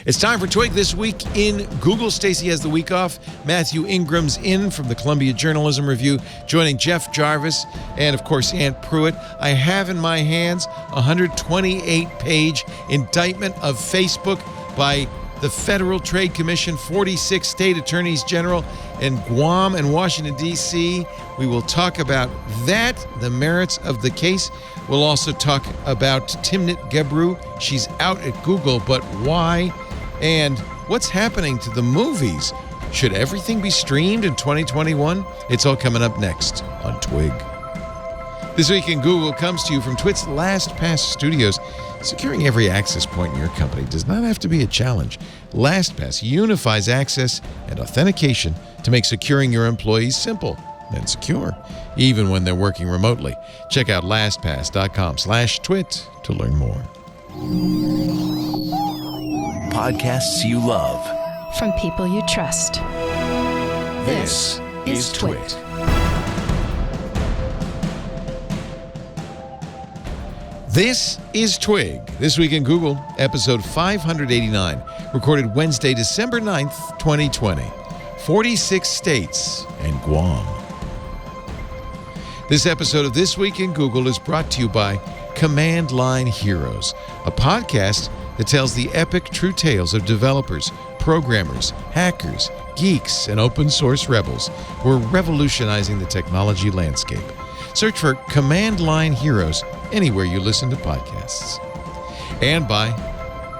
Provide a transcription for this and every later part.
It's time for Twig This Week in Google. Stacy has the week off. Mathew Ingram's in from the Columbia Journalism Review, joining Jeff Jarvis and, of course, Aunt Pruitt. I have in my hands a 128-page indictment of Facebook by the Federal Trade Commission, 46 state attorneys general in Guam and Washington, D.C. We will talk about that, the merits of the case. We'll also talk about Timnit Gebru. She's out at Google, but why? And what's happening to the movies? Should everything be streamed in 2021? It's all coming up next on Twig. This Week in Google comes to you from Twit's LastPass Studios. Securing every access point in your company does not have to be a challenge. LastPass unifies access and authentication to make securing your employees simple and secure, even when they're working remotely. Check out lastpass.com/twit to learn more. Podcasts you love. From people you trust. This is Twit. This is Twig, This Week in Google, episode 589, recorded Wednesday, December 9th, 2020. 46 states and Guam. This episode of This Week in Google is brought to you by Command Line Heroes, a podcast that tells the epic true tales of developers, programmers, hackers, geeks, and open source rebels who are revolutionizing the technology landscape. Search for Command Line Heroes anywhere you listen to podcasts. And by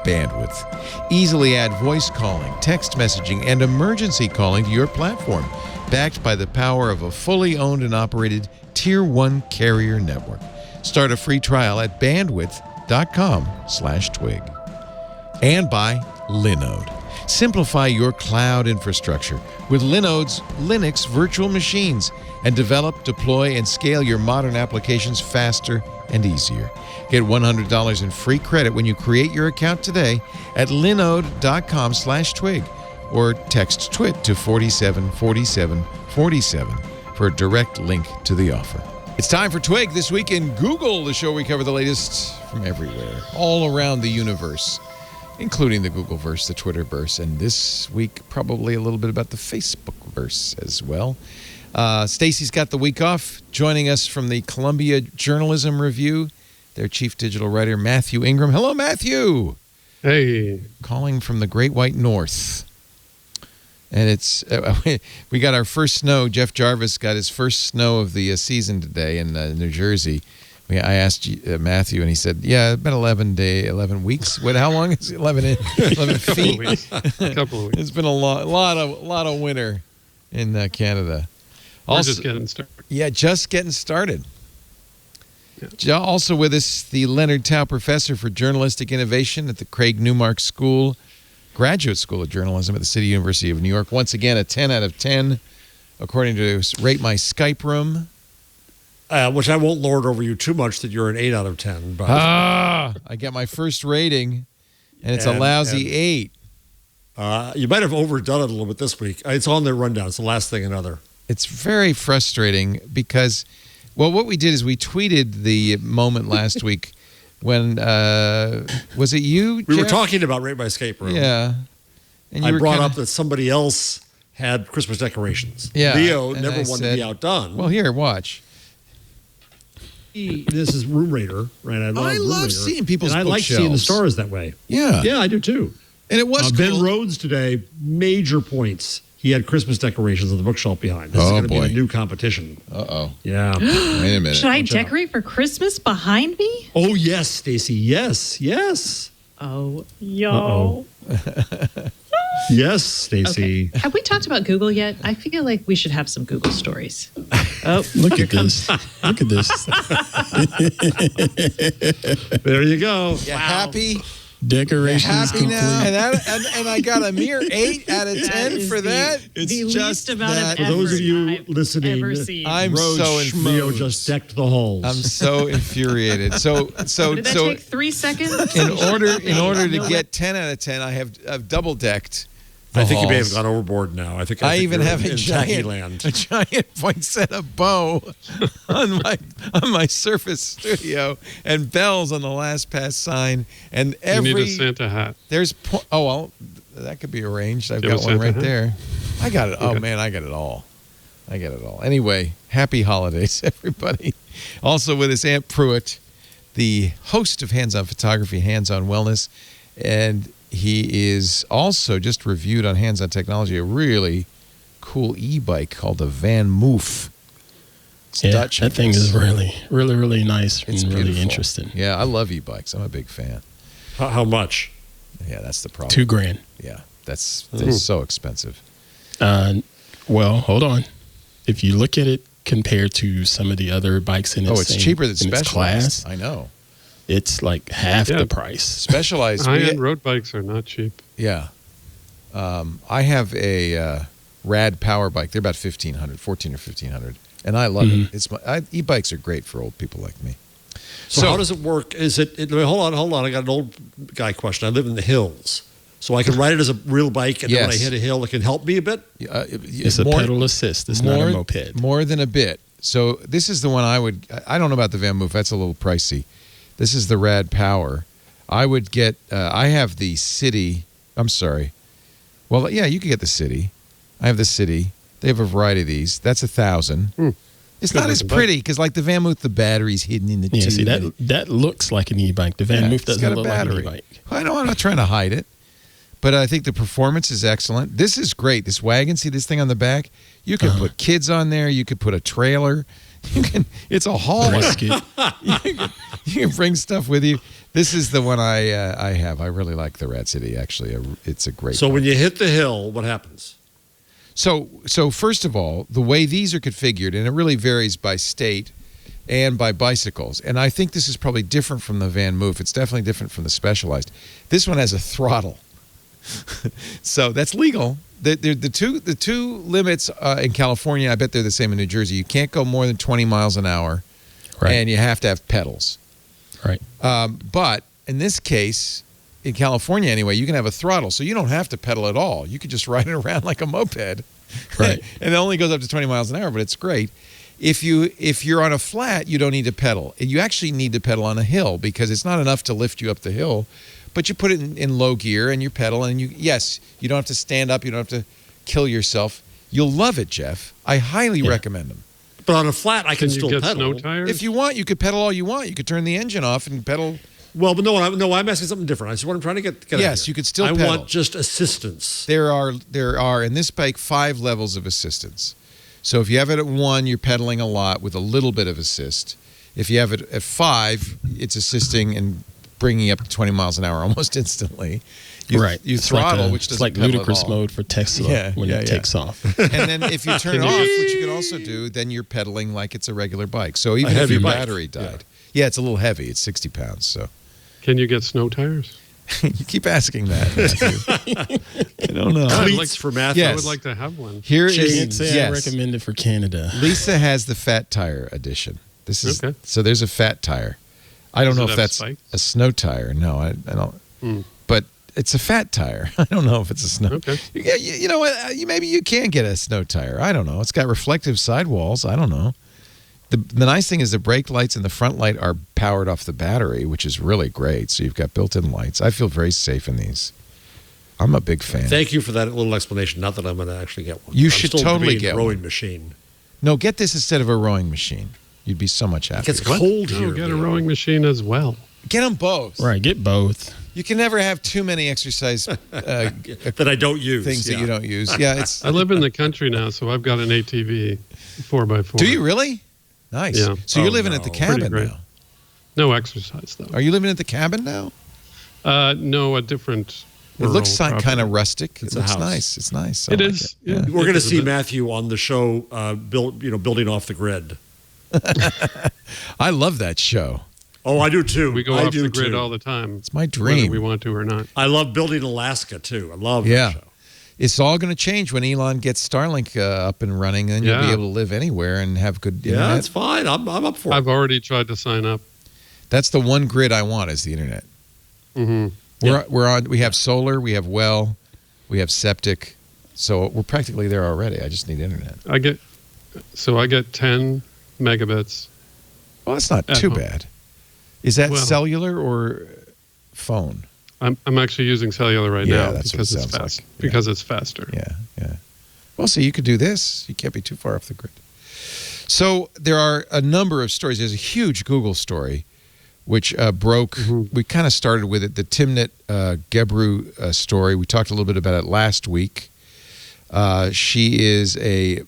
Bandwidth. Easily add voice calling, text messaging, and emergency calling to your platform, backed by the power of a fully owned and operated Tier 1 carrier network. Start a free trial at bandwidth.com/twig. And by Linode. Simplify your cloud infrastructure with Linode's Linux virtual machines and develop, deploy, and scale your modern applications faster and easier. Get $100 in free credit when you create your account today at linode.com/twig or text TWIT to 474747 for a direct link to the offer. It's time for Twig This Week in Google, the show where we cover the latest from everywhere, all around the universe, including the Googleverse, the Twitterverse, and this week probably a little bit about the Facebookverse as well. Stacy's got the week off. Joining us from the Columbia Journalism Review, their chief digital writer, Mathew Ingram. Hello, Mathew. Hey. Calling from the Great White North. And it's we got our first snow. Jeff Jarvis got his first snow of the season today in New Jersey. I asked Mathew, and he said, "Yeah, it's been 11 weeks. What? How long is it? 11 feet? Couple of weeks. It's been a lot of winter in Canada. We're just getting started. Yeah, just getting started. Yeah. Also with us, the Leonard Tao Professor for Journalistic Innovation at the Craig Newmark Graduate School of Journalism at the City University of New York. Once again, a 10 out of 10, according to Rate My Skype Room. Which I won't lord over you too much that you're an 8 out of 10. But I get my first rating, and it's a lousy 8. You might have overdone it a little bit this week. It's on their rundown. It's the last thing another. It's very frustrating because, well, what we did is we tweeted the moment last week when, was it you, We Jeff? were talking about Rate My Escape Room. Yeah. And I brought up that somebody else had Christmas decorations. Yeah. Leo and never I wanted said, to be outdone. Well, here, watch. This is Room Raider, right? I love seeing people's and I like seeing the bookshelves. stars that way. Yeah. Yeah, I do too. And it was Ben cool. Rhodes today, major points. He had Christmas decorations on the bookshelf behind. This is going to be a new competition. Uh-oh. Yeah. Wait a minute. Should I decorate for Christmas behind me? Oh, yes, Stacy. Yes, yes. Oh, yo. Yes, Stacy. Okay. Have we talked about Google yet? I feel like we should have some Google stories. Oh, Look at this. Look at this. There you go. You happy? Decorations Happy complete. now? And I got a mere 8 out of 10 for that? It's the least amount that. of For those of you effort I've ever listening, seen. I'm Rhodes so Schmo infused. just decked the halls. I'm so infuriated. So Did that take 3 seconds? in order to get 10 out of 10, I've double decked I think you may have gone overboard now. I think even you're have in a Tacky-land. giant poinsettia bow on my Surface Studio and bells on the last pass sign and You need a Santa hat. that could be arranged. I've Do you got have a one right Santa hat? there. I got it. Oh Okay. man, I got it all. Anyway, happy holidays, everybody. Also with us, Aunt Pruitt, the host of Hands On Photography, Hands On Wellness, and he is also just reviewed on Hands On Technology a really cool e-bike called the Van Moof. It's Yeah, Dutch, I that thing guess. is really nice and It's really beautiful. interesting. Yeah, I love e-bikes. I'm a big fan. How much? Yeah, that's the problem. $2,000. Yeah, they're so expensive. Well, hold on. If you look at it compared to some of the other bikes in its It's cheaper than in its Specialized. class, I know. it's like half Yeah. the price. Specialized. High-end road bikes are not cheap. Yeah. I have a rad power bike. They're about 1,500, 14 or 1,500. And I love it. It's e-bikes are great for old people like me. So how does it work? Is it hold on. I got an old guy question. I live in the hills. So I can ride it as a real bike, and then when I Yes. hit a hill, it can help me a bit? It's a pedal assist. It's not a moped. More than a bit. So this is the one I don't know about the Van Moof. That's a little pricey. This is the Rad Power. I would get, I have the City. I'm sorry. Well, yeah, you could get the City. I have the City. They have a variety of these. That's 1,000. It's Good not as looking bike. pretty because, like the Van Moof, the battery's hidden in the Yeah, tube. see that looks like an e-bike. The Van Yeah, Moof it's doesn't got a look like an battery. e-bike. I know, I'm not trying to hide it, but I think the performance is excellent. This is great. This wagon, see this thing on the back? You can put kids on there. You could put a trailer. It's a haul. Brisket. You can bring stuff with you. This is the one I have. I really like the Rad City, actually. It's a great So bike. when you hit the hill, what happens? So first of all, the way these are configured, and it really varies by state and by bicycles, and I think this is probably different from the Van Moof. It's definitely different from the Specialized. This one has a throttle, so that's legal. The two limits in California, I bet they're the same in New Jersey. You can't go more than 20 miles an hour, Right. and you have to have pedals. Right. But in this case, in California anyway, you can have a throttle, so you don't have to pedal at all. You could just ride it around like a moped. Right. And it only goes up to 20 miles an hour, but it's great. If you're on a flat, you don't need to pedal. You actually need to pedal on a hill because it's not enough to lift you up the hill, but you put it in low gear and you pedal, and you don't have to stand up, you don't have to kill yourself. You'll love it, Jeff. I highly recommend them. But on a flat, I can Can you still get pedal. snow tires? If you want, you could pedal all you want. You could turn the engine off and pedal. Well, but no, I'm asking something different. I see what I'm trying to get at Yes, here. you could still I pedal. want just assistance. There are in this bike 5 levels of assistance. So if you have it at 1, you're pedaling a lot with a little bit of assist. If you have it at 5, it's assisting and bringing you up to 20 miles an hour almost instantly. You It's throttle, like which doesn't it's like pedal at ludicrous all. mode for Tesla when it takes off. And then if you turn it off, which you can also do, then you're pedaling like it's a regular bike. So even if heavy your bike. battery died, yeah, it's a little heavy. It's 60 pounds. So Can you get snow tires? you keep asking that, Matthew. I don't know. I'd Cleats like- for Mathew. Yes. I would like to have one. Here Can't is say I yes. recommend it for Canada. Lisa has the fat tire edition. This is Okay. so there's a fat tire. I don't Does know it if have that's spikes? a snow tire. No, I don't. But it's a fat tire. I don't know if it's a snow. Okay. Yeah, you know what? Maybe you can get a snow tire. I don't know. It's got reflective sidewalls. I don't know. The nice thing is the brake lights and the front light are powered off the battery, which is really great. So you've got built-in lights. I feel very safe in these. I'm a big fan. Thank you for that little explanation. Not that I'm going to actually get one. You I'm should still totally debating get a rowing one. machine. No, get this instead of a rowing machine. You'd be so much It happier. gets cold No, here. get a Leo. rowing machine as well. Get them both. Right, get both. You can never have too many exercise that I don't use. things that yeah. you don't use. Yeah, it's. I live in the country now, so I've got an ATV 4x4. Do you really? Nice. Yeah. So you're Oh, living at the no. cabin Pretty great. now. No exercise, though. Are you living at the cabin now? No, a different. It looks rural kind of property. rustic. It's it a looks house. nice. It's nice. It I like is. Yeah. We're going to It is a see bit- Mathew on the show, building off the grid. I love that show. Oh, I do too. We go I off do the grid too. all the time. It's my Whether dream. we want to or not. I love building Alaska too. I love Yeah. that show. It's all going to change when Elon gets Starlink up and running, and you'll be Yeah. able to live anywhere and have good Yeah, internet. it's fine. I'm up for I've it. already tried to sign up. That's the one grid I want is the internet. Hmm We have solar, we have well, We have septic. So we're practically there already. I just need internet. I get 10 megabits. Well, that's not too bad. Is that Well, cellular or phone? I'm actually using cellular right Yeah, now that's what it because it's sounds fast. like. Yeah. Because it's faster. Yeah. Well, so you could do this. You can't be too far off the grid. So there are a number of stories. There's a huge Google story, which broke. Mm-hmm. We kind of started with it. The Timnit Gebru story. We talked a little bit about it last week. She is a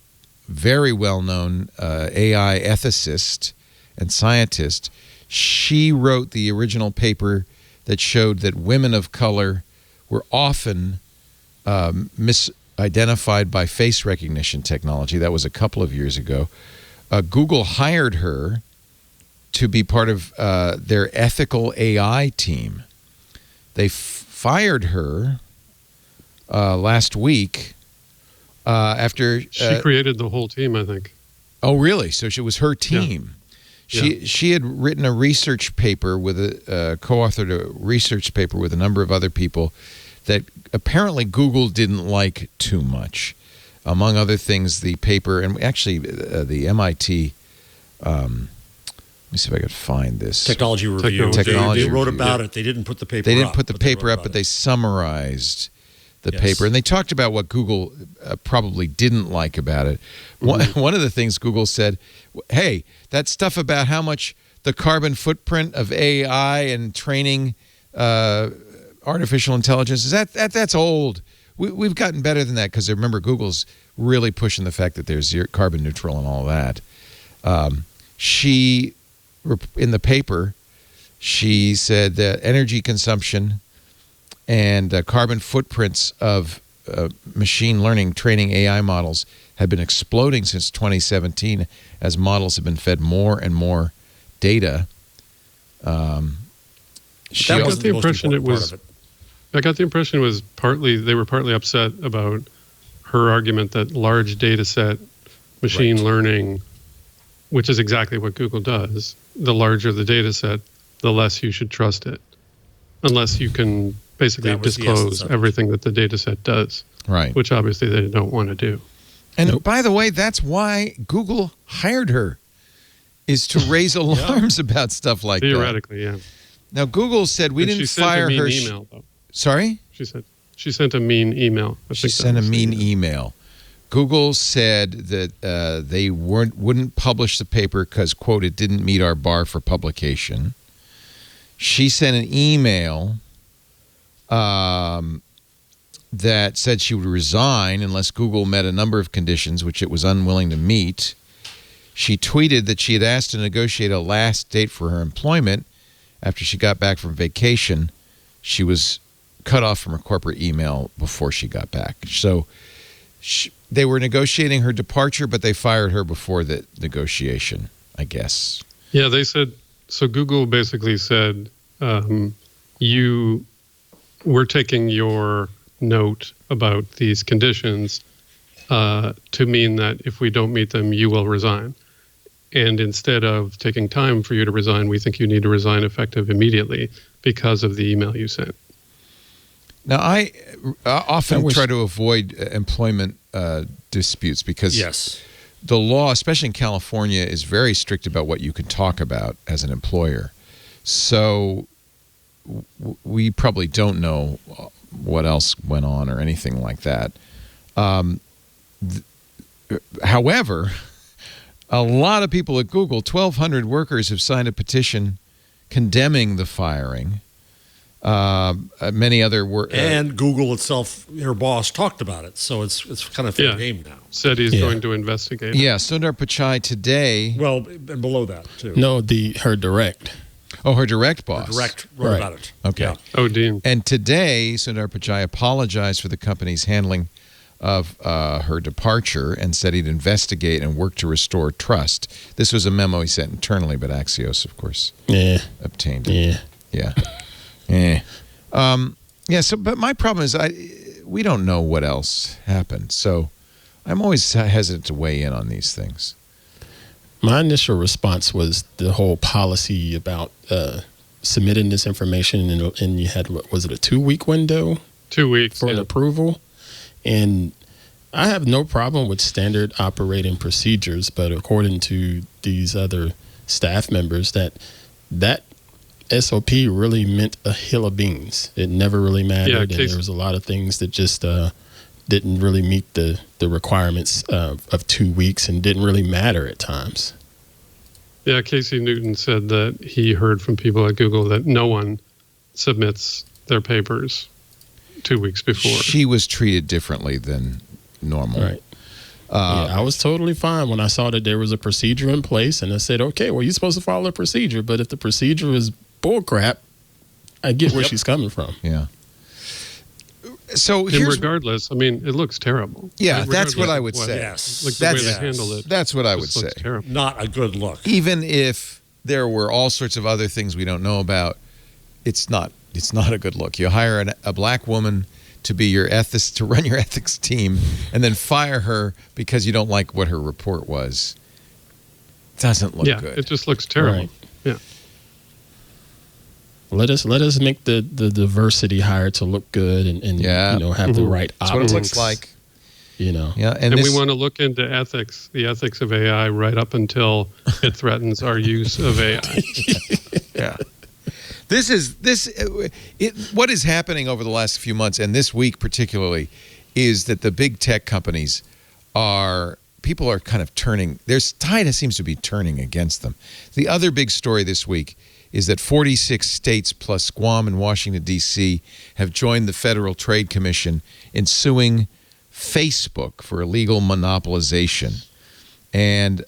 very well-known AI ethicist and scientist. She wrote the original paper that showed that women of color were often misidentified by face recognition technology. That was a couple of years ago. Google hired her to be part of their ethical AI team. They fired her last week after... She created the whole team, I think. Oh, really? So it was her team. Yeah. She had written a research paper with co-authored a research paper with a number of other people that apparently Google didn't like too much. Among other things, the paper, and actually the MIT, let me see if I could find this. Technology review. Technology They wrote review. about it. They didn't put the paper up. They didn't put the but they paper wrote up, but about they it. summarized the Yes. paper. And they talked about what Google probably didn't like about it. One of the things Google said, hey, that stuff about how much the carbon footprint of AI and training artificial intelligence, that's old. We've gotten better than that because remember, Google's really pushing the fact that there's carbon neutral and all that. She, in the paper, she said that energy consumption and carbon footprints of machine learning training AI models have been exploding since 2017 as models have been fed more and more data. That I got wasn't the most impression it important part was. of it. I got the impression it was they were partly upset about her argument that large data set machine learning, which is exactly what Google does, the larger the data set, the less you should trust it, unless you can basically That was the essence disclose of it. everything that the data set does, Right. which obviously they don't want to do. And by the way, that's why Google hired her, is to raise alarms about stuff like that. Theoretically, yeah. Now, Google said we And didn't she sent fire a mean her. email, though. Sorry? She sent a mean email. She sent a mean email. Google said that they wouldn't publish the paper because, quote, it didn't meet our bar for publication. She sent an email that said she would resign unless Google met a number of conditions which it was unwilling to meet. She tweeted that she had asked to negotiate a last date for her employment after she got back from vacation. She was cut off from her corporate email before she got back. So they were negotiating her departure, but they fired her before the negotiation, I guess. Yeah, they said, so Google basically said, we're taking your note about these conditions to mean that if we don't meet them, you will resign. And instead of taking time for you to resign, we think you need to resign effective immediately because of the email you sent. Now, I often try to avoid employment disputes because the law, especially in California, is very strict about what you can talk about as an employer. So we probably don't know what else went on or anything like that. However, a lot of people at Google, 1,200 workers, have signed a petition condemning the firing. Many other and Google itself, her boss, talked about it, so it's kind of fair game now. Said he's going to investigate. Yeah, Sundar Pichai today. Well, and below that too. No, her direct. Oh, her direct boss. Her direct wrote about it. Okay. Yeah. Oh, Dean. And today, Sundar Pichai apologized for the company's handling of her departure and said he'd investigate and work to restore trust. This was a memo he sent internally, but Axios, of course, obtained it. So, but my problem is we don't know what else happened. So I'm always hesitant to weigh in on these things. My initial response was the whole policy about submitting this information, and you had, what was it, a 2-week window? 2 weeks for an approval? And I have no problem with standard operating procedures, but according to these other staff members, that SOP really meant a hill of beans. It never really mattered, and there was a lot of things that just didn't really meet the requirements of 2 weeks and didn't really matter at times. Yeah, Casey Newton said that he heard from people at Google that no one submits their papers 2 weeks before. She was treated differently than normal. Right. I was totally fine when I saw that there was a procedure in place, and I said, okay, well, you're supposed to follow a procedure, but if the procedure is bullcrap, I get where she's coming from. Yeah. So regardless, I mean, it looks terrible. Yeah, that's what I would say. Yes. Like the way they handled it. That's what I would say. Terrible. Not a good look. Even if there were all sorts of other things we don't know about, it's not a good look. You hire a black woman to be your to run your ethics team, and then fire her because you don't like what her report was. It doesn't look good. Yeah, it just looks terrible. Right. Yeah. Let us make the diversity hire to look good and have the right optics. That's what it looks like. Yeah, and we want to look into ethics, the ethics of AI, right up until it threatens our use of AI. Yeah. What is happening over the last few months, and this week particularly, is that the big tech companies people are kind of turning, their tide seems to be turning against them. The other big story this week is that 46 states plus Guam and Washington, D.C. have joined the Federal Trade Commission in suing Facebook for illegal monopolization. And,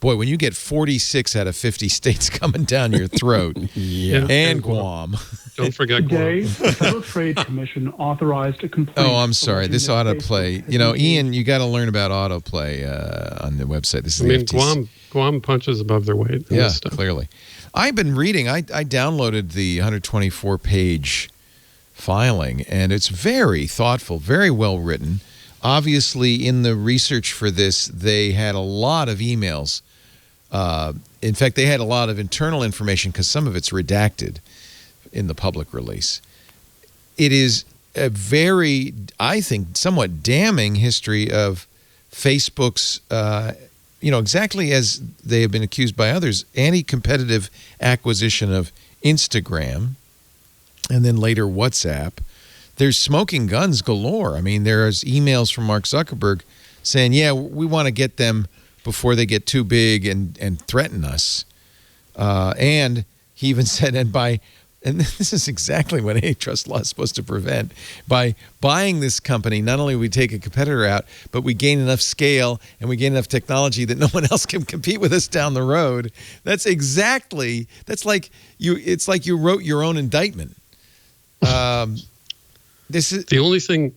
boy, when you get 46 out of 50 states coming down your throat, and Guam. Don't forget Today, Guam. the Federal Trade Commission authorized a complaint. Oh, I'm sorry. This autoplay. Ian, you got to learn about autoplay on the website. This is the FTC. Guam punches above their weight. Yeah, clearly. I've been reading. I downloaded the 124-page filing, and it's very thoughtful, very well written. Obviously, in the research for this, they had a lot of emails. In fact, they had a lot of internal information because some of it's redacted in the public release. It is a very, I think, somewhat damning history of Facebook's, exactly as they have been accused by others, anti-competitive acquisition of Instagram and then later WhatsApp. There's smoking guns galore. I mean, there's emails from Mark Zuckerberg saying, yeah, we want to get them before they get too big and threaten us. And he even said, and this is exactly what antitrust law is supposed to prevent, by buying this company, not only we take a competitor out, but we gain enough scale and we gain enough technology that no one else can compete with us down the road. It's like you wrote your own indictment. This is the only thing.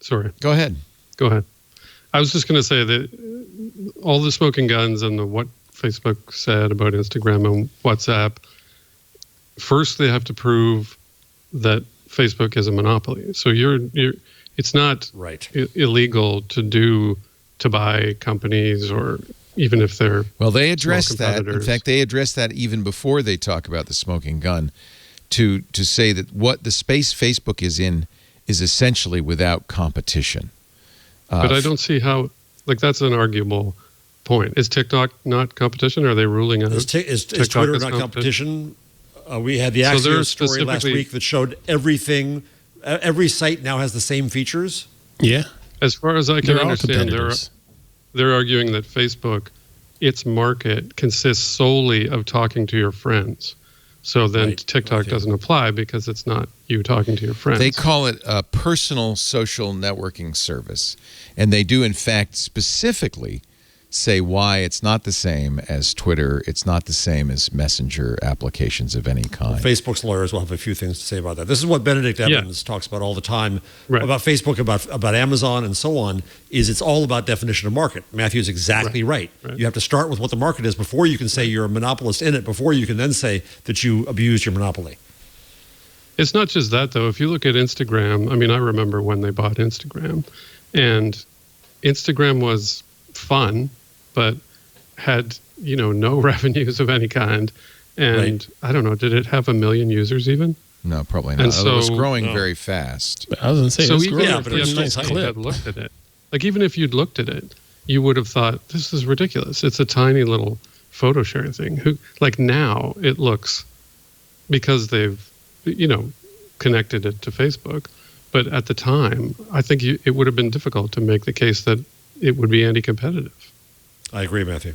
Sorry. Go ahead. I was just going to say that all the smoking guns and what Facebook said about Instagram and WhatsApp, first they have to prove that Facebook is a monopoly. So it's not illegal to buy companies, or even if they're they addressed that. In fact, they addressed that even before they talk about the smoking gun, to say that what the space Facebook is in is essentially without competition. But I don't see how, that's an arguable point. Is TikTok not competition? Are they ruling out is Twitter not competition? We had the Axios story last week that showed everything. Every site now has the same features. Yeah. As far as I can understand, they're arguing that Facebook, its market consists solely of talking to your friends. So then TikTok doesn't apply because it's not you talking to your friends. They call it a personal social networking service. And they do, in fact, specifically say why it's not the same as Twitter. It's not the same as messenger applications of any kind. Well, Facebook's lawyers will have a few things to say about that. This is what Benedict Evans talks about all the time about Facebook, about Amazon, and so on, is it's all about definition of market. Mathew is exactly right. You have to start with what the market is before you can say you're a monopolist in it, before you can then say that you abuse your monopoly. It's not just that, though. If you look at Instagram, I mean, I remember when they bought Instagram, and Instagram was fun, but had, no revenues of any kind. And I don't know, did it have 1 million users even? No, probably not. And so, it was growing very fast. I was going to say, so it's even growing if at a the pretty nice FCC clip. had looked at it, like even if you'd looked at it, you would have thought, this is ridiculous. It's a tiny little photo sharing thing. Like now it looks, because they've, connected it to Facebook. But at the time, I think it would have been difficult to make the case that it would be anti-competitive. I agree, Mathew.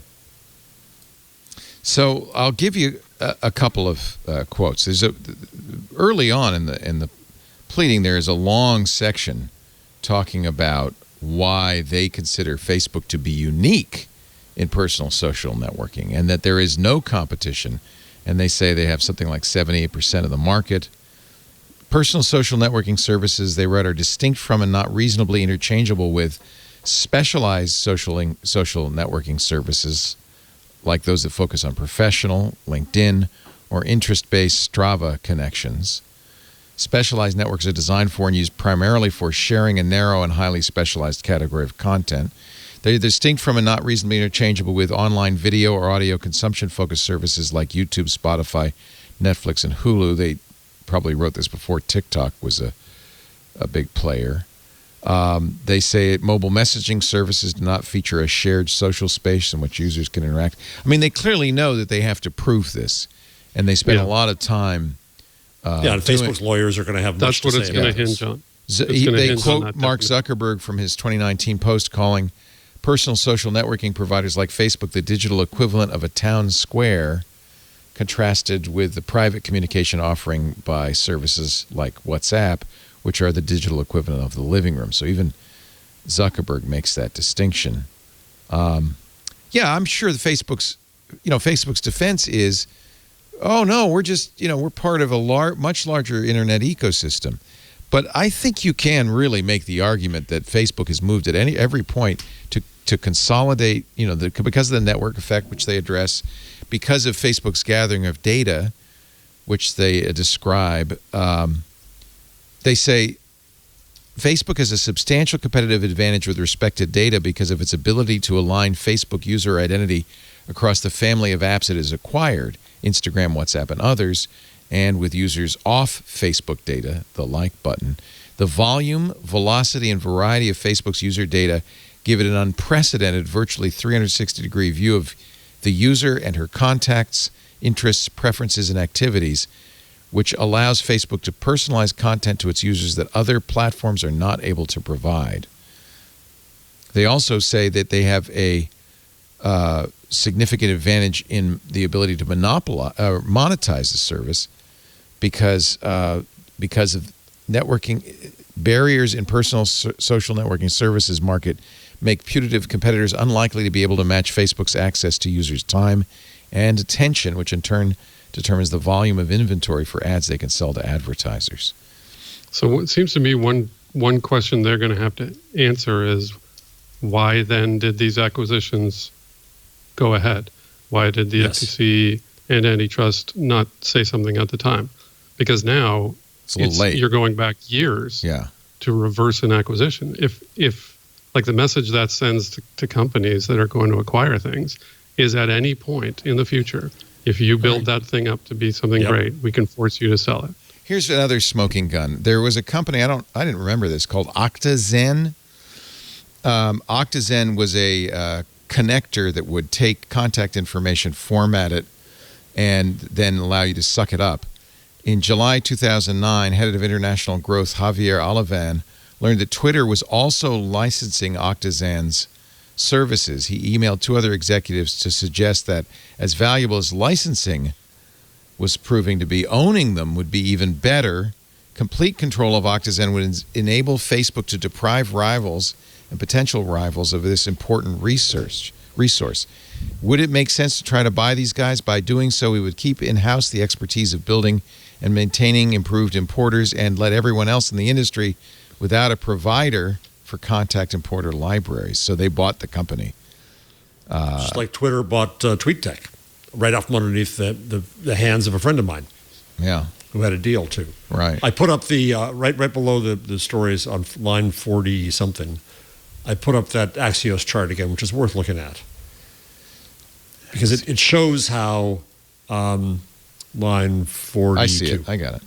So I'll give you a couple of quotes. There's early on in the pleading, there is a long section talking about why they consider Facebook to be unique in personal social networking and that there is no competition. And they say they have something like 78% of the market. Personal social networking services, they write, are distinct from and not reasonably interchangeable with specialized social networking services like those that focus on professional, LinkedIn, or interest-based Strava connections. Specialized networks are designed for and used primarily for sharing a narrow and highly specialized category of content. They're distinct from and not reasonably interchangeable with online video or audio consumption-focused services like YouTube, Spotify, Netflix, and Hulu. They probably wrote this before TikTok was a big player. They say mobile messaging services do not feature a shared social space in which users can interact. I mean, they clearly know that they have to prove this, and they spend a lot of time. And Facebook's lawyers are going to have much to say. That's what it's going to hinge on. They quote Mark Zuckerberg from his 2019 post calling personal social networking providers like Facebook the digital equivalent of a town square, contrasted with the private communication offering by services like WhatsApp, which are the digital equivalent of the living room. So even Zuckerberg makes that distinction. I'm sure Facebook's defense is, oh no, we're just, we're part of a much larger internet ecosystem. But I think you can really make the argument that Facebook has moved at every point to consolidate, because of the network effect, which they address, because of Facebook's gathering of data, which they describe. They say Facebook has a substantial competitive advantage with respect to data because of its ability to align Facebook user identity across the family of apps it has acquired, Instagram, WhatsApp, and others, and with users off Facebook data, the like button. The volume, velocity, and variety of Facebook's user data give it an unprecedented, virtually 360-degree view of the user and her contacts, interests, preferences, and activities, which allows Facebook to personalize content to its users that other platforms are not able to provide. They also say that they have a significant advantage in the ability to monetize the service because of networking barriers in personal social networking services market make putative competitors unlikely to be able to match Facebook's access to users' time and attention, which in turn determines the volume of inventory for ads they can sell to advertisers. So it seems to me one question they're going to have to answer is, why then did these acquisitions go ahead? Why did the FCC and antitrust not say something at the time? Because now it's a little late. You're going back years to reverse an acquisition. If like the message that sends to companies that are going to acquire things is at any point in the future, if you build that thing up to be something great, we can force you to sell it. Here's another smoking gun. There was a company, I didn't remember this, called Octazen. Octazen was a connector that would take contact information, format it, and then allow you to suck it up. In July 2009, head of international growth Javier Olivan learned that Twitter was also licensing Octazen's services. He emailed two other executives to suggest that as valuable as licensing was proving to be, owning them would be even better. Complete control of Octazen would enable Facebook to deprive rivals and potential rivals of this important resource. Would it make sense to try to buy these guys? By doing so, we would keep in-house the expertise of building and maintaining improved importers and let everyone else in the industry without a provider for contact importer libraries. So they bought the company. Just like Twitter bought TweetDeck right off from underneath the hands of a friend of mine. Yeah. Who had a deal too. Right. I put up the, right below the stories on line 40-something, I put up that Axios chart again, which is worth looking at. Because it shows how line 42. I see it. I got it.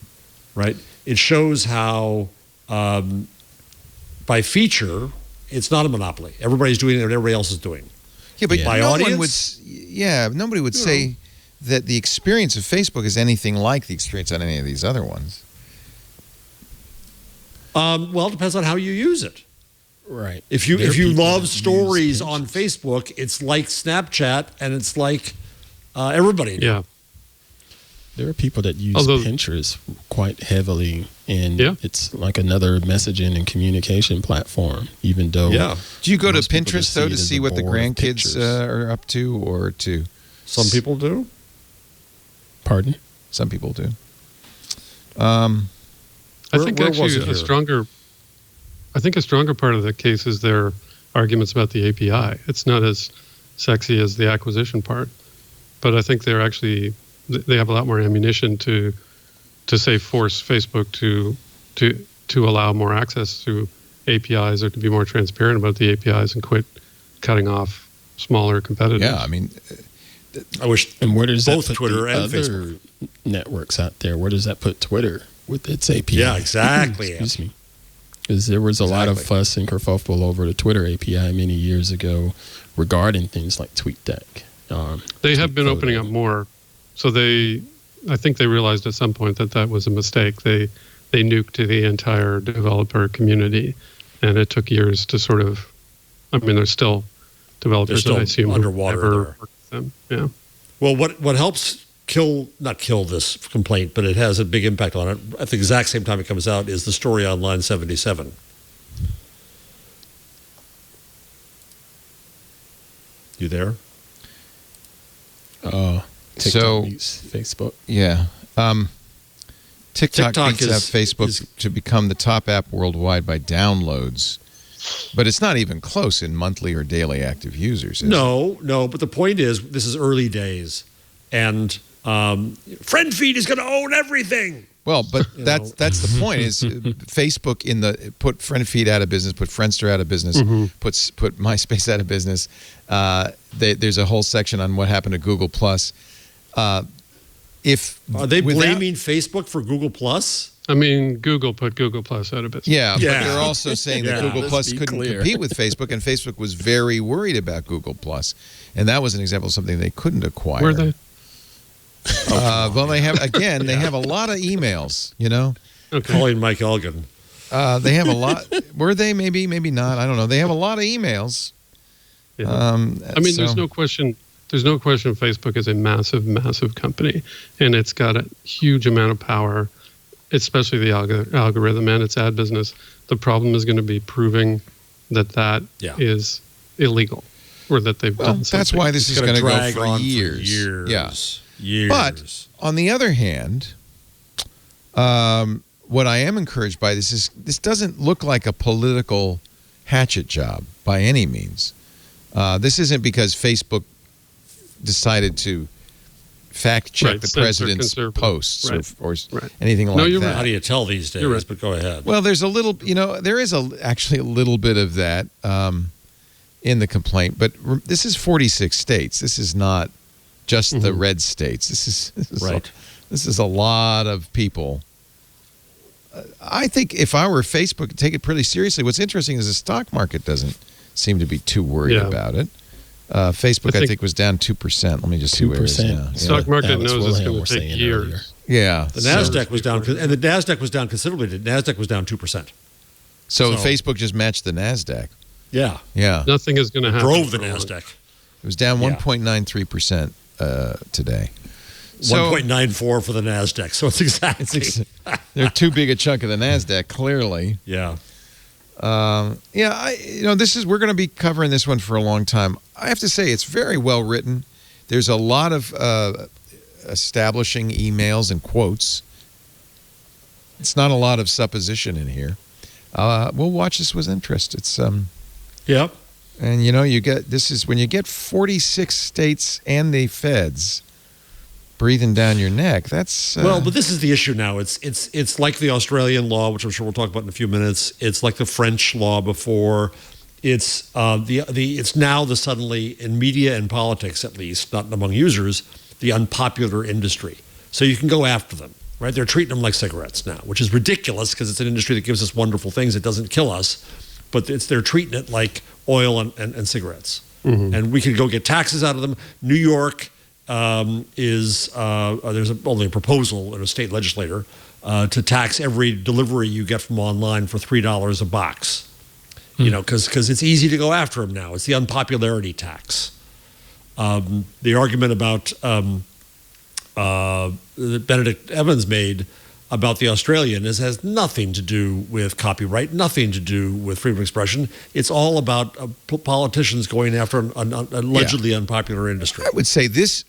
right? It shows how by feature, it's not a monopoly. Everybody's doing what everybody else is doing. Yeah, but by audience, nobody would say that the experience of Facebook is anything like the experience on any of these other ones. Well, it depends on how you use it. Right. If you love stories on Facebook, it's like Snapchat, and it's like everybody. Yeah. There are people that use Pinterest quite heavily, and it's like another messaging and communication platform, even though... Yeah. Do you go to Pinterest, though, to see what the grandkids are up to, or to... Some people do. Pardon? Some people do. I think actually a stronger part of the case is their arguments about the API. It's not as sexy as the acquisition part, but I think they have a lot more ammunition to say force Facebook to allow more access to APIs or to be more transparent about the APIs and quit cutting off smaller competitors. Yeah, I mean, I wish. And where does both that put Twitter the and other Facebook networks out there? Where does that put Twitter with its API? Yeah, exactly. Excuse me. Because there was a lot of fuss and kerfuffle over the Twitter API many years ago regarding things like TweetDeck. They have been opening up more. So I think they realized at some point that was a mistake. They nuked the entire developer community, and it took years to sort of. I mean, there's still developers that I assume underwater never there. work with them. Yeah. Well, what helps not kill this complaint, but it has a big impact on it at the exact same time it comes out is the story on line 77. You there? TikTok beats Facebook. Yeah. TikTok beats is out Facebook to become the top app worldwide by downloads. But it's not even close in monthly or daily active users. No. But the point is, this is early days, and friend feed is going to own everything. Well, but that's the point. Is Facebook put friend feed out of business, put Friendster out of business, put MySpace out of business. There's a whole section on what happened to Google Plus. Are they blaming Facebook for Google Plus? I mean, Google put Google Plus out of business. Yeah, but they're also saying that Google Plus couldn't compete with Facebook, and Facebook was very worried about Google Plus, and that was an example of something they couldn't acquire. Were they? Well, they have a lot of emails. You know, calling Mike Elgin. They have a lot. Were they? Maybe not. I don't know. They have a lot of emails. Yeah. I mean, there's no question. There's no question Facebook is a massive, massive company, and it's got a huge amount of power, especially the algorithm and its ad business. The problem is going to be proving that is illegal, or that they've done something. That's why this is going to go for years. Years. But on the other hand, what I am encouraged by this doesn't look like a political hatchet job by any means. This isn't because Facebook decided to fact check the president's posts or anything like that. Right. How do you tell these days? Right. But go ahead. Well, there's a little, there is actually a little bit of that in the complaint, but this is 46 states. This is not just the red states. This is a lot of people. I think if I were Facebook, I'd take it pretty seriously. What's interesting is the stock market doesn't seem to be too worried about it. Facebook, I think, was down 2%. Let me just see where it is now. The stock market knows it's going to take years. Earlier. Yeah. The NASDAQ was down, and the NASDAQ was down considerably. The NASDAQ was down 2%. So Facebook just matched the NASDAQ. Yeah. Yeah. Nothing is going to happen. Drove the NASDAQ. It was down 1.93% today. 1.94 for the NASDAQ. So it's exactly. They're too big a chunk of the NASDAQ, clearly. Yeah. We're going to be covering this one for a long time. I have to say, it's very well written. There's a lot of establishing emails and quotes. It's not a lot of supposition in here. We'll watch this with interest. It's Yep. And you get when you get 46 states and the feds breathing down your neck. That's but this is the issue now. It's like the Australian law, which I'm sure we'll talk about in a few minutes. It's like the French law before. It's it's now the suddenly in media and politics, at least not among users, the unpopular industry. So you can go after them, right? They're treating them like cigarettes now, which is ridiculous because it's an industry that gives us wonderful things. It doesn't kill us, but they're treating it like oil and cigarettes. And we could go get taxes out of them. New York there's only a proposal in a state legislator to tax every delivery you get from online for $3 a box. You know, because it's easy to go after them now. It's the unpopularity tax. The argument about that Benedict Evans made about the Australian has nothing to do with copyright, nothing to do with freedom of expression. It's all about politicians going after an allegedly unpopular industry. I would say this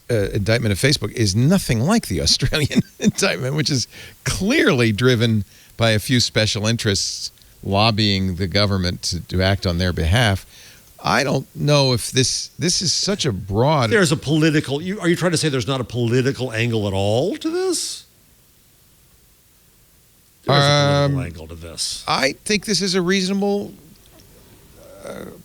indictment of Facebook is nothing like the Australian indictment, which is clearly driven by a few special interests lobbying the government to act on their behalf. I don't know if this is such a broad... There's a political... Are you trying to say there's not a political angle at all to this? There's a political angle to this. I think this is a reasonable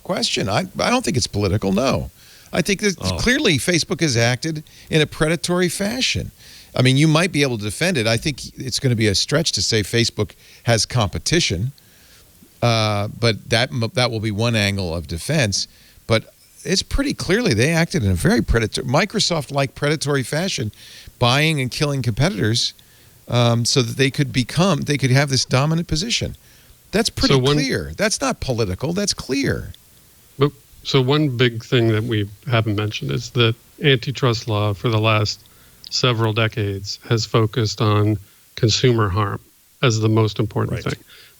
question. I don't think it's political, no. I think that clearly Facebook has acted in a predatory fashion. I mean, you might be able to defend it. I think it's going to be a stretch to say Facebook has competition. But that will be one angle of defense. But it's pretty clearly they acted in a very Microsoft-like predatory fashion, buying and killing competitors so that they could have this dominant position. That's pretty clear. That's not political. That's clear. But so one big thing that we haven't mentioned is that antitrust law for the last several decades has focused on consumer harm as the most important thing.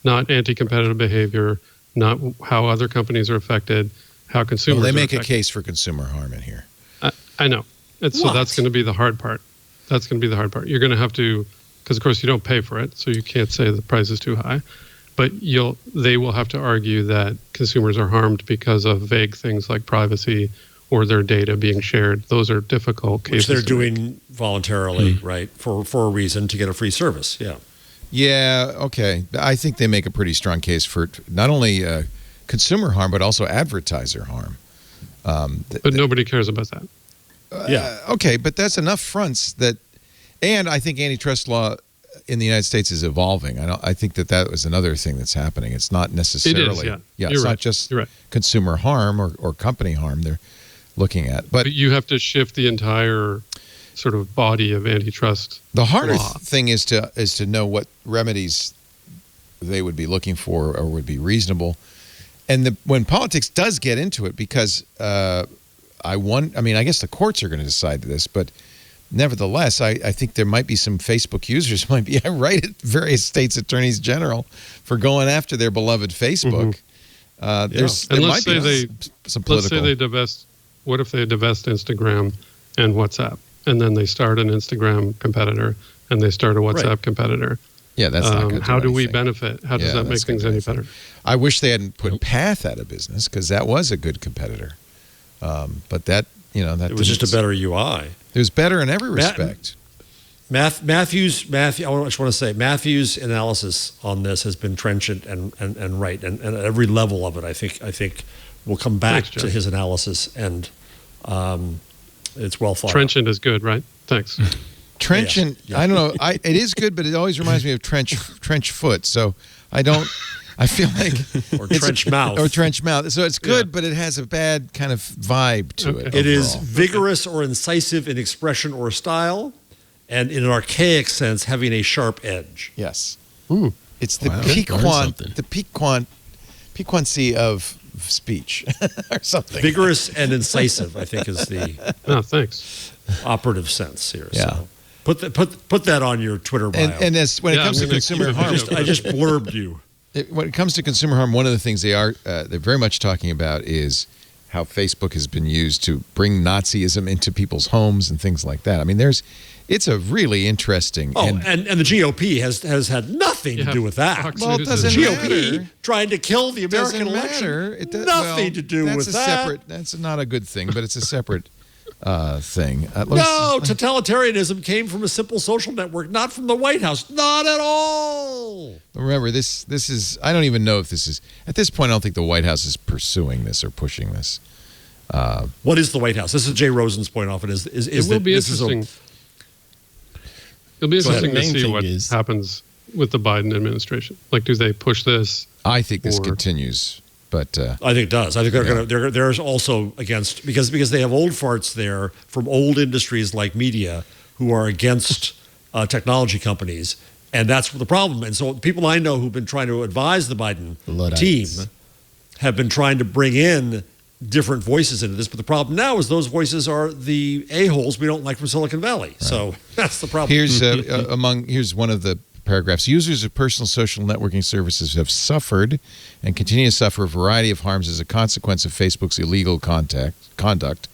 Not anti-competitive behavior, not how other companies are affected, how consumers they are make affected. a case for consumer harm in here. I know. So that's going to be the hard part. That's going to be the hard part. You're going to have to, because of course you don't pay for it, so you can't say the price is too high. But they will have to argue that consumers are harmed because of vague things like privacy or their data being shared. Those are difficult cases. Which they're doing voluntarily, right, for a reason to get a free service, yeah. Yeah, okay. I think they make a pretty strong case for not only consumer harm, but also advertiser harm. But nobody cares about that. Okay, but that's enough fronts that... And I think antitrust law in the United States is evolving. I think that was another thing that's happening. It's not necessarily... It is, yeah. It's not just consumer harm or company harm they're looking at. But you have to shift the entire sort of body of antitrust The harder law. thing is to know what remedies they would be looking for or would be reasonable. And when politics does get into it, because I guess the courts are going to decide this, but nevertheless, I think there might be some Facebook users might be right at various states' attorneys general for going after their beloved Facebook. Let's say they divest. What if they divest Instagram and WhatsApp, and then they start an Instagram competitor and they start a WhatsApp competitor? Yeah, that's not good. How do we benefit? How does that make things any better? I wish they hadn't put Path out of business because that was a good competitor. But that it was just a better UI. It was better in every respect. Mathew's analysis on this has been trenchant and right, and at every level of it, I think we'll come back to his analysis, and it's well thought. Trenchant is good, right? Thanks. Trenchant, I don't know. It is good, but it always reminds me of trench foot. So I feel like or trench mouth. Or trench mouth. So it's good, but it has a bad kind of vibe to it. It is vigorous or incisive in expression or style, and in an archaic sense, having a sharp edge. Yes. Ooh. It's the piquancy of speech or something. Vigorous and incisive, I think, is the operative sense here. Yeah. So put that on your Twitter bio. And when it comes to consumer harm, I just blurbed you. When it comes to consumer harm, one of the things they're very much talking about is how Facebook has been used to bring Nazism into people's homes and things like that. I mean, it's a really interesting. And the GOP has had nothing to do with that. Well, it doesn't GOP matter. trying to kill the American election. Nothing to do with that. That's not a good thing, but it's a separate thing. No, totalitarianism came from a simple social network, not from the White House. Not at all. Remember, this is, I don't even know if this is, at this point, I don't think the White House is pursuing this or pushing this. What is the White House? This is Jay Rosen's point off. It will be interesting. It'll be interesting to main see thing what is- happens with the Biden administration. Like, do they push this? I think this continues, but I think it does. I think there's also against because they have old farts there from old industries like media who are against technology companies, and that's the problem. And so people I know who've been trying to advise the Biden team have been trying to bring in different voices into this, but the problem now is those voices are the a-holes we don't like from Silicon Valley. Right. So that's the problem. Here's one of the paragraphs. Users of personal social networking services have suffered and continue to suffer a variety of harms as a consequence of Facebook's illegal conduct,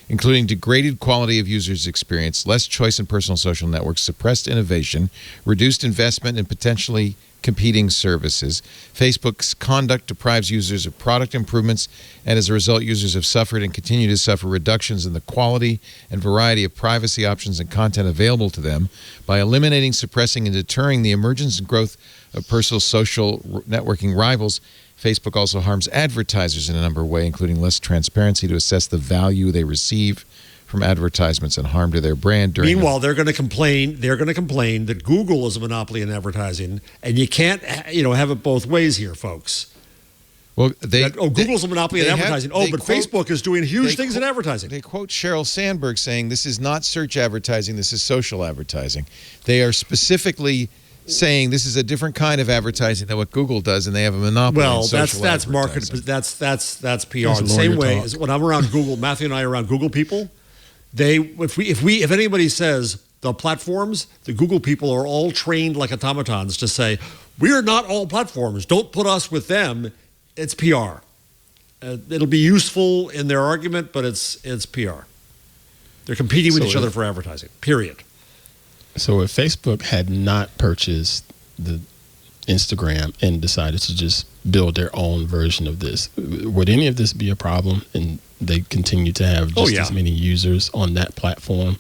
including degraded quality of users' experience, less choice in personal social networks, suppressed innovation, reduced investment in potentially competing services. Facebook's conduct deprives users of product improvements, and as a result, users have suffered and continue to suffer reductions in the quality and variety of privacy options and content available to them. By eliminating, suppressing, and deterring the emergence and growth of personal social networking rivals, Facebook also harms advertisers in a number of ways, including less transparency to assess the value they receive from advertisements and harm to their brand. Meanwhile, they're going to complain. They're going to complain that Google is a monopoly in advertising, and you can't, have it both ways here, folks. Well, Google's a monopoly in advertising. But Facebook is doing huge things in advertising. They quote Sheryl Sandberg saying, "This is not search advertising. This is social advertising." They are specifically saying this is a different kind of advertising than what Google does, and they have a monopoly. Well, in social that's market. That's PR. The same way as when I'm around Google, Mathew and I are around Google people. If anybody says the platforms, the Google people are all trained like automatons to say, we're not all platforms. Don't put us with them. It's PR. It'll be useful in their argument, but it's PR. They're competing with each other for advertising, period. So if Facebook had not purchased the Instagram and decided to just build their own version of this, would any of this be a problem? And they continue to have just as many users on that platform?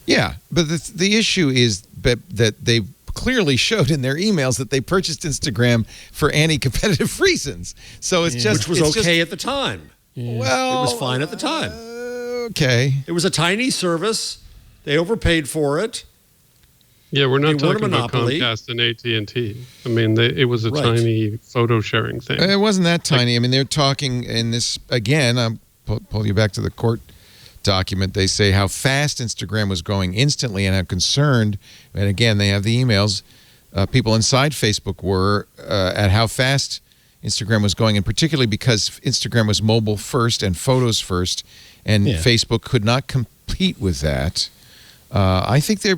Yeah, but the issue is that they clearly showed in their emails that they purchased Instagram for anti-competitive reasons. So it's just which was okay at the time. Yeah. Well, it was fine at the time. Okay, it was a tiny service. They overpaid for it. Yeah, we're not talking about Comcast and AT&T. I mean, it was a tiny photo sharing thing. It wasn't that tiny. I mean, they're talking in this, again, I'll pull you back to the court document. They say how fast Instagram was going instantly and how concerned, and again, they have the emails, people inside Facebook were at how fast Instagram was going, and particularly because Instagram was mobile first and photos first, and Facebook could not compete with that. I think this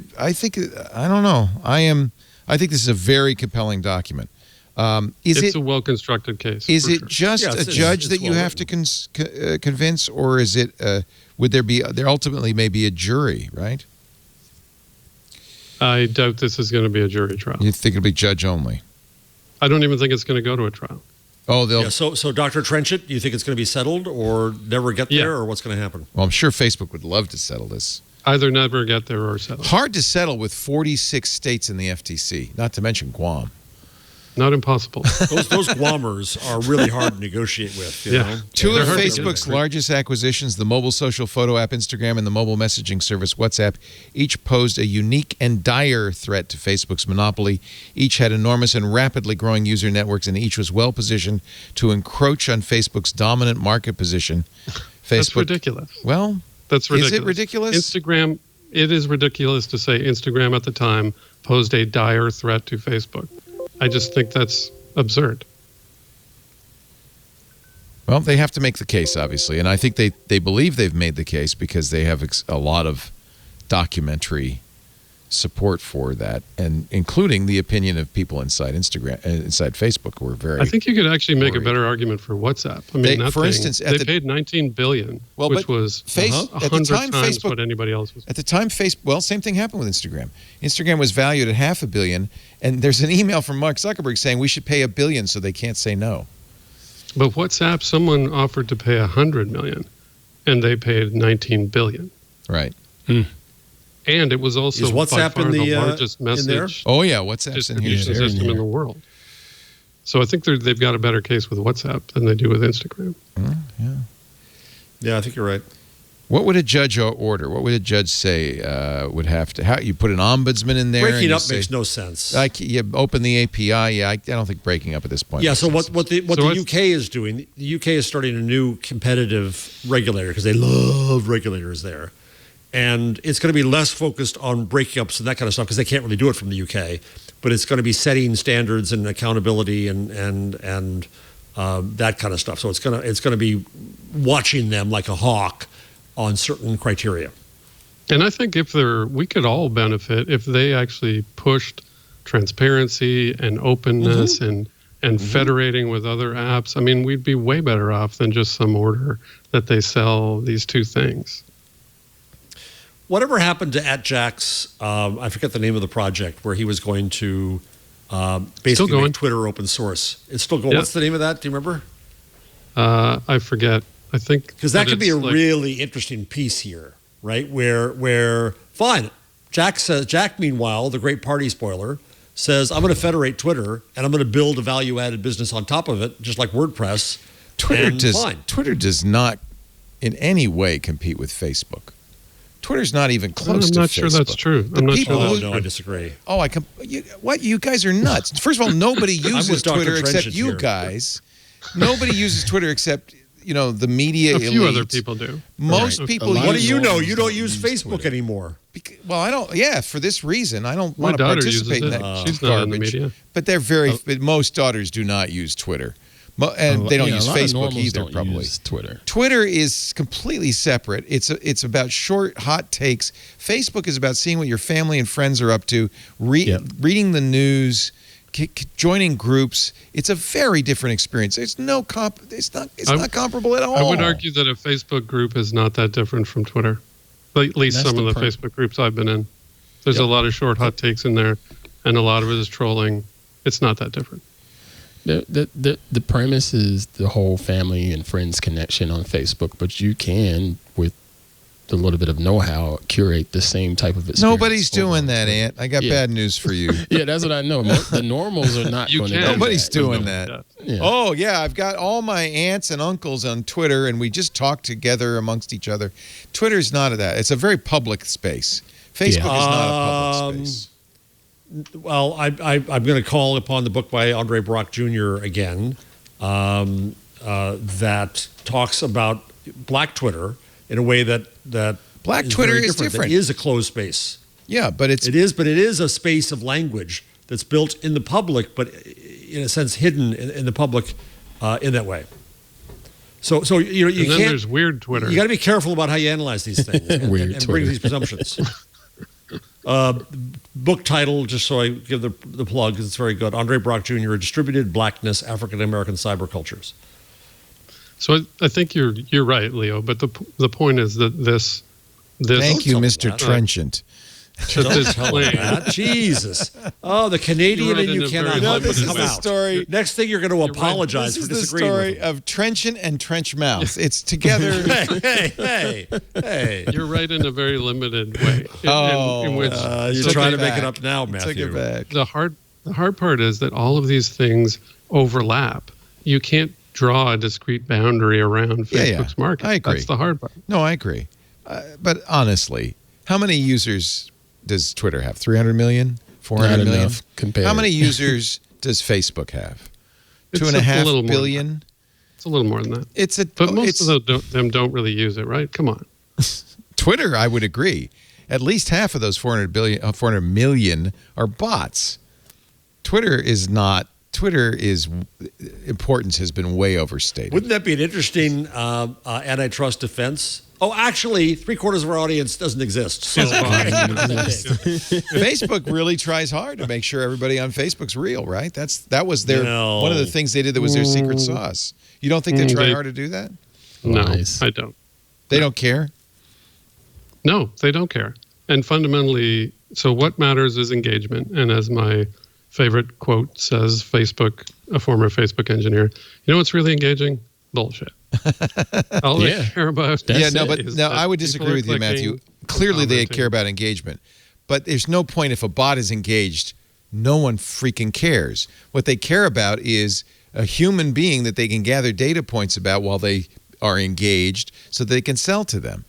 is a very compelling document. It's a well-constructed case. Is it just a judge that you have to convince, or is it? Would there ultimately may be a jury, right? I doubt this is going to be a jury trial. You think it'll be judge only? I don't even think it's going to go to a trial. Oh, they'll. Yeah, so Dr. Trenchett, do you think it's going to be settled or never get there, or what's going to happen? Well, I'm sure Facebook would love to settle this. Either never get there or settle. Hard to settle with 46 states in the FTC, not to mention Guam. Not impossible. Those Guamers are really hard to negotiate with. You know? Two of Facebook's largest acquisitions, the mobile social photo app Instagram and the mobile messaging service WhatsApp, each posed a unique and dire threat to Facebook's monopoly. Each had enormous and rapidly growing user networks, and each was well positioned to encroach on Facebook's dominant market position. That's ridiculous. Well, that's ridiculous. Is it ridiculous? Instagram, it is ridiculous to say Instagram at the time posed a dire threat to Facebook. I just think that's absurd. Well, they have to make the case, obviously, and I think they believe they've made the case because they have a lot of documentary support for that, and including the opinion of people inside Facebook who are very. I think you could actually make a better argument for WhatsApp. I mean, for instance, they paid $19 billion, which was 100 times what anybody else was. At the time, same thing happened with Instagram. Instagram was valued at $500 million, and there's an email from Mark Zuckerberg saying we should pay $1 billion so they can't say no. But WhatsApp, someone offered to pay $100 million, and they paid $19 billion. Right. And it was also by far the largest message. Oh yeah, WhatsApp's in here. System in the world. So I think they've got a better case with WhatsApp than they do with Instagram. Yeah, I think you're right. What would a judge order? What would a judge say would have to? How you put an ombudsman in there? Breaking up makes no sense. Like you open the API. Yeah, I don't think breaking up at this point. Yeah. So makes what sense. the UK is doing? The UK is starting a new competitive regulator because they love regulators there, and it's going to be less focused on breaking ups and that kind of stuff because they can't really do it from the UK. But it's going to be setting standards and accountability and that kind of stuff. So it's going to be watching them like a hawk on certain criteria. And I think we could all benefit if they actually pushed transparency and openness and federating with other apps. I mean, we'd be way better off than just some order that they sell these two things. Whatever happened to @Jack's, I forget the name of the project, where he was going to basically make Twitter open source. It's still going. Yeah. What's the name of that? Do you remember? I forget. I think because that could be a really interesting piece here, right? Where fine, Jack. Meanwhile, the great party spoiler says, "I'm going to federate Twitter and I'm going to build a value-added business on top of it, just like WordPress." Twitter does not in any way compete with Facebook. Twitter's not even close to Facebook. I'm not sure that's true. I'm not sure. No, I disagree. Oh, what? You guys are nuts. First of all, nobody uses Twitter except you guys. Nobody uses Twitter except the media elite. A few other people do. Most people. What do you know? You don't use Facebook anymore. Well, I don't. Yeah, for this reason, I don't want to participate in that She's garbage. not in the media. But but most daughters do not use Twitter. And they don't use Facebook either, probably. Use Twitter. Twitter is completely separate. It's about short, hot takes. Facebook is about seeing what your family and friends are up to, reading the news, joining groups. It's a very different experience. It's not comparable at all. I would argue that a Facebook group is not that different from Twitter. At least some of the Facebook groups I've been in. There's a lot of short, hot takes in there, and a lot of it is trolling. It's not that different. The premise is the whole family and friends connection on Facebook, but you can, with a little bit of know-how, curate the same type of experience. Nobody's doing that, Ant. I got bad news for you. Yeah, that's what I know. The normals are not going to do that. Nobody's doing that. Yeah. Oh, yeah, I've got all my aunts and uncles on Twitter, and we just talk together amongst each other. Twitter's not that. It's a very public space. Facebook is not a public space. Well, I'm going to call upon the book by Andre Brock Jr. again that talks about Black Twitter in a way that Black Twitter is different. It is a closed space. Yeah, but it is a space of language that's built in the public, but in a sense hidden in the public in that way. So you can't. There's weird Twitter. You got to be careful about how you analyze these things and bring these presumptions. Book title, just so I give the plug, because it's very good. Andre Brock Jr., Distributed Blackness, African American Cybercultures. So I think you're right, Leo. But the point is that this. Thank you, Mr. Trenchant. Don't tell me that. Jesus. Oh, the Canadian and you cannot help but come out. Story. Next thing you're going to apologize for disagreeing with This is the story of Trenchant and Trenchmouth. It's together. Hey. You're right in a very limited way. In which you're trying to make it up now, Mathew. Take it back. The hard part is that all of these things overlap. You can't draw a discrete boundary around Facebook's market. I agree. That's the hard part. No, I agree. But honestly, how many users does Twitter have? 300 million? 400 million? How many users does Facebook have? 2.5 billion? It's a little more than that. But most of them don't really use it, right? Come on. Twitter, I would agree. At least half of those 400 million are bots. Twitter's importance has been way overstated. Wouldn't that be an interesting antitrust defense? Oh, actually, 3/4 of our audience doesn't exist. So. Facebook really tries hard to make sure everybody on Facebook's real, right? That was their one of the things they did that was their secret sauce. You don't think they try hard to do that? No, I don't. They don't care? No, they don't care. And fundamentally, so what matters is engagement. And as my favorite quote says, a former Facebook engineer, you know what's really engaging? Bullshit. All they care about. I would disagree with you, Mathew. Clearly, they care about engagement, but there's no point if a bot is engaged. No one freaking cares. What they care about is a human being that they can gather data points about while they are engaged, so they can sell to them.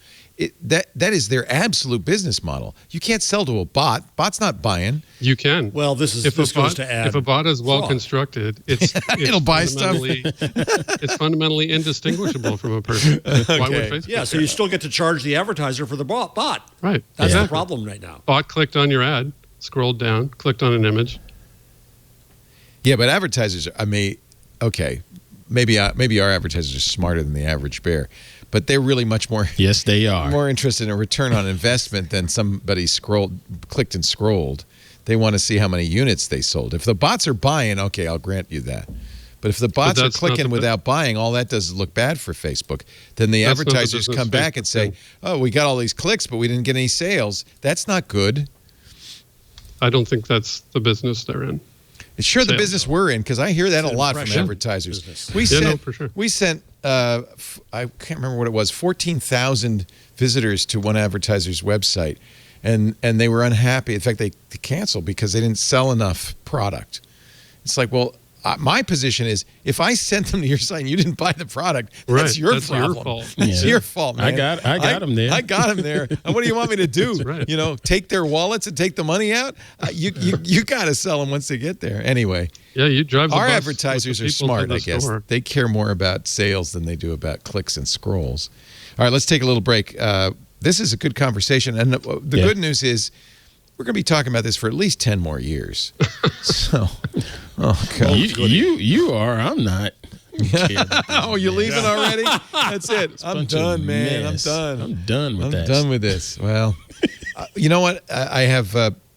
that is their absolute business model. You can't sell to a bot. Bot's not buying. You can. Well, this goes to add. If a bot is well fraud. constructed, it's It'll buy stuff. It's fundamentally indistinguishable from a person. Why would Facebook? Yeah, so you still get to charge the advertiser for the bot. Right. That's exactly. the problem right now. Bot clicked on your ad, scrolled down, clicked on an image. Yeah, but advertisers, maybe our advertisers are smarter than the average bear, but they're really much more. Yes, they are. More interested in a return on investment than somebody clicked and scrolled. They want to see how many units they sold. If the bots are buying, okay, I'll grant you that. But if the bots are clicking without buying, all that does is look bad for Facebook. Then the advertisers come back and say, "Oh, we got all these clicks, but we didn't get any sales." That's not good. I don't think that's the business they're in. It's sure the business we're in, because I hear that a lot from advertisers. For sure. We sent I can't remember what it was, 14,000 visitors to one advertiser's website, and they were unhappy. In fact, they canceled because they didn't sell enough product. It's like, well, my position is, if I sent them to your site and you didn't buy the product, that's your problem. Your fault. It's your fault, man. I got them there. I got them there. And what do you want me to do? Right. You know, take their wallets and take the money out? You got to sell them once they get there. Anyway. Yeah, you drive the Our bus advertisers with are the people smart, to the I guess. store. They care more about sales than they do about clicks and scrolls. All right, let's take a little break. This is a good conversation. And the good news is, we're going to be talking about this for at least 10 more years. So, oh, God. You are. I'm not. Oh, you're leaving already? That's it. I'm done, man. I'm done. I'm done with that. I'm done with this. Well, you know what? I have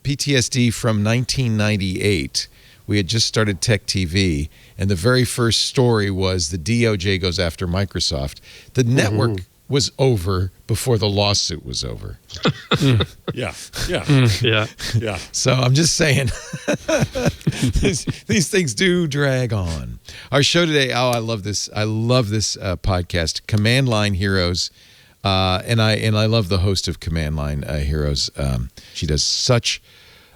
PTSD from 1998. We had just started Tech TV, and the very first story was the DOJ goes after Microsoft. The network was over before the lawsuit was over. Yeah. So I'm just saying, these things do drag on. Our show today, I love this podcast, Command Line Heroes. And I love the host of Command Line Heroes. She does such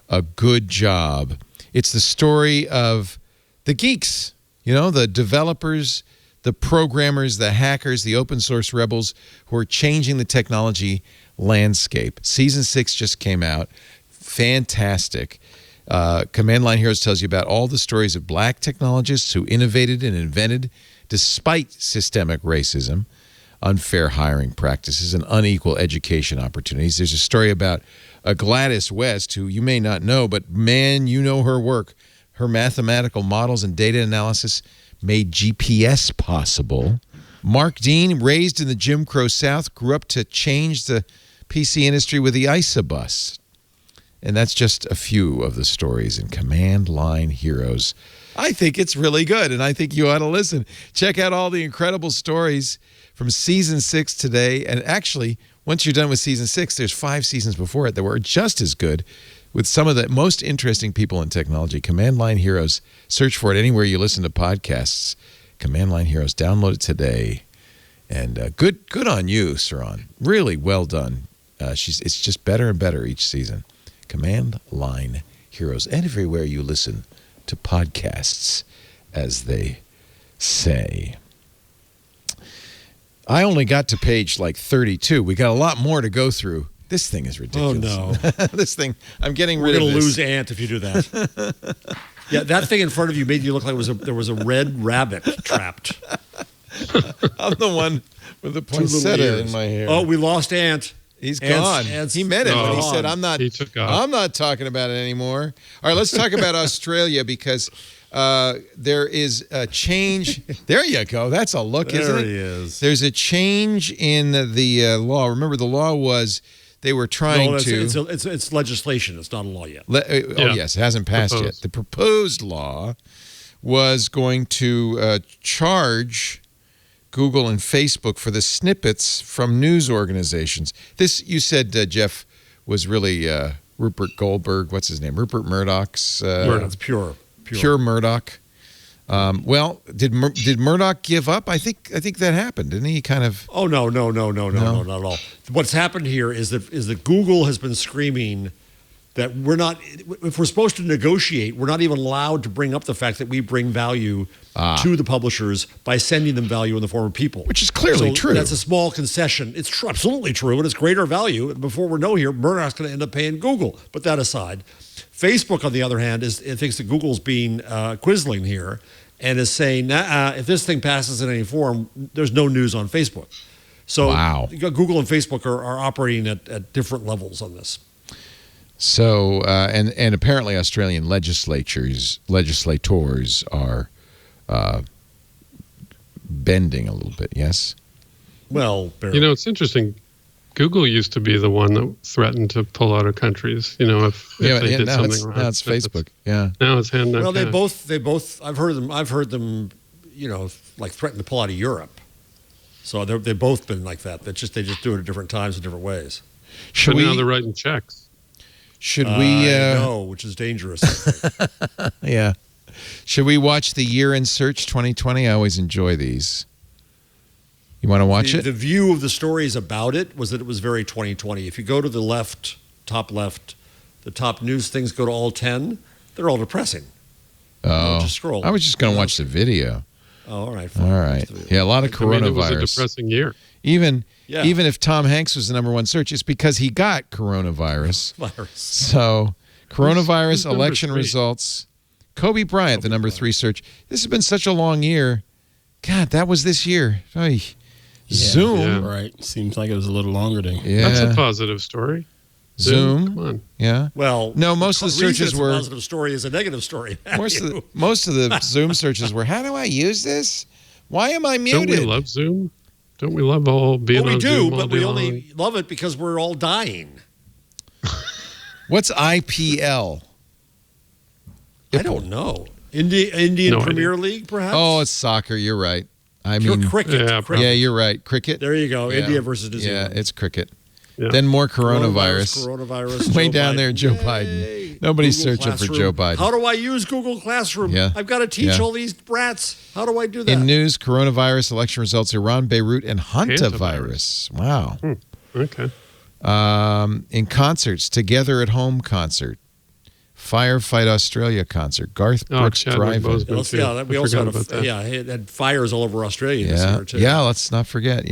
a good job. It's the story of the geeks, the developers, the programmers, the hackers, the open source rebels who are changing the technology landscape. Season 6 just came out. Fantastic. Command Line Heroes tells you about all the stories of black technologists who innovated and invented despite systemic racism, unfair hiring practices, and unequal education opportunities. There's a story about Gladys West, who you may not know, but man, you know her work. Her mathematical models and data analysis made GPS possible. Mark Dean, raised in the Jim Crow South, grew up to change the PC industry with the Isobus. And that's just a few of the stories in Command Line Heroes. I think it's really good, and I think you ought to listen. Check out all the incredible stories from Season 6 today. And actually, once you're done with Season 6, there's 5 seasons before it that were just as good with some of the most interesting people in technology. Command Line Heroes. Search for it anywhere you listen to podcasts. Command Line Heroes. Download it today. And good on you, Saran. Really well done. It's just better and better each season. Command Line Heroes. And everywhere you listen to podcasts, as they say. I only got to page like 32. We got a lot more to go through. This thing is ridiculous. Oh, no. This thing, I'm getting rid of this. We're going to lose Ant if you do that. Yeah, that thing in front of you made you look like there was a red rabbit trapped. I'm the one with the poinsettia in my hair. Oh, we lost Ant. He's gone. He meant it when he said, I'm not talking about it anymore. All right, let's talk about Australia, because there is a change. There you go. That's a look, isn't it? There he is. There's a change in the law. Remember, the law was they were trying to... It's legislation. It's not a law yet. Yes, it hasn't passed yet. The proposed law was going to charge Google and Facebook for the snippets from news organizations. This, you said, Jeff, was really Rupert Goldberg. What's his name? Rupert Murdoch's... It's pure Murdoch. Well, did Murdoch give up? I think that happened, didn't he? Kind of. Oh no, not at all. What's happened here is that Google has been screaming that we're not, if we're supposed to negotiate, we're not even allowed to bring up the fact that we bring value to the publishers by sending them value in the form of people. Which is clearly true. That's a small concession. It's absolutely true, and it's greater value. And before we know here, Murdoch's going to end up paying Google. But that aside, Facebook, on the other hand, thinks that Google's being quisling here and is saying, if this thing passes in any form, there's no news on Facebook. So Google and Facebook are operating at different levels on this. So, and apparently Australian legislators are bending a little bit, yes? Well, barely. You know, it's interesting. Google used to be the one that threatened to pull out of countries, you know, if they did something wrong. Now it's Facebook, Now it's hand. Well, they both, I've heard them, you know, like threaten to pull out of Europe. So they've both been like that. They just do it at different times in different ways. But now they're writing checks. Should we? No, which is dangerous. Yeah. Should we watch the Year in Search 2020? I always enjoy these. You want to watch it? The view of the stories about it was that it was very 2020. If you go to the top left, the top news things go to all 10. They're all depressing. Oh, just scroll. I was just going to watch the video. Oh, all right. Fine. All right. Yeah, a lot of coronavirus. It was a depressing year. Even if Tom Hanks was the #1 search, it's because he got coronavirus. So, coronavirus election results. Kobe Bryant, the #3 search. This has been such a long year. God, that was this year. Oy. Zoom. Yeah, right. Seems like it was a little longer than. Yeah. That's a positive story. Zoom. Come on. Yeah. Well, no, most of the searches were. A positive story is a negative story. Most of the Zoom searches were, how do I use this? Why am I muted? Don't we love Zoom? Don't we love all being on Zoom? Well, we do, but we only love it because we're all dying. What's IPL? I don't know. Indian Premier League, perhaps? Oh, it's soccer. You're right. I mean, cricket. Yeah, you're right. Cricket. There you go. Yeah. India versus New Zealand. Yeah, it's cricket. Yeah. Then more coronavirus. Coronavirus. Way down there, Joe Biden. Nobody's Google searching Classroom. for Joe Biden. How do I use Google Classroom? Yeah. I've got to teach all these brats. How do I do that? In news, coronavirus, election results, Iran, Beirut, and hantavirus. Wow. Okay. In concerts, Together at Home concert, Firefight Australia concert, Garth Brooks Drive-In. We also had fires all over Australia this year, too. Yeah, let's not forget,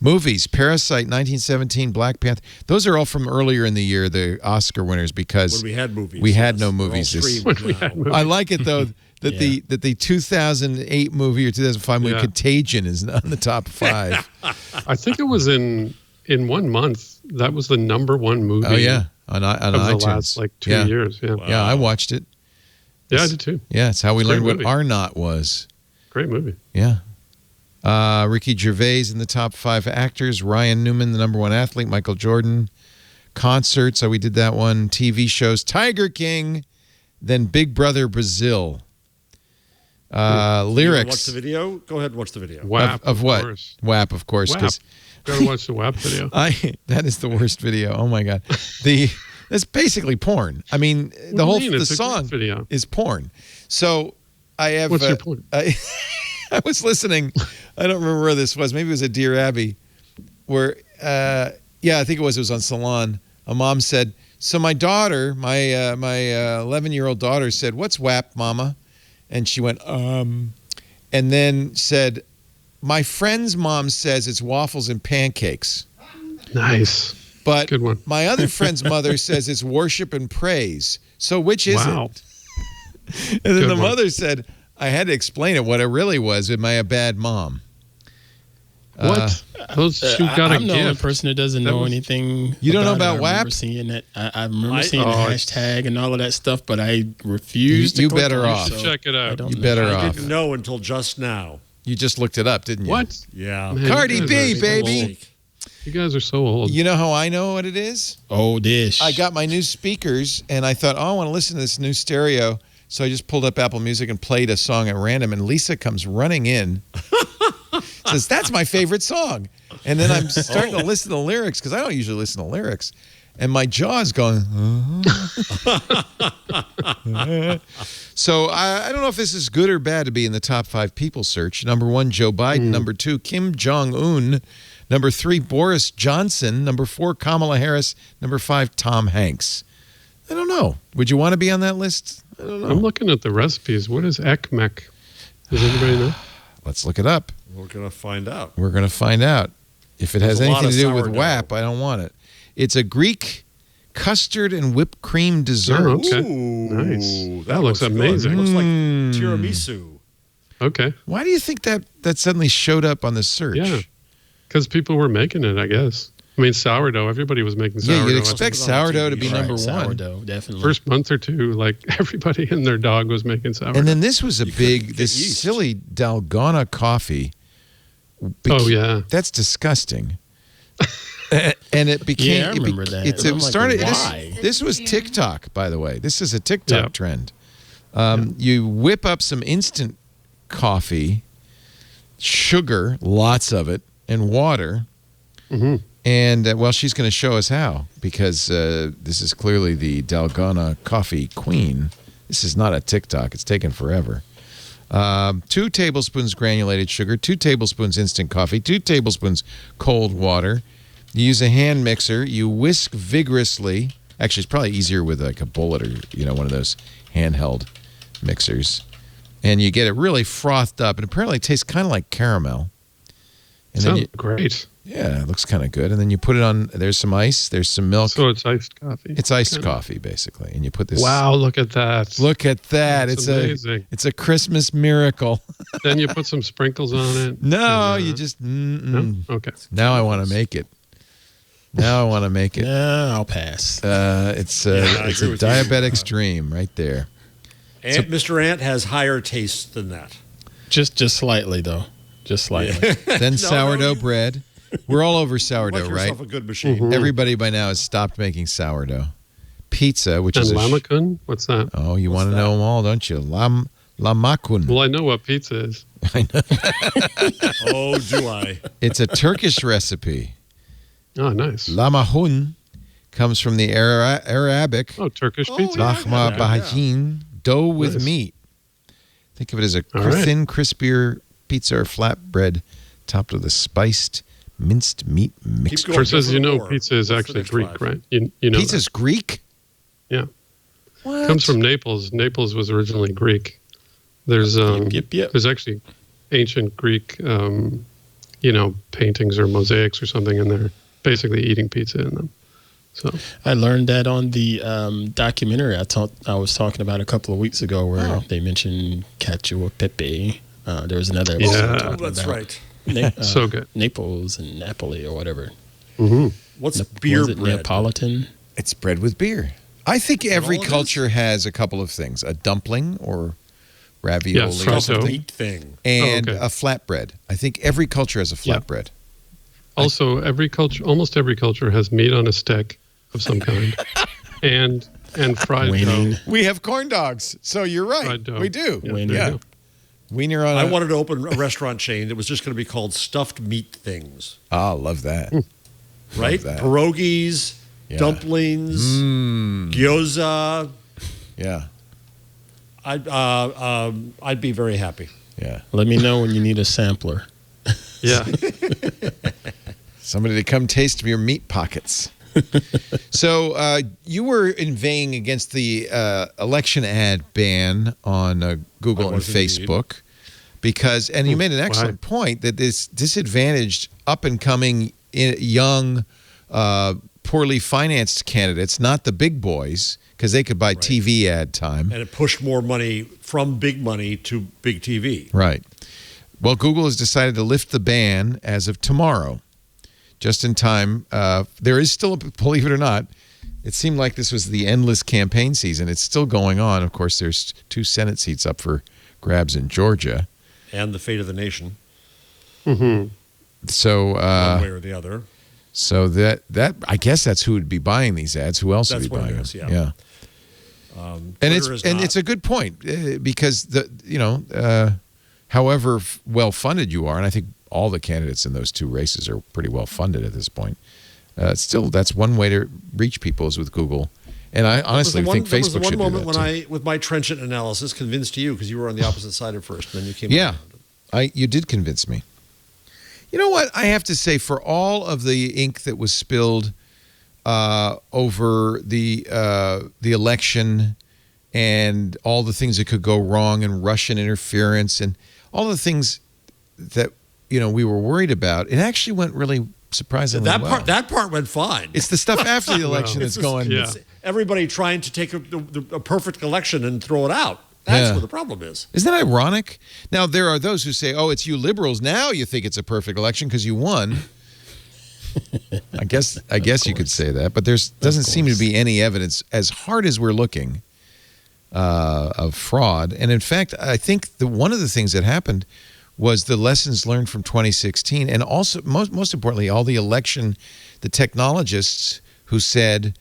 Movies, Parasite, 1917, Black Panther. Those are all from earlier in the year, the Oscar winners, because when we had movies. We had no movies. I like it, though, that the 2008 movie or 2005 movie, Contagion, is on the top 5. I think it was in 1 month. That was the #1 movie. Oh, yeah. On iTunes. The last 2 years. Yeah. Wow. Yeah, I watched it. Yeah, I did too. Yeah, it's how we learned what R-Not was. Great movie. Yeah. Ricky Gervais in the top 5 actors. Ryan Newman, the #1 athlete. Michael Jordan. Concerts, we did that one. TV shows, Tiger King. Then Big Brother Brazil. Lyrics. Watch the video? Go ahead and watch the video. WAP, of what? Course. WAP, of course. WAP. Gotta watch the WAP video. That is the worst video. Oh my God. That's basically porn. I mean, the song video is porn. So I have. What's your point? I was listening. I don't remember where this was. Maybe it was at Dear Abby, where I think it was on Salon. A mom said, "So my daughter, my 11-year-old daughter said, 'What's WAP, Mama?' And she went, and then said, 'My friend's mom says it's waffles and pancakes.'" Nice. But good one. My other friend's mother says it's worship and praise. So which is it? And then the mother said, I had to explain it what it really was. Am I a bad mom? What? I'm the only person that doesn't know anything. You don't know about WAP? WAP? I remember seeing the hashtag and all of that stuff, but I refused to click better on off. it, so check it out. You better off. I didn't know until just now. You just looked it up, didn't you? What? Yeah. Man, Cardi B, baby. You guys are so old. You know how I know what it is? Oh, dish. I got my new speakers, and I thought, I want to listen to this new stereo. So I just pulled up Apple Music and played a song at random, and Lisa comes running in, says, "That's my favorite song." And then I'm starting to listen to the lyrics, because I don't usually listen to lyrics. And my jaw's going, So I don't know if this is good or bad to be in the top 5 people search. #1, Joe Biden. #2, Kim Jong-un. #3, Boris Johnson. #4, Kamala Harris. #5, Tom Hanks. I don't know. Would you want to be on that list? I don't know. I'm looking at the recipes. What is ekmek? Does anybody know? Let's look it up. We're going to find out. We're going to find out. If it has There's a lot anything to of do with sourdough. WAP, I don't want it. It's a Greek custard and whipped cream dessert. Oh, okay. Ooh, Nice. That looks good. amazing. It looks like tiramisu. Okay. Why do you think that suddenly showed up on the search? Yeah. Because people were making it, I guess. I mean, sourdough. Everybody was making sourdough. Yeah, you'd expect It was on sourdough to TV. be number one. Sourdough, definitely. First month or two, like everybody and their dog was making sourdough. And then this was a You couldn't get this yeast. silly Dalgona coffee. Oh, yeah. That's disgusting. And it became. Yeah, I remember that. It I'm like, started. why? This was TikTok, by the way. This is a TikTok Yep. trend. You whip up some instant coffee, sugar, lots of it, and water. Mm-hmm. And well, she's going to show us how, because this is clearly the Dalgona coffee queen. This is not a TikTok. It's taken forever. 2 tablespoons granulated sugar, 2 tablespoons instant coffee, 2 tablespoons cold water. You use a hand mixer. You whisk vigorously. Actually, it's probably easier with like a bullet or one of those handheld mixers. And you get it really frothed up. And apparently it tastes kind of like caramel. And Sounds then great. yeah, it looks kind of good. And then you put it on, there's some ice, there's some milk. So it's iced coffee. It's iced coffee, basically. And you put this. Wow, look at that. Look at that. That's It's amazing. it's a Christmas miracle. Then you put some sprinkles on it. No, And, you just. No? Okay. Now I want to make it. Now I want to make it. Yeah, I'll pass. It's I it's agree a with you. diabetic's dream right there. Mr. Ant has higher taste than that. Just slightly, though. Just slightly. Then sourdough you- bread. We're all over Like sourdough, right? yourself a good machine. Mm-hmm. Everybody by now has stopped making sourdough. Pizza, which And is lamakun? What's that? oh, you want to know them all, don't you? Lamakun. Well, I know what pizza is. Oh, do I? It's a Turkish recipe. Oh, nice. Lamahun comes from the Arabic Oh, Turkish pizza. yeah. lahma bahajin, dough with Nice. meat. Think of it as a All right. thin, crispier pizza or flatbread topped with a spiced minced meat mix. Keep going. First, as you know, More. pizza is What's the actually next Greek, 5? right? You know Pizza's Greek? that. Yeah. What? Comes from Naples. Naples was originally Greek. There's Yep. there's actually ancient Greek paintings or mosaics or something in there, basically eating pizza in them. So I learned that on the documentary I was talking about a couple of weeks ago, where they mentioned cacio e pepe. There was another episode Yeah. talking That's about right. so good. Naples and Napoli or whatever. What's Was beer it bread? Neapolitan? It's bread with beer. I think every all it is? culture has a couple of things: a dumpling or ravioli, Yes, or right. something, Meat thing. and okay. a flatbread. I think every culture has a Yeah. flatbread. Also, almost every culture has meat on a stick of some kind, and fried Winning. dough. We have corn dogs, so you're right. Fried dough. We do. Yeah, Winning. there you Yeah. go. Wiener on. I wanted to open a restaurant chain that was just going to be called Stuffed Meat Things. Oh, love that. Right? that. Pierogies, Yeah. dumplings, gyoza. Yeah, I'd be very happy. yeah. Let me know when you need a sampler. Yeah. Somebody to come taste your meat pockets. So you were inveighing against the election ad ban on Google I and was indeed. Facebook because, and you made an excellent point that this disadvantaged up and coming young, poorly financed candidates, not the big boys, because they could buy TV ad time. And it pushed more money from big money to big TV. Right. Well, Google has decided to lift the ban as of tomorrow, just in time. There is still, believe it or not, it seemed like this was the endless campaign season. It's still going on. Of course, there's 2 Senate seats up for grabs in Georgia. And the fate of the nation, So, one way or the other. so that I guess that's who would be buying these ads. Who else would That's be what it buying is, them? yeah. And Twitter is not. it's a good point because however well funded you are, and I think all the candidates in those 2 races are pretty well funded at this point. Still, that's one way to reach people is with Google, and I honestly think there was Facebook the one should do moment that when too. I, with my trenchant analysis, convinced you because you were on the opposite side at first, and then you came. Yeah, around. you did convince me. You know what? I have to say, for all of the ink that was spilled over the election and all the things that could go wrong and Russian interference and all the things that we were worried about. It actually went really surprisingly well. That part went fine. It's the stuff after the election that's going. It's everybody trying to take a perfect election and throw it out. That's where the problem is. Isn't that ironic? Now, there are those who say, oh, it's you liberals. Now you think it's a perfect election because you won. I guess you could say that. But there doesn't seem to be any evidence, as hard as we're looking, of fraud. And in fact, I think one of the things that happened was the lessons learned from 2016. And also, most importantly, all the technologists who said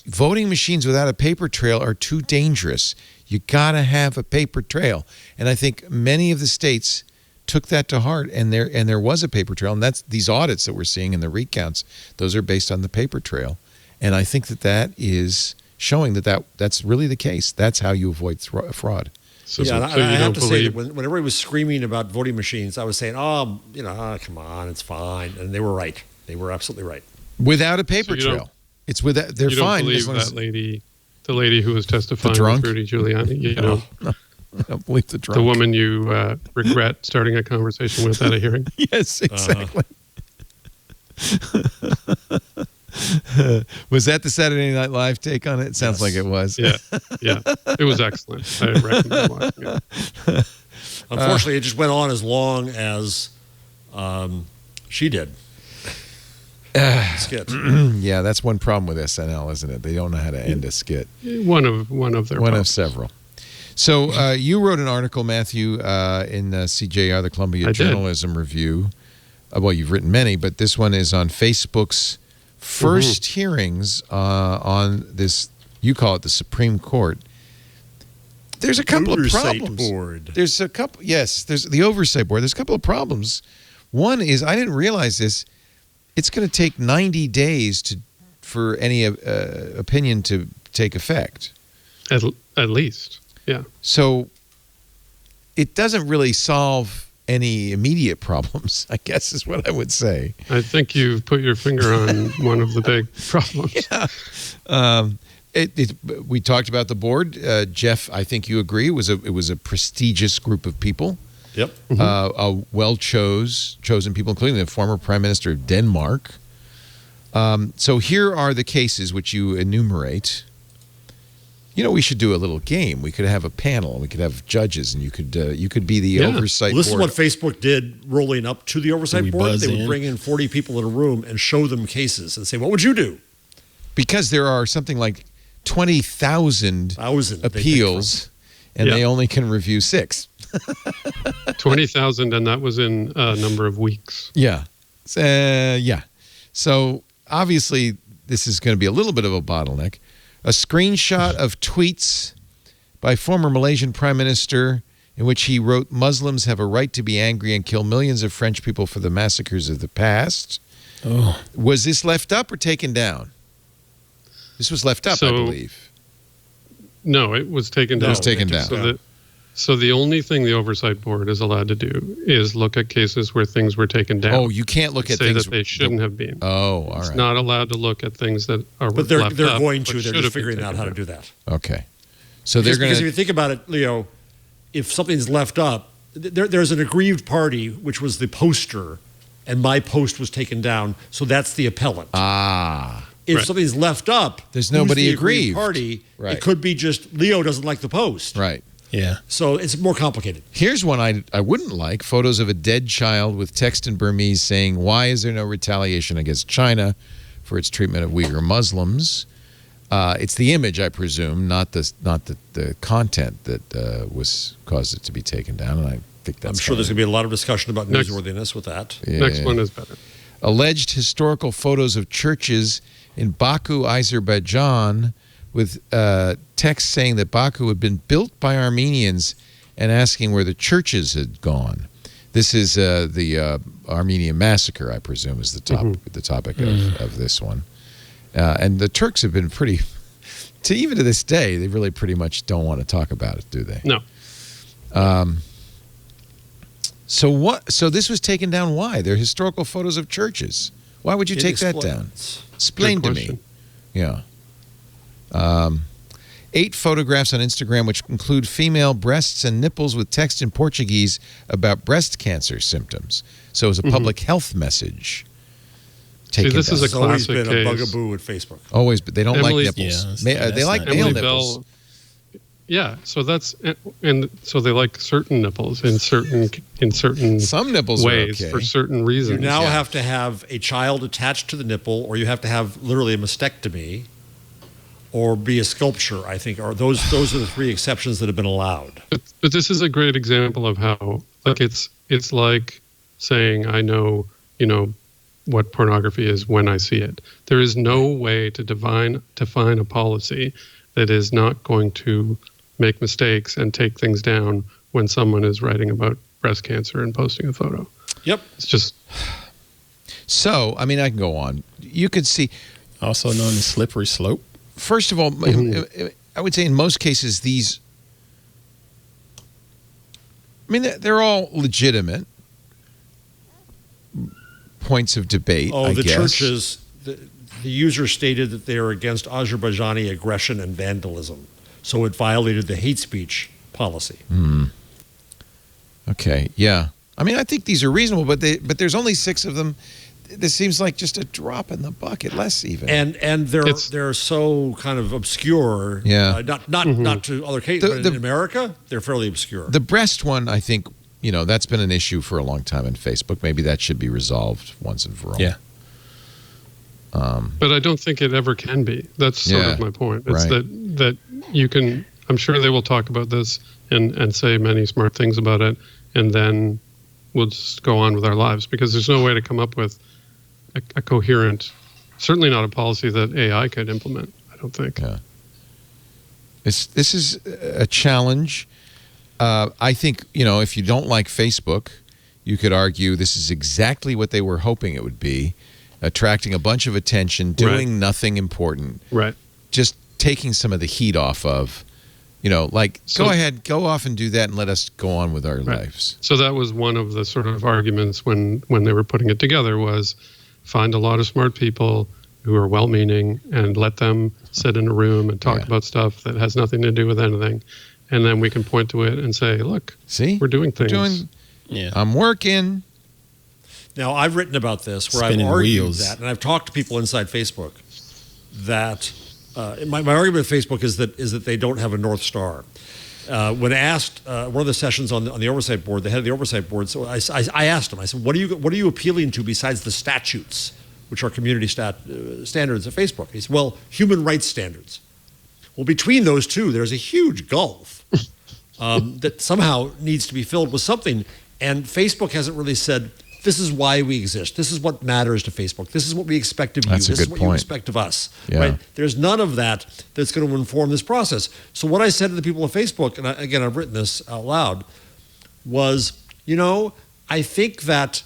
voting machines without a paper trail are too dangerous. You got to have a paper trail. And I think many of the states took that to heart, and there was a paper trail. And that's these audits that we're seeing in the recounts. Those are based on the paper trail. And I think that is showing that's really the case. That's how you avoid fraud. So I have to say that when everybody was screaming about voting machines, I was saying, come on, it's fine. And they were right. They were absolutely right. Without a paper trail. It's they're fine. You don't believe that lady, the lady who was testifying with Rudy Giuliani, No, I don't believe the drunk. The woman you regret starting a conversation with at a hearing. Yes, exactly. Was that the Saturday Night Live take on it? It sounds like it was. Yeah. It was excellent. I recommend watching it. Unfortunately, it just went on as long as she did. Skit. Yeah, that's one problem with SNL, isn't it? They don't know how to end a skit. One of their problems. Of several. So you wrote an article, Mathew, in CJR, the Columbia Journalism Review. Well, you've written many, but this one is on Facebook's first hearings on this. You call it the Supreme Court. There's a couple of problems. Board. There's a couple. Yes, there's the oversight board. There's a couple of problems. One is I didn't realize this. It's going to take 90 days for any opinion to take effect. At least, yeah. So it doesn't really solve any immediate problems, I guess is what I would say. I think you've put your finger on one of the big problems. Yeah. We talked about the board. Jeff, I think you agree, it was a prestigious group of people. Yep. Chosen people, including the former Prime Minister of Denmark. So here are the cases which you enumerate. We should do a little game. We could have a panel. We could have judges, and you could be the oversight board. This is what Facebook did rolling up to the oversight board. They would bring in 40 people in a room and show them cases and say, what would you do? Because there are something like 20,000 appeals, and they only can review 6. 20,000, and that was in a number of weeks. Yeah. So obviously, this is going to be a little bit of a bottleneck. A screenshot of tweets by former Malaysian Prime Minister in which he wrote, Muslims have a right to be angry and kill millions of French people for the massacres of the past. Oh. Was this left up or taken down? This was left up, I believe. No, it was taken down. It was taken down. So the only thing the oversight board is allowed to do is look at cases where things were taken down. Oh, you can't look at things that they shouldn't have been. Oh, all right. It's not allowed to look at things that are But they're going to. They're just figuring out how to do that. Okay. So they're going to... Because if you think about it, Leo, if something's left up, there's an aggrieved party, which was the poster, and my post was taken down, so that's the appellant. If something's left up, there's nobody aggrieved party. Right. It could be just Leo doesn't like the post. Right. Yeah. So it's more complicated. Here's one I wouldn't like. Photos of a dead child with text in Burmese saying, why is there no retaliation against China for its treatment of Uyghur Muslims? It's the image, I presume, not the content that was caused it to be taken down. And I think that's I'm sure there's going to be a lot of discussion about newsworthiness with that. Yeah. Next one is better. Alleged historical photos of churches in Baku, Azerbaijan, with text saying that Baku had been built by Armenians and asking where the churches had gone. This is the Armenian massacre, I presume, is the topic of this one. And the Turks have been pretty, even to this day, they really pretty much don't want to talk about it, do they? No. So this was taken down. Why? They're historical photos of churches. Why would you take that down? Explain to me. Yeah. 8 photographs on Instagram which include female breasts and nipples with text in Portuguese about breast cancer symptoms. So it's a public health message. See, this is a classic always been case. a bugaboo with Facebook. Always, but they don't Emily, like nipples. Yeah, they like male nipples. Yeah, so that's and so they like certain nipples in certain some nipples ways are okay for certain reasons. You now have to have a child attached to the nipple, or you have to have literally a mastectomy, or be a sculpture. I think are those are the 3 exceptions that have been allowed. But this is a great example of how like it's like saying I know what pornography is when I see it. There is no way to define a policy that is not going to make mistakes and take things down when someone is writing about breast cancer and posting a photo. Yep. It's just... So, I mean, I can go on. You could see... Also known as slippery slope. First of all, I would say in most cases, these... I mean, they're all legitimate points of debate, I guess. Churches... The user stated that they are against Azerbaijani aggression and vandalism. So it violated the hate speech policy. Okay, yeah. I mean, I think these are reasonable, but there's only 6 of them. This seems like just a drop in the bucket, less even. And they're so kind of obscure. Yeah. Not to other cases, but in America, they're fairly obscure. The breast one, I think, that's been an issue for a long time in Facebook. Maybe that should be resolved once and for all. Yeah. But I don't think it ever can be. That's sort of my point. It's that you can. I'm sure they will talk about this and say many smart things about it, and then we'll just go on with our lives because there's no way to come up with a coherent. Certainly not a policy that AI could implement. I don't think. Yeah. This is a challenge. I think if you don't like Facebook, you could argue this is exactly what they were hoping it would be. Attracting a bunch of attention, doing nothing important. Right. Just taking some of the heat off of, go ahead, go off and do that and let us go on with our lives. So that was one of the sort of arguments when they were putting it together was find a lot of smart people who are well-meaning and let them sit in a room and talk about stuff that has nothing to do with anything. And then we can point to it and say, look, see, we're doing things. I'm working. Now, I've written about this where I've argued that, and I've talked to people inside Facebook that my argument with Facebook is that they don't have a North Star. When asked, one of the sessions on the oversight board, the head of the oversight board, so I asked him, I said, what are you appealing to besides the statutes, which are community standards at Facebook? He said, well, human rights standards. Well, between those two, there's a huge gulf that somehow needs to be filled with something, and Facebook hasn't really said, this is why we exist. This is what matters to Facebook. This is what we expect of you. This is what you expect of us. Yeah. Right? There's none of that that's going to inform this process. So what I said to the people of Facebook, and again, I've written this out loud, was, I think that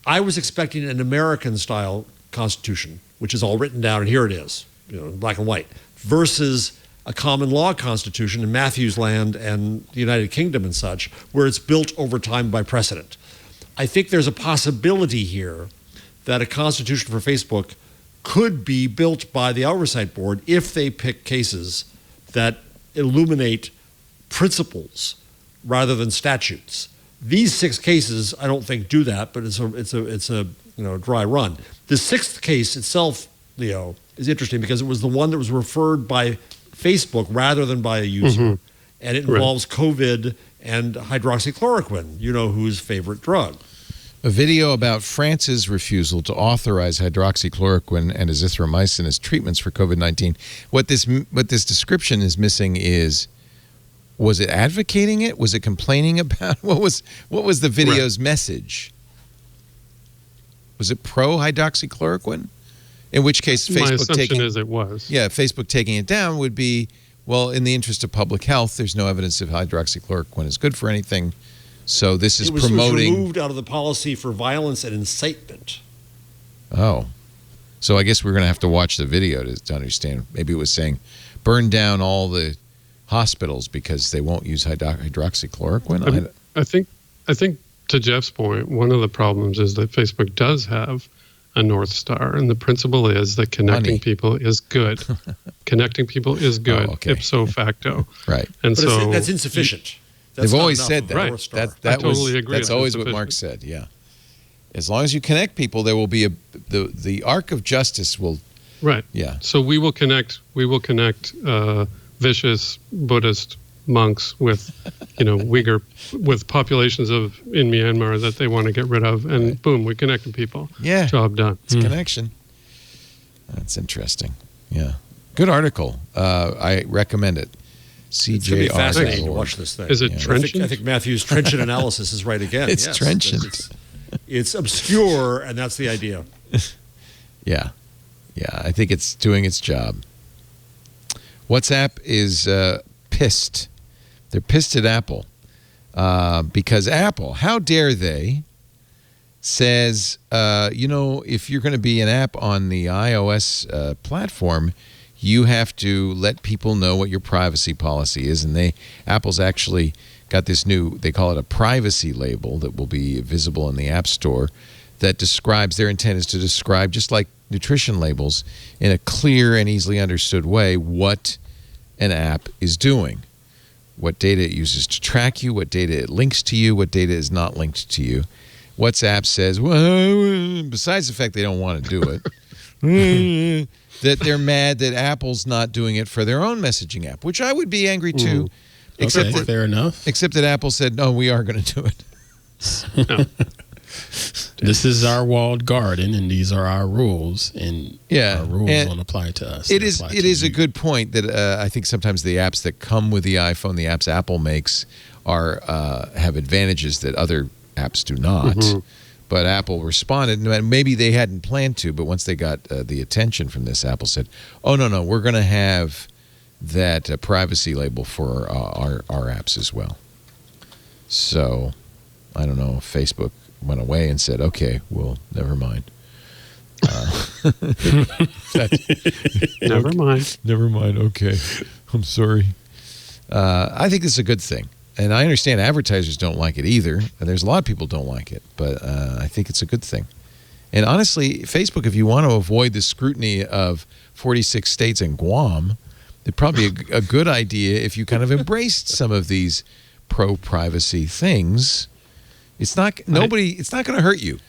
I was expecting an American-style constitution, which is all written down, and here it is, in black and white, versus a common law constitution in Mathew's land and the United Kingdom and such, where it's built over time by precedent. I think there's a possibility here that a constitution for Facebook could be built by the oversight board if they pick cases that illuminate principles rather than statutes. These 6 cases, I don't think do that, but it's a dry run. The 6th case itself, Leo, is interesting because it was the one that was referred by Facebook rather than by a user, and it involves COVID and hydroxychloroquine, whose favorite drug. A video about France's refusal to authorize hydroxychloroquine and azithromycin as treatments for COVID-19. What this description is missing is, was it advocating it? Was it complaining about? What was the video's message? Was it pro hydroxychloroquine? In which case, Facebook my assumption is it was. Yeah, Facebook taking it down would be, well, in the interest of public health, there's no evidence that hydroxychloroquine is good for anything. So this is promoting. It was removed out of the policy for violence and incitement. Oh. So I guess we're going to have to watch the video to understand. Maybe it was saying, burn down all the hospitals because they won't use hydroxychloroquine. I think to Jeff's point, one of the problems is that Facebook does have a North Star, and the principle is that connecting people is good. Connecting people is good, ipso facto. Right. And but so that's insufficient. They've always said that. Right. I totally agree. That's always what Mark said. Yeah. As long as you connect people, there will be the arc of justice will. Right. Yeah. So we will connect vicious Buddhist monks with, Uyghur, with populations in Myanmar that they want to get rid of, and boom, we connected people. Yeah. Job done. It's connection. That's interesting. Yeah. Good article. I recommend it. CJ. It's going to be fascinating to watch this thing. Is it trenchant? I think Matthew's trenchant analysis is right again. It's yes, trenchant. It's obscure, and that's the idea. Yeah. Yeah, I think it's doing its job. WhatsApp is pissed. They're pissed at Apple because Apple, how dare they, says, if you're going to be an app on the iOS platform, you have to let people know what your privacy policy is. And Apple's actually got this new, they call it a privacy label that will be visible in the App Store that describes, their intent is to describe, just like nutrition labels, in a clear and easily understood way what an app is doing. What data it uses to track you, what data it links to you, what data is not linked to you. WhatsApp says, well, besides the fact they don't want to do it, that they're mad that Apple's not doing it for their own messaging app, which I would be angry too. Except that, fair enough. Except that Apple said, no, we are going to do it. No. This is our walled garden, and these are our rules, and our rules don't apply to us. It is a good point that I think sometimes the apps that come with the iPhone, the apps Apple makes, have advantages that other apps do not. Mm-hmm. But Apple responded, and maybe they hadn't planned to, but once they got the attention from this, Apple said, oh, no, we're going to have that privacy label for our apps as well. So, I don't know if Facebook went away and said, okay, well, never mind. Never mind. Never mind. Okay. I'm sorry. I think this is a good thing. And I understand advertisers don't like it either. And there's a lot of people don't like it. But I think it's a good thing. And honestly, Facebook, if you want to avoid the scrutiny of 46 states and Guam, it'd probably be a good idea if you kind of embraced some of these pro-privacy things. It's not going to hurt you.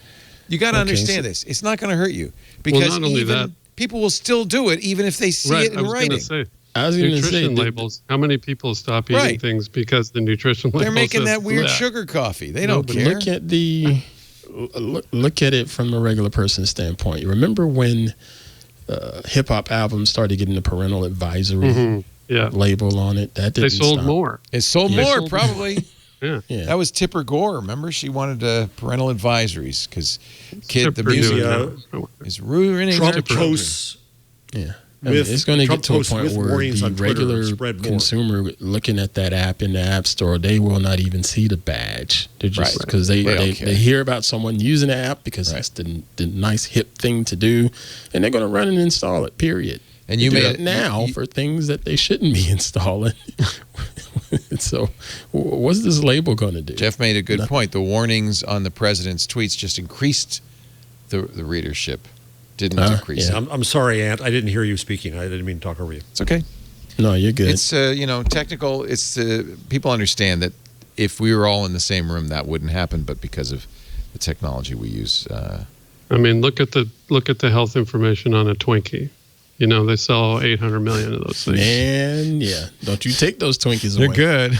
You got to understand this. It's not going to hurt you because people will still do it even if they see it in writing. I was going to say nutrition labels. How many people stop eating things because the nutrition labels? They're making that weird sugar coffee. They don't care. Look at it from a regular person's standpoint. You remember when hip hop albums started getting the parental advisory label on it? That didn't They sold stop. more. It sold more, probably. Yeah. That was Tipper Gore. Remember, she wanted parental advisories because the music is ruining Trump posts. Yeah. It's going to get to a point where the regular consumer looking at that app in the App Store, they will not even see the badge. They're just because they hear about someone using the app because that's the nice hip thing to do, and they're going to run and install it. Period. And you made it now for things that they shouldn't be installing. So, what's this label going to do? Jeff made a good point. The warnings on the president's tweets just increased the readership. Didn't decrease. Yeah. I'm sorry, Ant. I didn't hear you speaking. I didn't mean to talk over you. It's okay. No, you're good. It's technical. It's people understand that if we were all in the same room, that wouldn't happen. But because of the technology we use, I mean, look at the health information on a Twinkie. They sell 800 million of those things. Man, yeah. Don't you take those Twinkies away. They're good.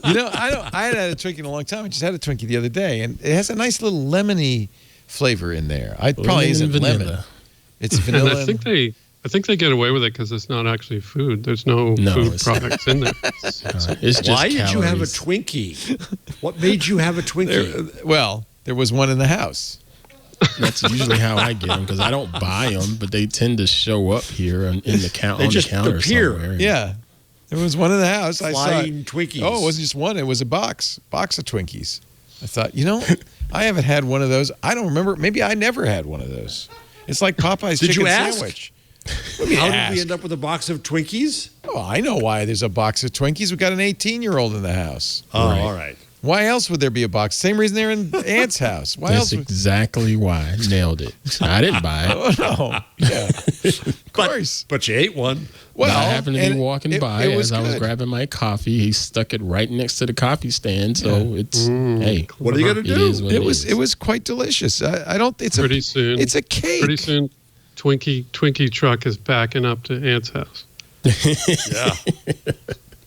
I had a Twinkie in a long time. I just had a Twinkie the other day, and it has a nice little lemony flavor in there. Probably isn't lemon. It's vanilla. And I think they get away with it because it's not actually food. There's no food products in there. It's just Why did you have a Twinkie? What made you have a Twinkie? There was one in the house. That's usually how I get them because I don't buy them, but they tend to show up here in the counter. They just appear. Somewhere. Yeah. There was one in the house. Flying I saw Twinkies. Oh, it wasn't just one. It was a box of Twinkies. I thought, I haven't had one of those. I don't remember. Maybe I never had one of those. It's like Popeye's chicken sandwich. How did we end up with a box of Twinkies? Oh, I know why there's a box of Twinkies. We got an 18-year-old in the house. Oh, all right. Why else would there be a box? Same reason they're in Ant's house. Why That's else? exactly why. Nailed it. I didn't buy it. Oh, no. Yeah. Of course. But you ate one. Well, I happened to be and walking by as I was grabbing my coffee. He stuck it right next to the coffee stand. So it's hey, what are you gonna do? It was quite delicious. I don't. It's pretty soon. It's a cake. Pretty soon, Twinkie truck is backing up to Ant's house. Yeah.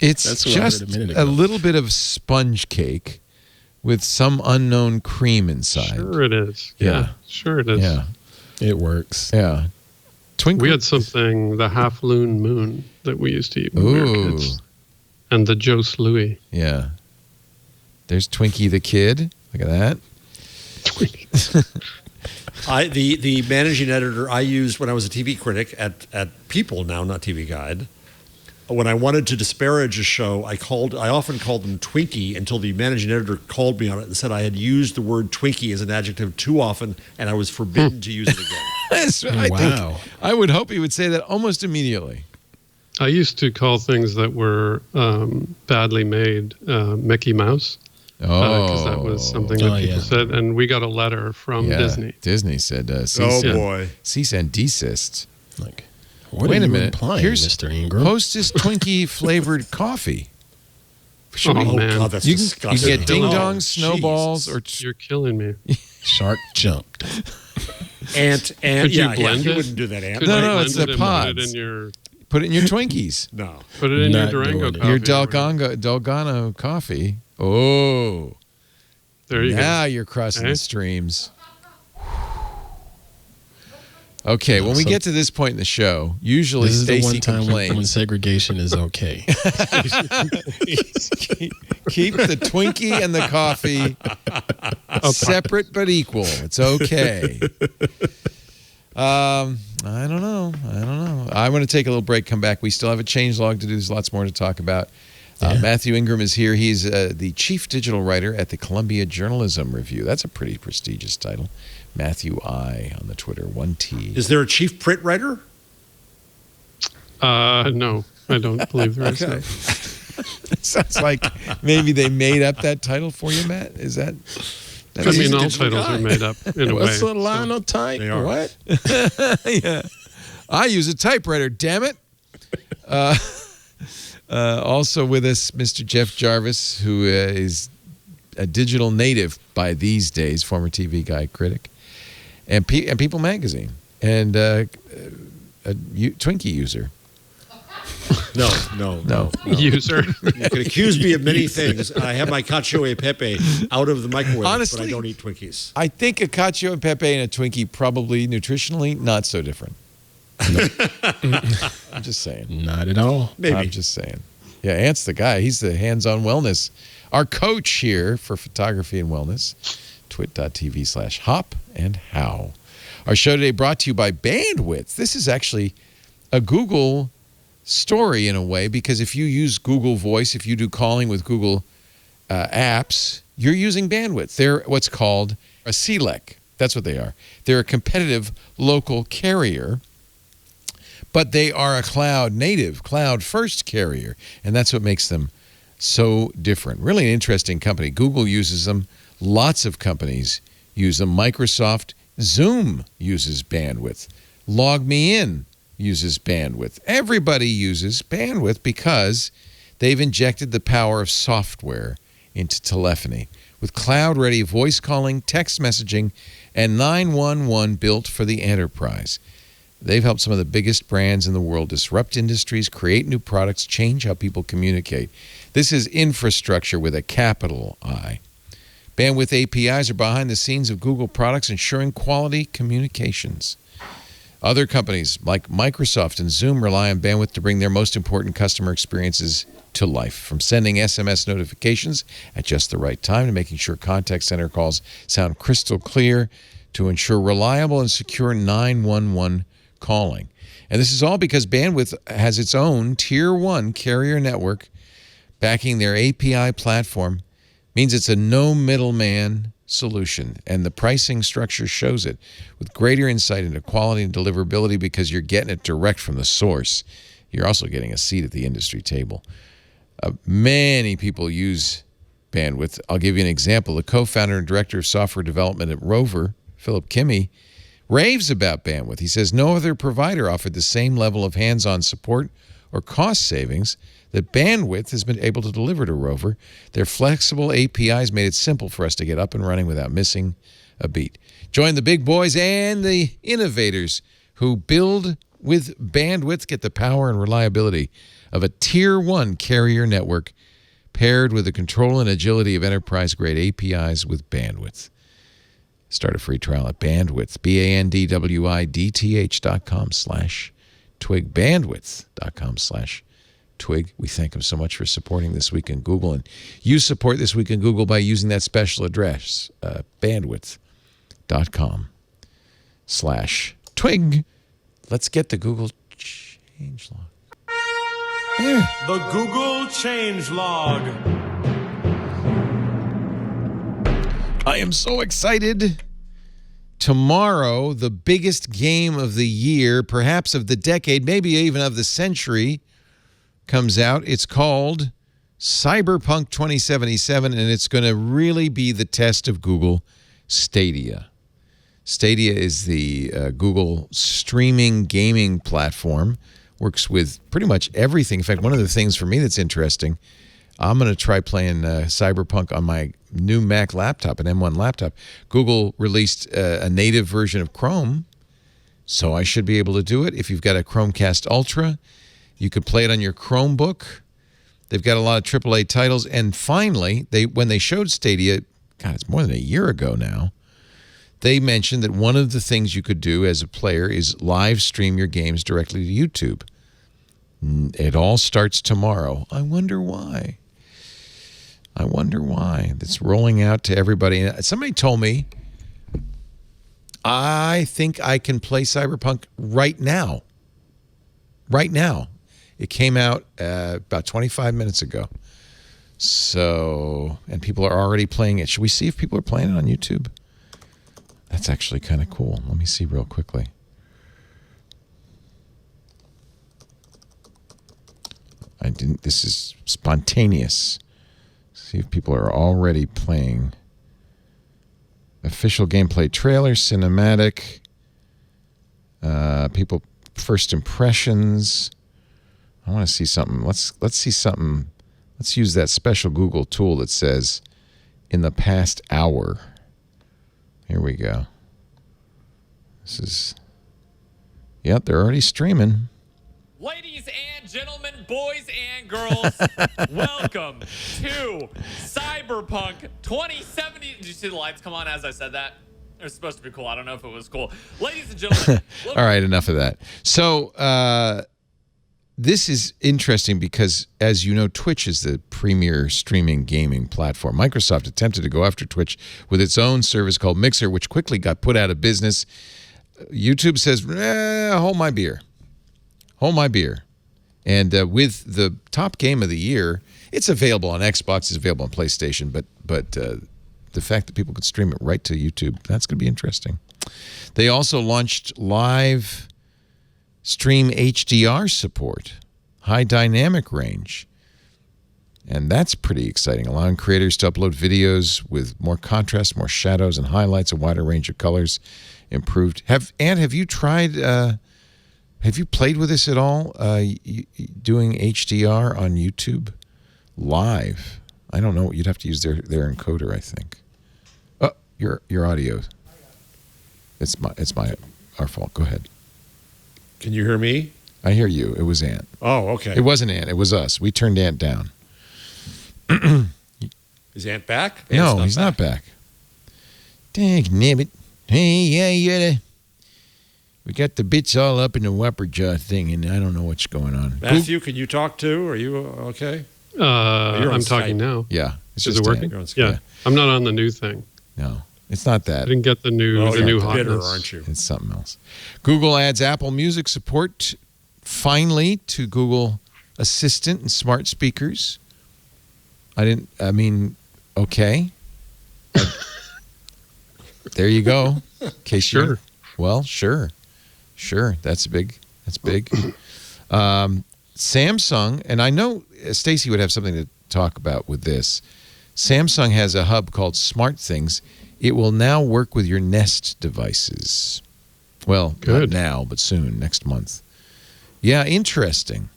It's That's what I just heard a minute a ago. little bit of sponge cake with some unknown cream inside. Sure it is. Yeah. Sure it is. Yeah. it works. Yeah. Twinkle. We had something, the half loon moon, that we used to eat when we were kids. And the Jost Louis. Yeah. There's Twinkie the Kid. Look at that. The managing editor I used when I was a TV critic at People now, not TV Guide. When I wanted to disparage a show, I often called them Twinkie until the managing editor called me on it and said I had used the word Twinkie as an adjective too often and I was forbidden to use it again. Wow. I would hope he would say that almost immediately. I used to call things that were badly made Mickey Mouse. Because that was something that people said. And we got a letter from Disney. Disney said, boy. cease and desist. Like, what Wait are a you minute. implying, Here's Mr. Ingram? Hostess Twinkie flavored coffee. Should Oh, we- man. God, that's you can disgusting. get ding Oh, dongs, snowballs, Jesus. or You're killing me. Shark jumped. Ant, Could you blend you it? wouldn't do that, Ant. Could No, you no, blend it's it the and pods. Put it in your, put it in your Twinkies. No. put it in your Not Durango doing it. coffee. Your Delgano coffee. Oh, There you now go. you're crossing Eh? the streams. Okay, when we So- get to this point in the show, usually This is the Stacy one time when complains. segregation is okay. Keep the Twinkie and the coffee separate but equal. It's okay. I don't know. I'm going to take a little break, come back. We still have a changelog to do. There's lots more to talk about. Mathew Ingram is here. He's the chief digital writer at the Columbia Journalism Review. That's a pretty prestigious title. Mathew I on the Twitter, 1T. Is there a chief print writer? No, I don't believe there is. Okay. No. It sounds like maybe they made up that title for you, Matt. Is that? I mean, he's a all digital titles guy. are made up in a way. What's the linotype? They are. What? Yeah. I use a typewriter, damn it. Also with us, Mr. Jeff Jarvis, who is a digital native by these days, former TV Guide critic, and People Magazine, and a Twinkie user. No. User. You can accuse me of many things. I have my cacio e pepe out of the microwave, but Honestly, I don't eat Twinkies. I think a cacio and pepe and a Twinkie probably nutritionally not so different. I'm just saying. Not at all. Maybe. I'm just saying. Yeah, Ant's the guy. He's the hands-on wellness. Our coach here for photography and wellness, twit.tv/hop and how. Our show today brought to you by Bandwidth. This is actually a Google story in a way, because if you use Google Voice, if you do calling with Google apps, you're using Bandwidth. They're what's called a CLEC. That's what they are. They're a competitive local carrier, but they are a cloud-native, cloud-first carrier, and that's what makes them so different. Really an interesting company. Google uses them. Lots of companies use them. Microsoft, Zoom uses Bandwidth. LogMeIn uses Bandwidth. Everybody uses Bandwidth because they've injected the power of software into telephony with cloud-ready voice calling, text messaging, and 911 built for the enterprise. They've helped some of the biggest brands in the world disrupt industries, create new products, change how people communicate. This is infrastructure with a capital I. Bandwidth APIs are behind the scenes of Google products, ensuring quality communications. Other companies like Microsoft and Zoom rely on Bandwidth to bring their most important customer experiences to life, from sending SMS notifications at just the right time to making sure contact center calls sound crystal clear to ensure reliable and secure 911 calling. And this is all because Bandwidth has its own Tier 1 carrier network backing their API platform. Means it's a no middleman solution, and the pricing structure shows it with greater insight into quality and deliverability because you're getting it direct from the source. You're also getting a seat at the industry table. Many people use bandwidth. I'll give you an example. The co-founder and director of software development at Rover, Philip Kimmey, raves about bandwidth. He says no other provider offered the same level of hands-on support or cost savings that bandwidth has been able to deliver to Rover. Their flexible APIs made it simple for us to get up and running without missing a beat. Join the big boys and the innovators who build with bandwidth, get the power and reliability of a Tier 1 carrier network paired with the control and agility of enterprise-grade APIs with bandwidth. Start a free trial at bandwidth, bandwidth.com/twig, bandwidth.com/twig. We thank them so much for supporting This Week in Google. And you support This Week in Google by using that special address, bandwidth.com/twig. Let's get the Google changelog. There. The Google changelog. I am so excited. Tomorrow, the biggest game of the year, perhaps of the decade, maybe even of the century, comes out. It's called Cyberpunk 2077, and it's going to really be the test of Google Stadia. Stadia is the Google streaming gaming platform. Works with pretty much everything. In fact, one of the things for me that's interesting, I'm going to try playing Cyberpunk on my new Mac laptop, an M1 laptop. Google released a native version of Chrome, so I should be able to do it. If you've got a Chromecast Ultra, you could play it on your Chromebook. They've got a lot of AAA titles. And finally, when they showed Stadia, God, it's more than a year ago now, they mentioned that one of the things you could do as a player is live stream your games directly to YouTube. It all starts tomorrow. I wonder why. It's rolling out to everybody. Somebody told me, I think I can play Cyberpunk right now. Right now. It came out about 25 minutes ago. So, and people are already playing it. Should we see if people are playing it on YouTube? That's actually kind of cool. Let me see real quickly. This is spontaneous. See if people are already playing. Official gameplay trailer, cinematic. People first impressions. I want to see something. Let's see something. Let's use that special Google tool that says in the past hour. Here we go. This is, yep, they're already streaming. Ladies and gentlemen, boys and girls, welcome to Cyberpunk 2070. Did you see the lights come on as I said that? It was supposed to be cool. I don't know if it was cool. Ladies and gentlemen. All right, enough of that. So this is interesting because, as you know, Twitch is the premier streaming gaming platform. Microsoft attempted to go after Twitch with its own service called Mixer, which quickly got put out of business. YouTube says, hold my beer. Hold my beer. And with the top game of the year, it's available on Xbox, it's available on PlayStation, but the fact that people could stream it right to YouTube, that's going to be interesting. They also launched live stream HDR support, high dynamic range. And that's pretty exciting, allowing creators to upload videos with more contrast, more shadows and highlights, a wider range of colors, improved. Have you tried, have you played with this at all, doing HDR on YouTube live? I don't know. You'd have to use their encoder, I think. Oh, your audio. It's our fault. Go ahead. Can you hear me? I hear you. It was Ant. Oh, okay. It wasn't Ant. It was us. We turned Ant down. Is Ant back? No, he's not back. Dang nabbit. Hey, we got the bits all up in the whopper jaw thing, and I don't know what's going on. Mathew, can you talk too? Are you okay? I'm talking now. Yeah. Is it working? Yeah. I'm not on the new thing. No, it's not that. I didn't get the new hotness. Bitter, aren't you? It's something else. Google adds Apple Music support finally to Google Assistant and smart speakers. Okay. There you go. In case sure. Well, sure. That's big. Samsung, and I know Stacy would have something to talk about with this. Samsung has a hub called SmartThings. It will now work with your Nest devices. Well, not now, but soon, next month. Yeah, interesting.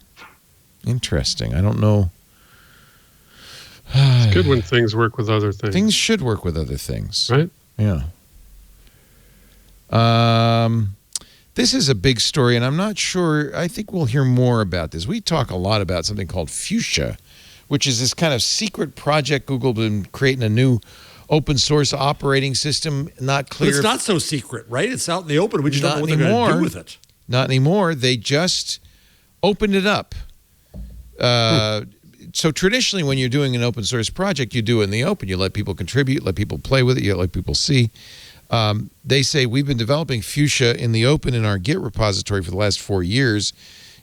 Interesting. I don't know. It's good when things work with other things. Things should work with other things. Right? Yeah. This is a big story, and I'm not sure. I think we'll hear more about this. We talk a lot about something called Fuschia, which is this kind of secret project Google been creating a new open source operating system. Not clear. But it's not so secret, right? It's out in the open. We just don't know what they're going to do with it. Not anymore. They just opened it up. So traditionally, when you're doing an open source project, you do it in the open. You let people contribute, let people play with it, you let people see. They say, we've been developing Fuschia in the open in our Git repository for the last 4 years.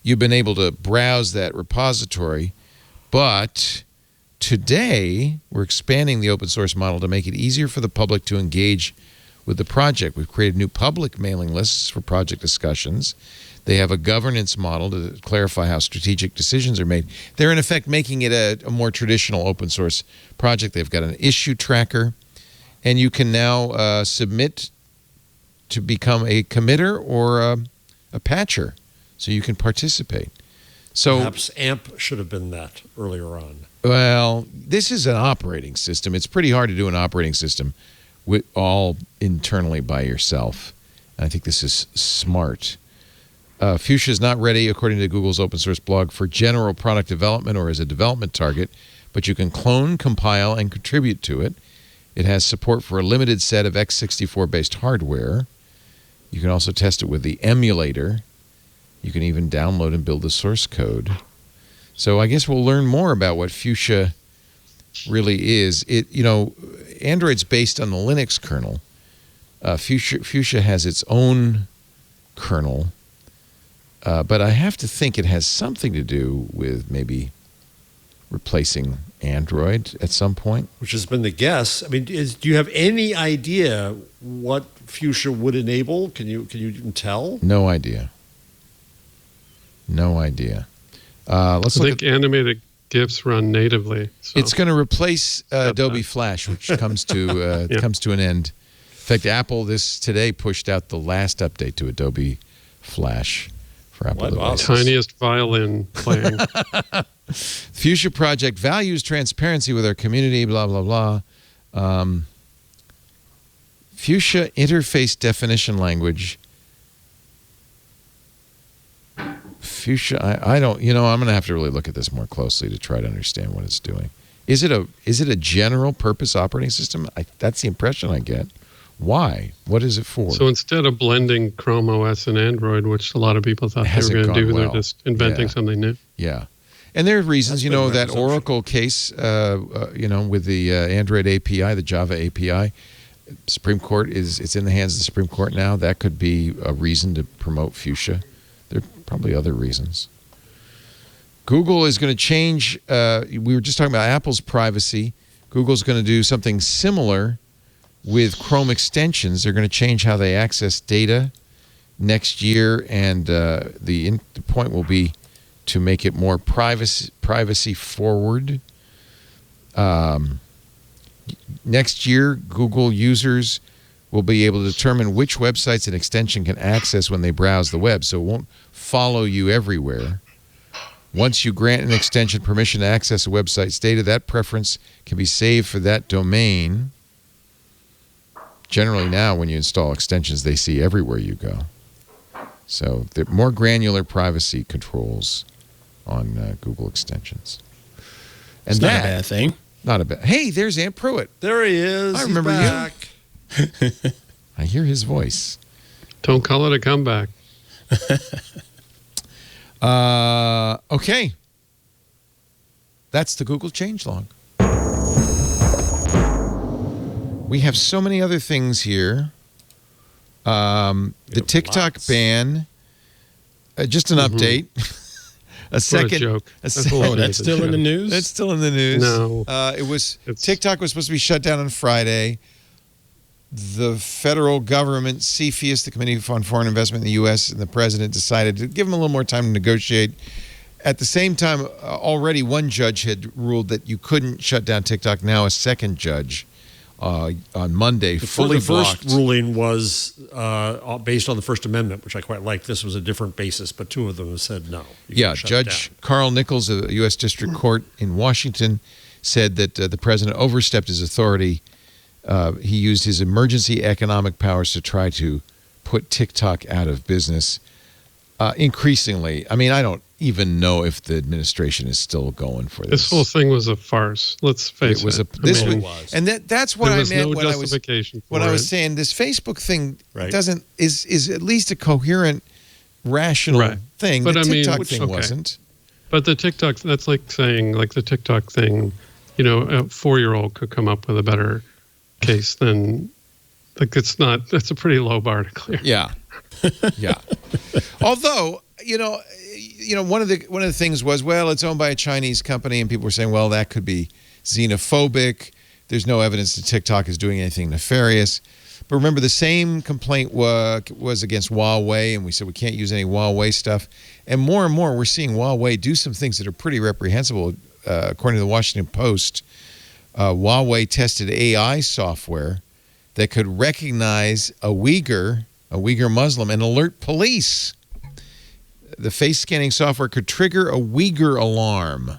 You've been able to browse that repository. But today, we're expanding the open source model to make it easier for the public to engage with the project. We've created new public mailing lists for project discussions. They have a governance model to clarify how strategic decisions are made. They're, in effect, making it a more traditional open source project. They've got an issue tracker. And you can now submit to become a committer or a patcher, so you can participate. So perhaps AMP should have been that earlier on. Well, this is an operating system. It's pretty hard to do an operating system with all internally by yourself. And I think this is smart. Fuschia is not ready, according to Google's open source blog, for general product development or as a development target, but you can clone, compile, and contribute to it. It has support for a limited set of x64-based hardware. You can also test it with the emulator. You can even download and build the source code. So I guess we'll learn more about what Fuschia really is. Android's based on the Linux kernel. Fuschia has its own kernel. But I have to think it has something to do with maybe replacing Android at some point. Which has been the guess. I mean, do you have any idea what Fuschia would enable? Can you even tell? No idea. No idea. Let's look at animated GIFs run natively. So. It's going to replace Adobe Flash, which comes to comes to an end. In fact, Apple today pushed out the last update to Adobe Flash for Apple devices. Tiniest violin playing. Fuschia project values transparency with our community, blah, blah, blah. Fuschia interface definition language. Fuschia, I don't, I'm going to have to really look at this more closely to try to understand what it's doing. Is it a general purpose operating system? That's the impression I get. Why? What is it for? So instead of blending Chrome OS and Android, which a lot of people thought they were going to do, they're just inventing something new. Yeah. And there are reasons, that Oracle case, with the Android API, the Java API, Supreme Court it's in the hands of the Supreme Court now. That could be a reason to promote Fuschia. There are probably other reasons. Google is going to change. We were just talking about Apple's privacy. Google's going to do something similar with Chrome extensions. They're going to change how they access data next year, and the point will be to make it more privacy forward. Next year, Google users will be able to determine which websites an extension can access when they browse the web, so it won't follow you everywhere. Once you grant an extension permission to access a website's data, that preference can be saved for that domain. Generally now, when you install extensions, they see everywhere you go. So there are more granular privacy controls on Google extensions. And it's not a bad thing. Not a bad. Hey, there's Aunt Pruitt. There he is. I remember you. I hear his voice. Don't call it a comeback. Okay. That's the Google changelog. We have so many other things here. The TikTok ban. Just an update. A second joke. That's still in the news? That's still in the news. No. TikTok was supposed to be shut down on Friday. The federal government, CFIUS, the Committee on Foreign Investment in the U.S., and the president decided to give them a little more time to negotiate. At the same time, already one judge had ruled that you couldn't shut down TikTok. Now a second judge on Monday fully blocked. The first ruling was based on the First Amendment, which I quite liked. This was a different basis, but two of them said no. Yeah, Judge Carl Nichols of the U.S. District Court in Washington said that the president overstepped his authority. He used his emergency economic powers to try to put TikTok out of business. Increasingly, I mean, I don't even know if the administration is still going for this. This whole thing was a farce. Let's face it. It was. And that's what I meant when I was saying this Facebook thing is at least a coherent, rational thing. But the TikTok thing wasn't. But the TikTok, that's like saying, like the TikTok thing, you know, a 4-year-old could come up with a better case than, like, that's a pretty low bar to clear. Yeah. Yeah. Although, you know, one of the things was, well, it's owned by a Chinese company, and people were saying, well, that could be xenophobic. There's no evidence that TikTok is doing anything nefarious. But remember, the same complaint was against Huawei, and we said we can't use any Huawei stuff. And more, we're seeing Huawei do some things that are pretty reprehensible. According to the Washington Post, Huawei tested AI software that could recognize a Uyghur Muslim, and alert police. The face scanning software could trigger a Uyghur alarm.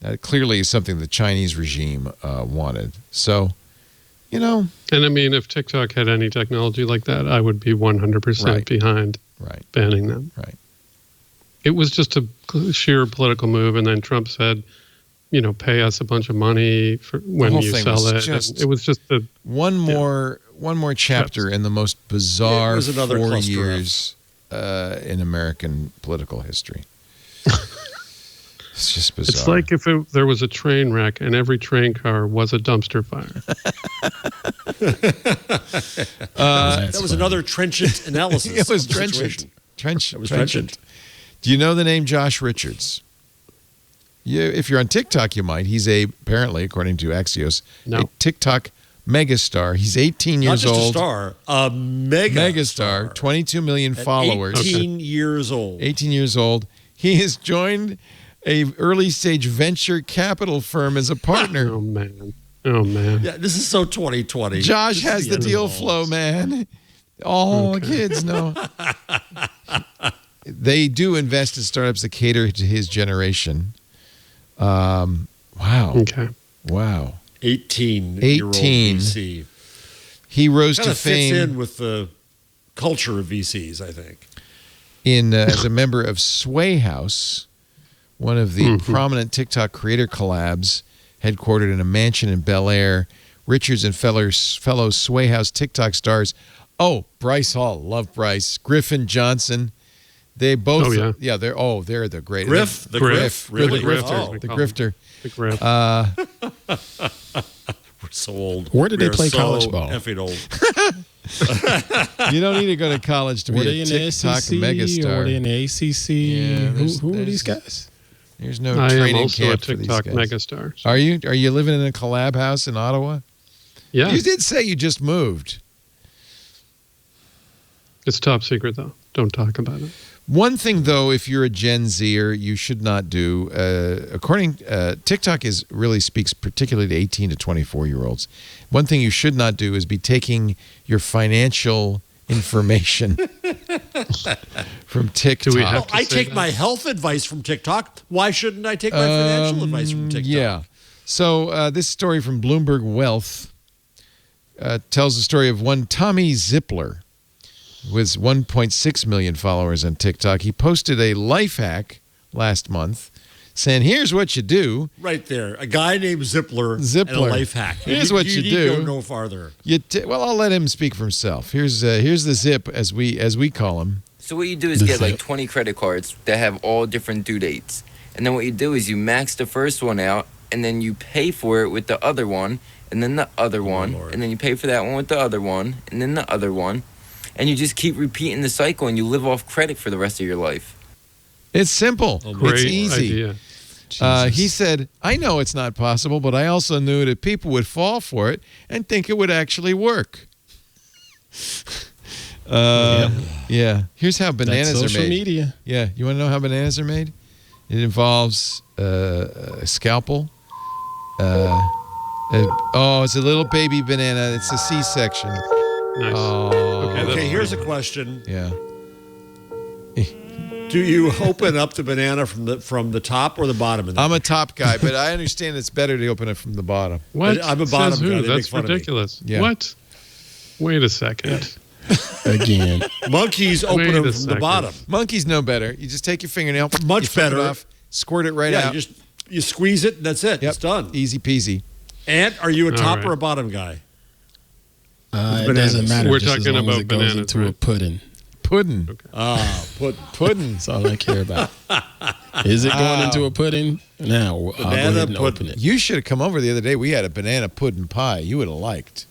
That clearly is something the Chinese regime wanted. So, you know. And I mean, if TikTok had any technology like that, I would be 100% behind banning them. Right. It was just a sheer political move, and then Trump said, you know, pay us a bunch of money for when you sell it. It was just one more chapter in the most bizarre 4 years in American political history. It's just bizarre. It's like if there was a train wreck and every train car was a dumpster fire. That was another trenchant analysis. It was trenchant. Trenchant. Do you know the name Josh Richards? If you're on TikTok, you might. He's apparently, according to Axios, a TikTok megastar. He's 18 years old. Not just a star, a megastar. 22 million followers. 18 years old. 18 years old. He has joined a early stage venture capital firm as a partner. Oh man. Yeah, this is so 2020. Josh has the deal flow, man. All kids know. They do invest in startups that cater to his generation. Wow. Okay. Wow. 18-year-old VC. He rose to fame. Fits in with the culture of VCs, I think. As a member of Sway House, one of the prominent TikTok creator collabs, headquartered in a mansion in Bel Air. Richards and fellow Sway House TikTok stars. Oh, Bryce Hall. Love Bryce. Griffin Johnson. They both. They're the great. The Griff. Really? The Grifter. The Grifter. The Griff. We're so old. Where did they play college ball? Effing old. You don't need to go to college to be a TikTok megastar. Or were they in the ACC? Yeah, who are these guys? There's no I training am also camp a for these TikTok guys. megastar. Are you? Are you living in a collab house in Ottawa? Yeah. You did say you just moved. It's top secret, though. Don't talk about it. One thing, though, if you're a Gen Zer, you should not do. TikTok really speaks particularly to 18 to 24-year-olds. One thing you should not do is be taking your financial information from TikTok. I take my health advice from TikTok. Why shouldn't I take my financial advice from TikTok? Yeah. So this story from Bloomberg Wealth tells the story of one Tommy Zippler with 1.6 million followers on TikTok. He posted a life hack last month saying, here's what you do. Right there. A guy named Zippler. And a life hack. Here's what you do. Go no farther. Well, I'll let him speak for himself. Here's the Zip, as we call him. So what you do is get like 20 credit cards that have all different due dates. And then what you do is you max the first one out, and then you pay for it with the other one, and then the other one, and then you pay for that one with the other one, and then the other one. And you just keep repeating the cycle, and you live off credit for the rest of your life. It's simple. It's easy. Idea. He said, I know it's not possible, but I also knew that people would fall for it and think it would actually work. Yeah. Here's how bananas are made. Social media. Yeah. You want to know how bananas are made? It involves a scalpel. It's a little baby banana. It's a C-section. Nice. Oh. Okay, here's a question. Yeah. Do you open up the banana from the top or the bottom? I'm a top guy, but I understand it's better to open it from the bottom. What? I'm a bottom Says who? guy. They That's make fun ridiculous. Yeah. What? Wait a second. Again. Monkeys open Wait them a from the second. bottom. Monkeys know better. You just take your fingernail, Much you flip it better. off, squirt it right Yeah, out. you squeeze it, and that's it. Yep. It's done. Easy peasy. Ant, are you a top right. or a bottom guy? It doesn't matter. We're just as talking long as about it goes bananas, into a right? pudding. Pudding. Pudding. That's all I care about. Is it going into a pudding? Now, I'll go ahead and open it. You should have come over the other day. We had a banana pudding pie. You would have liked.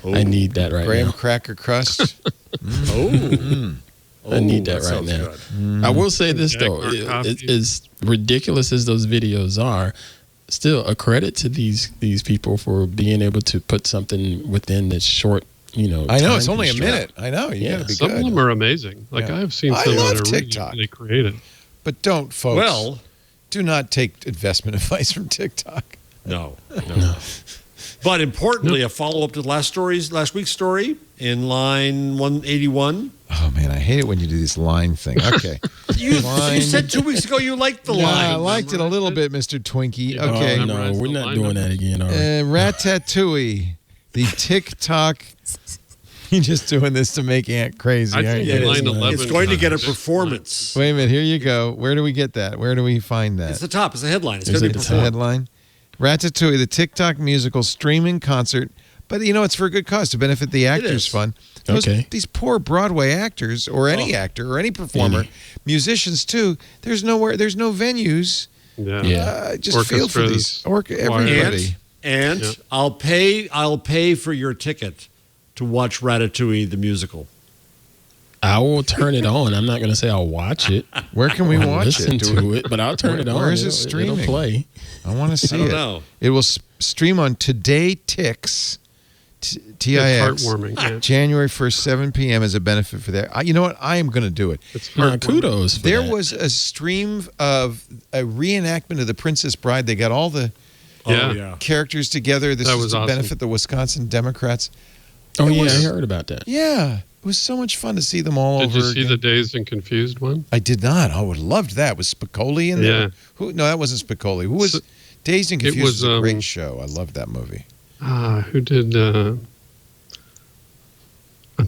I need that right Graham now. cracker crust. I need that right now. I will say this, though. As ridiculous as those videos are, still a credit to these people for being able to put something within this short, I know, time it's only a constraint. minute. I know. You got to be Some good. of them are amazing. Like Yeah. I've seen I some love that are TikTok. really creative. But don't, folks. Well, do not take investment advice from TikTok. no. But importantly, a follow-up to last week's story in line 181. Oh, man, I hate it when you do this line thing. Okay. You said 2 weeks ago you liked the line. I liked it a little bit, Mr. Twinkie. Yeah. Okay. Oh, no, we're not doing that again, are we? Ratatouille, the TikTok. You're just doing this to make Ant crazy, I aren't think you? line 11. It's going to get a performance. Wait a minute. Here you go. Where do we get that? Where do we find that? It's the top. It's the headline. It's Is going to it be It's a performed. headline. Ratatouille, the TikTok musical streaming concert. But, it's for a good cause to benefit the Actors is. Fund. Okay. These poor Broadway actors or any actor or any performer, musicians too, there's no venues. Yeah. Just feel for these. Everybody. And Yeah. I'll pay for your ticket to watch Ratatouille the musical. I will turn it on. I'm not going to say I'll watch it. Where can we I'll watch listen it? to it, but I'll turn it on. Where is it It'll streaming? play. I want to see I don't it. know. It will stream on Today Tix, TIX, It's heartwarming. Yeah. January 1st, 7 p.m. as a benefit for that. You know what? I am going to do it. It's Nah, heartwarming. kudos for There that. was a stream of a reenactment of The Princess Bride. They got all the Yeah. Oh, yeah. characters together. This That was was to awesome. benefit the Wisconsin Democrats. Oh, It yeah, was- I heard about that. Yeah. It was so much fun to see them all Did over you see again. the Dazed and Confused one? I did not. I would have loved that. Was Spicoli in there? Yeah. Who? No, that wasn't Spicoli. Who was So- Dazed and it Confused? was, Was a great show. I loved that movie. Who did? I'm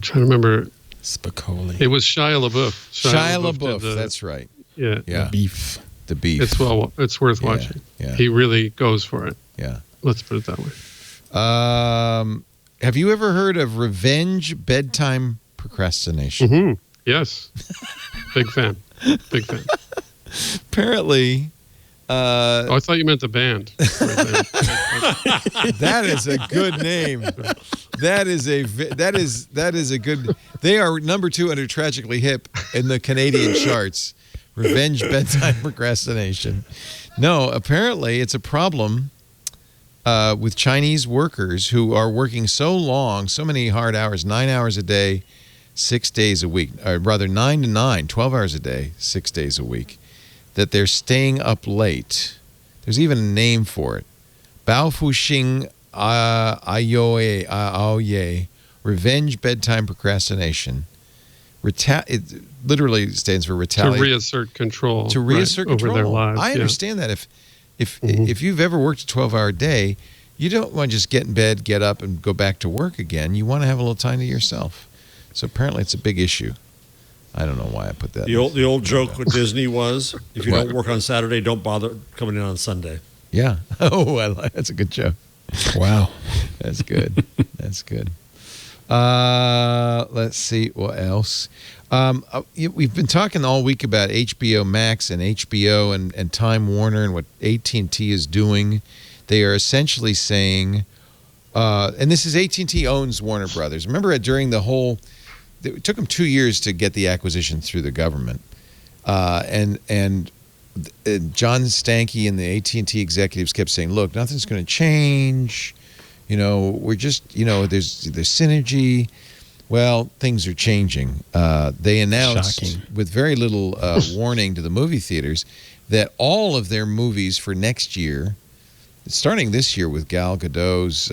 trying to remember. Spicoli. It was Shia LaBeouf. Shia did LaBeouf. That's right. Yeah. Yeah. Beef. The beef. It's worth watching. Yeah. He really goes for it. Yeah. Let's put it that way. Have you ever heard of revenge bedtime procrastination? Mm-hmm. Yes. Big fan. Big fan. Apparently, I thought you meant the band. that is a good name. That is a good. They are number 2 under Tragically Hip in the Canadian charts. Revenge bedtime procrastination. No, apparently it's a problem with Chinese workers who are working so long, so many hard hours, 9 hours a day, 6 days a week, or rather 9 to 9, 12 hours a day, 6 days a week, that they're staying up late. There's even a name for it. Bao Fuxing Aoye, revenge bedtime procrastination. It literally stands for to retaliate. reassert control. To reassert control. over their lives. I understand that if you've ever worked a 12-hour day, you don't want to just get in bed, get up, and go back to work again. You want to have a little time to yourself. So apparently it's a big issue. I don't know why I put that. The old joke with Disney was, if you What? don't work on Saturday, don't bother coming in on Sunday. Yeah. Oh, that's a good joke. Wow. That's good. That's good. Let's see what else. We've been talking all week about HBO Max and HBO and Time Warner and what AT&T is doing. They are essentially saying, and this is AT&T owns Warner Brothers. Remember during the whole, it took them 2 years to get the acquisition through the government, and John Stankey and the AT&T executives kept saying, "Look, nothing's going to change. We're just, there's synergy." Well, things are changing. They announced Shocking. with very little warning to the movie theaters that all of their movies for next year, starting this year with Gal Gadot's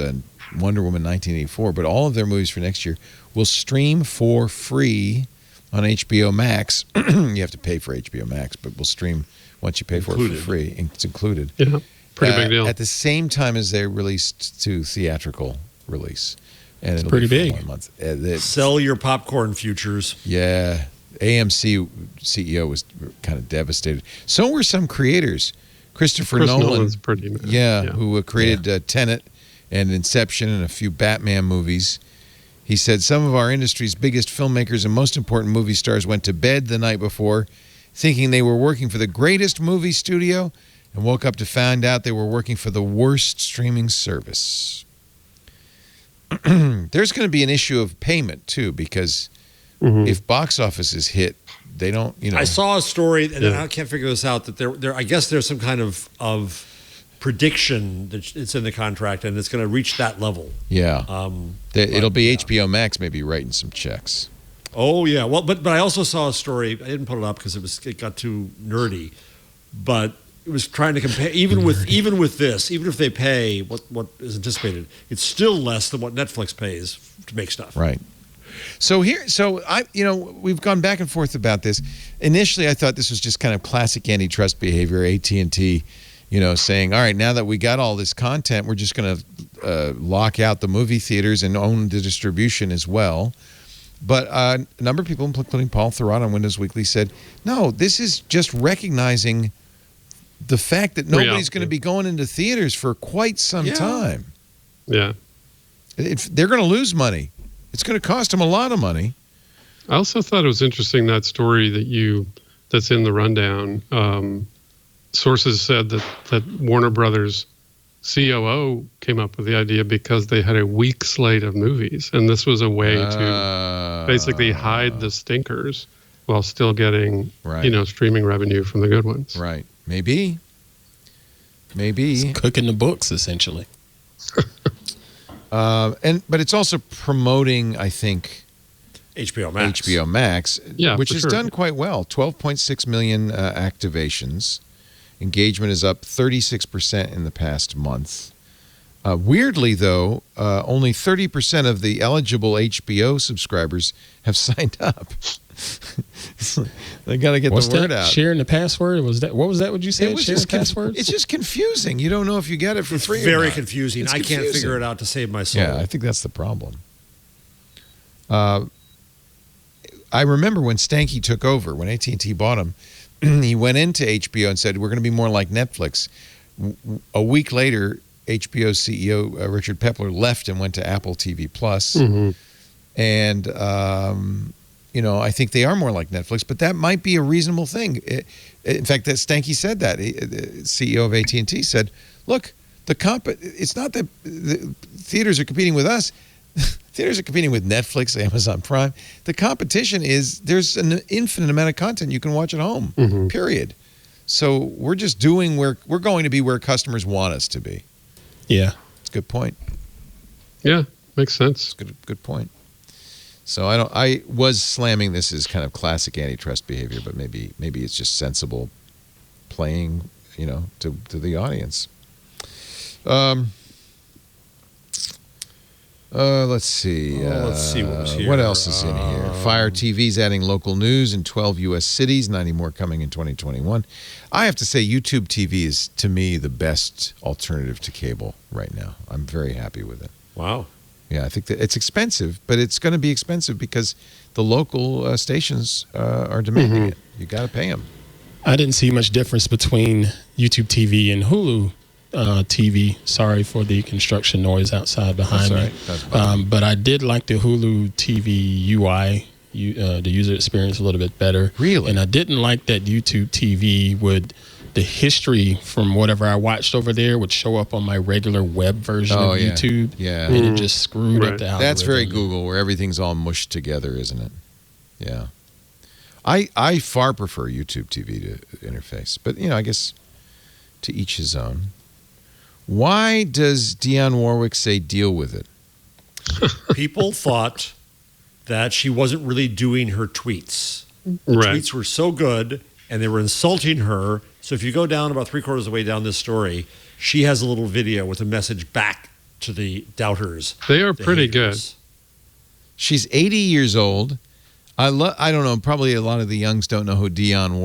Wonder Woman 1984, but all of their movies for next year will stream for free on HBO Max. You have to pay for HBO Max, but we'll stream once you pay for it for free. It's included. Yeah, pretty big deal. At the same time as they're released to theatrical release. And it's it'll pretty be big. 1 month. Sell your popcorn futures. Yeah. AMC CEO was kind of devastated. So were some creators. Christopher Nolan. Nolan's pretty mad. Yeah, who created Tenet and Inception and a few Batman movies. He said, some of our industry's biggest filmmakers and most important movie stars went to bed the night before thinking they were working for the greatest movie studio and woke up to find out they were working for the worst streaming service. There's going to be an issue of payment, too, because if box offices hit, they don't, I saw a story, and I can't figure this out, that there I guess there's some kind of prediction that it's in the contract, and it's going to reach that level. Yeah. It'll be HBO Max maybe writing some checks. Oh, yeah. Well, but I also saw a story. I didn't put it up because it got too nerdy, but it was trying to compare even with this, even if they pay what is anticipated, it's still less than what Netflix pays to make stuff. Right. So we've gone back and forth about this. Initially, I thought this was just kind of classic antitrust behavior. AT&T, saying, all right, now that we got all this content, we're just going to lock out the movie theaters and own the distribution as well. But a number of people, including Paul Thurrott on Windows Weekly, said, no, this is just recognizing the fact that nobody's going to be going into theaters for quite some time. Yeah. They're going to lose money. It's going to cost them a lot of money. I also thought it was interesting, that story that's in the rundown. Sources said that Warner Brothers COO came up with the idea because they had a weak slate of movies, and this was a way to basically hide the stinkers while still getting streaming revenue from the good ones. Right. Maybe. It's cooking the books, essentially. But it's also promoting, I think, HBO Max, which has done quite well. 12.6 million activations. Engagement is up 36% in the past month. Weirdly, though, only 30% of the eligible HBO subscribers have signed up. They got to get the word out. Sharing the password? What was that? What you said? Sharing the password? It's just confusing. You don't know if you get it for free. It's very confusing. I can't figure it out to save my soul. Yeah, I think that's the problem. I remember when Stanky took over, when AT&T bought him, he went into HBO and said, we're going to be more like Netflix. A week later, HBO CEO Richard Pepler left and went to Apple TV Plus. And, I think they are more like Netflix, but that might be a reasonable thing. In fact, that Stanky said that. The CEO of AT&T said, look, it's not that the theaters are competing with us. Theaters are competing with Netflix, Amazon Prime. The competition is there's an infinite amount of content you can watch at home, period. So we're just we're going to be where customers want us to be. Yeah. It's a good point. Yeah, makes sense. Good point. So I was slamming this as kind of classic antitrust behavior, but maybe it's just sensible playing, to the audience. Let's see. Let's see what was here. What else is in here? Fire TV's adding local news in 12 U.S. cities, 90 more coming in 2021. I have to say, YouTube TV is, to me, the best alternative to cable right now. I'm very happy with it. Wow. Yeah, I think that it's expensive, but it's going to be expensive because the local stations are demanding it. You got to pay them. I didn't see much difference between YouTube TV and Hulu TV. Sorry for the construction noise outside behind me. But I did like the Hulu TV UI, the user experience a little bit better. Really? And I didn't like that YouTube TV the history from whatever I watched over there would show up on my regular web version of YouTube. Yeah. And it just screwed up the algorithm. That's very Google, where everything's all mushed together, isn't it? Yeah. I far prefer YouTube TV to interface. But, I guess to each his own. Why does Dionne Warwick say deal with it? People thought that she wasn't really doing her tweets. The tweets were so good, and they were insulting her, So if you go down about 3/4 of the way down this story, she has a little video with a message back to the doubters. They are pretty good. She's 80 years old. I don't know, probably a lot of the youngs don't know who Dionne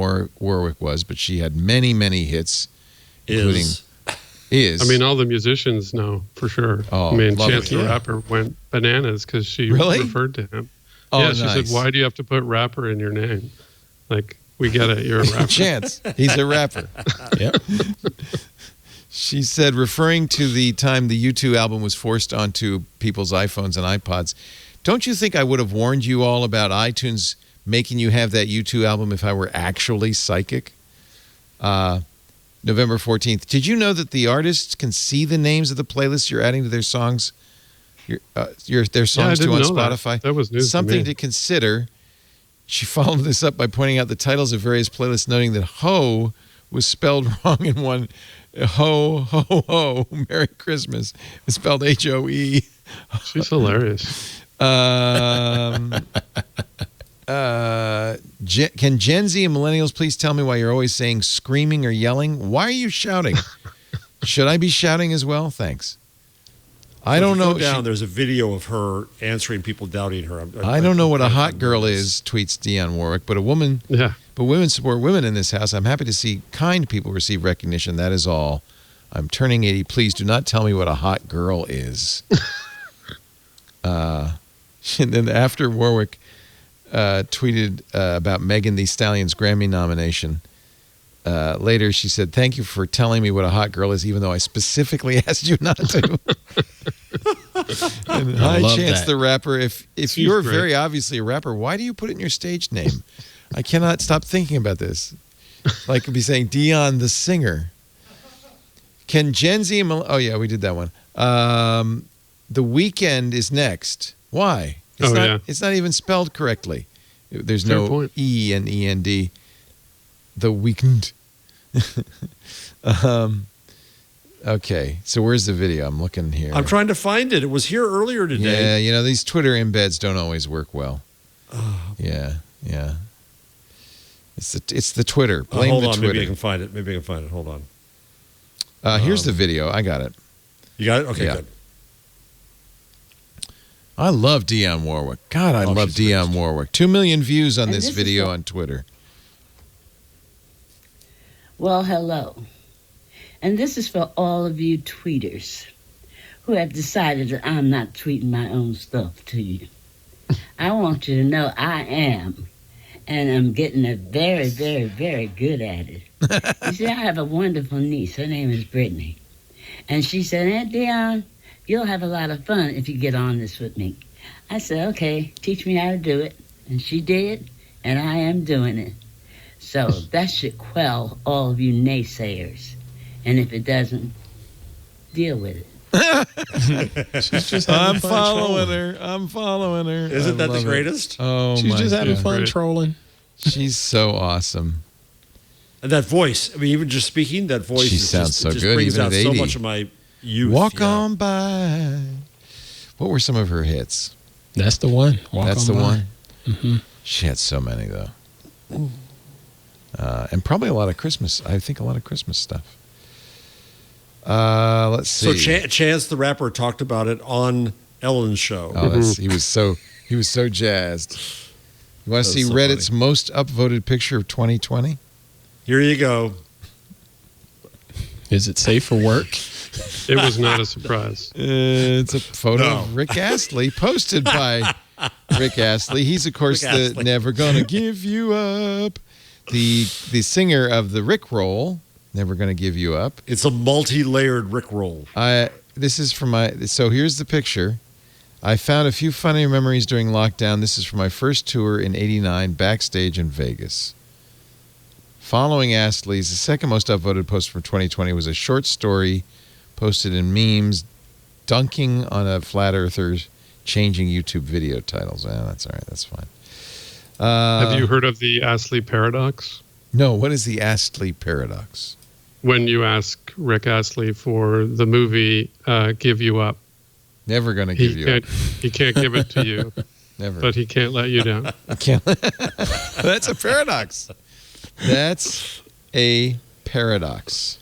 Warwick was, but she had many, many hits, including I mean, all the musicians know for sure. Oh, I mean, Chance the Rapper went bananas because she referred to him. Oh, yeah, she nice. said, "Why do you have to put rapper in your name?" Like, we get it. You're a rapper. Chance, he's a rapper. Yep. She said, referring to the time the U2 album was forced onto people's iPhones and iPods, don't you think I would have warned you all about iTunes making you have that U2 album if I were actually psychic? November 14th. Did you know that the artists can see the names of the playlists you're adding to their songs? Their songs to on Spotify? That was news Something to me. to consider. She followed this up by pointing out the titles of various playlists, noting that Ho was spelled wrong in one. Ho, ho, ho, Merry Christmas. It's spelled H-O-E. She's hilarious. Can Gen Z and millennials please tell me why you're always saying screaming or yelling? Why are you shouting? Should I be shouting as well? Thanks. I don't know. There's a video of her answering people doubting her. I don't know what a hot girl is, tweets Dionne Warwick, but women support women in this house. I'm happy to see kind people receive recognition. That is all. I'm turning 80. Please do not tell me what a hot girl is. And then after Warwick tweeted about Megan Thee Stallion's Grammy nomination, later she said, "Thank you for telling me what a hot girl is, even though I specifically asked you not to." And hi, Chance the Rapper. If you're great. very obviously a rapper, why do you put it in your stage name? I cannot stop thinking about this. Like it'd be saying Dionne the singer. Can Gen Z? Oh yeah, we did that one. The Weekend is next. Why? It's not even spelled correctly. There's Fair no point. E and END. The Weekend. Okay, so where's the video? I'm looking here. I'm trying to find it. It was here earlier today. Yeah, these Twitter embeds don't always work well. Yeah. It's the Twitter. Blame hold the on, Twitter. maybe I can find it. Hold on. Here's the video. I got it. You got it? Okay, Yeah. good. I love Dionne Warwick. God, I love she's Dionne Warwick. 2 million views on And this this is video the- on Twitter. Well, hello. And this is for all of you tweeters who have decided that I'm not tweeting my own stuff to you. I want you to know I am. And I'm getting very, very, very good at it. You see, I have a wonderful niece. Her name is Brittany. And she said, Aunt Dionne, you'll have a lot of fun if you get on this with me. I said, okay, teach me how to do it. And she did, and I am doing it. So that should quell all of you naysayers. And if it doesn't, deal with it. She's just I'm having fun following trolling. her. I'm following her. Isn't that the love it. greatest? Oh, She's my just having God. fun trolling. She's so awesome. And that voice, I mean, even just speaking, that voice She is sounds just, so it just good, brings even out at so 80. much of my youth. Walk yeah. on by. What were some of her hits? That's the one. That's the one. Mm-hmm. She had so many though, and probably a lot of Christmas. I think a lot of Christmas stuff. Let's see. So Chance the Rapper talked about it on Ellen's show. Oh, he was so jazzed. You want to see so Reddit's most upvoted picture of 2020? Here you go. Is it safe for work? It was not a surprise. It's a photo of Rick Astley posted by Rick Astley. He's of course Rick the Astley. Never Gonna Give You Up, the singer of the Rickroll. Never Gonna Give You Up. It's a multi-layered Rickroll. This is from so here's the picture. I found a few funny memories during lockdown. This is from my first tour in '89, backstage in Vegas. Following Astley's, the second most upvoted post from 2020 was a short story posted in memes dunking on a flat earther changing YouTube video titles. That's all right. That's fine. Have you heard of the Astley paradox? No. What is the Astley paradox? When you ask Rick Astley for the movie Give You Up, Never Gonna Give You Up. He can't give it to you. Never. But he can't let you down. That's a paradox. That's a paradox.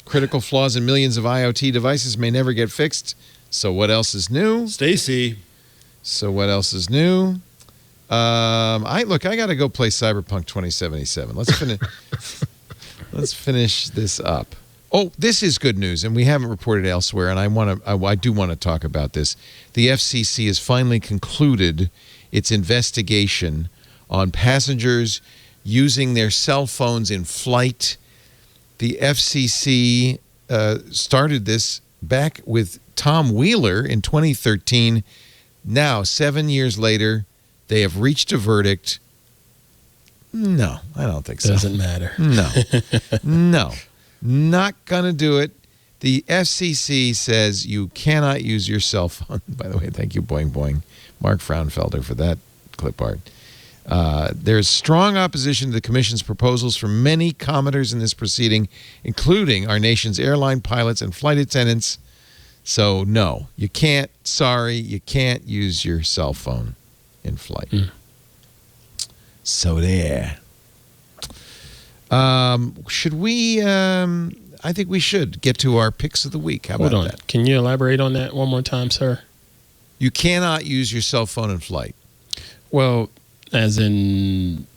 Critical flaws in millions of IoT devices may never get fixed. So what else is new? Stacy. So what else is new? I got to go play Cyberpunk 2077. Let's finish this up. Oh, this is good news, and we haven't reported elsewhere, and I do want to talk about this. The FCC has finally concluded its investigation on passengers using their cell phones in flight. The FCC started this back with Tom Wheeler in 2013. Now, 7 years later, they have reached a verdict. No, I don't think so. Doesn't matter. No. No. Not going to do it. The FCC says you cannot use your cell phone. By the way, thank you, Boing Boing, Mark Fraunfelder, for that clip art. There's strong opposition to the Commission's proposals from many commenters in this proceeding, including our nation's airline pilots and flight attendants. So, no, you can't. Sorry, you can't use your cell phone in flight. So there. Should we? I think we should get to our picks of the week. How about that? Can you elaborate on that one more time, sir? You cannot use your cell phone in flight. Well, as in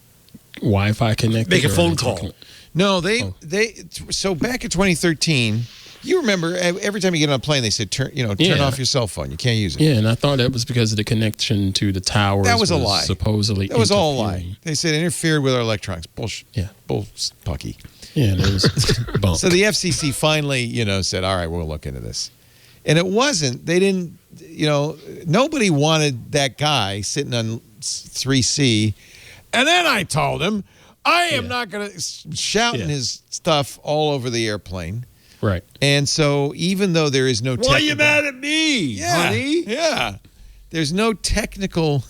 Wi-Fi connected. Make a phone call. No, so back in 2013, you remember every time you get on a plane, they said turn off your cell phone. You can't use it. Yeah, and I thought that was because of the connection to the towers. That was a lie. Supposedly, that was all a lie. They said it interfered with our electronics. Bullshit. Yeah, pucky. Yeah, and it was bunk. So the FCC finally, said, all right, we'll look into this, and it wasn't. They didn't. Nobody wanted that guy sitting on 3C, and then I told him I am not going to shouting his stuff all over the airplane. Right. And so even though there is no Why are you mad at me, honey? Yeah. There's no technical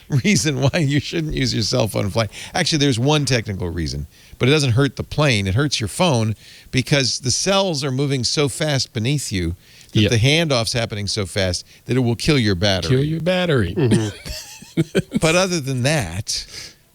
reason why you shouldn't use your cell phone in flight. Actually, there's one technical reason, but it doesn't hurt the plane. It hurts your phone because the cells are moving so fast beneath you that the handoff's happening so fast that it will kill your battery. Kill your battery. Mm-hmm. But other than that,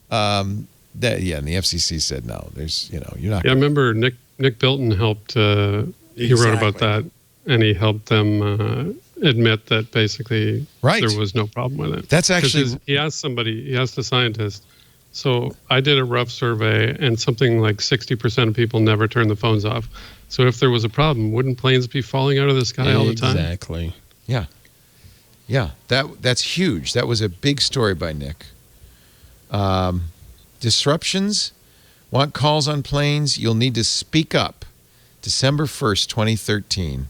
and the FCC said no. There's, you're not. Yeah, I remember Nick Bilton helped. He wrote about that, and he helped them admit that basically there was no problem with it. That's actually he asked a scientist. So I did a rough survey, and something like 60% of people never turn the phones off. So if there was a problem, wouldn't planes be falling out of the sky all the time? Exactly. Yeah. Yeah, that's huge. That was a big story by Nick. Disruptions. Want calls on planes? You'll need to speak up. December 1st, 2013.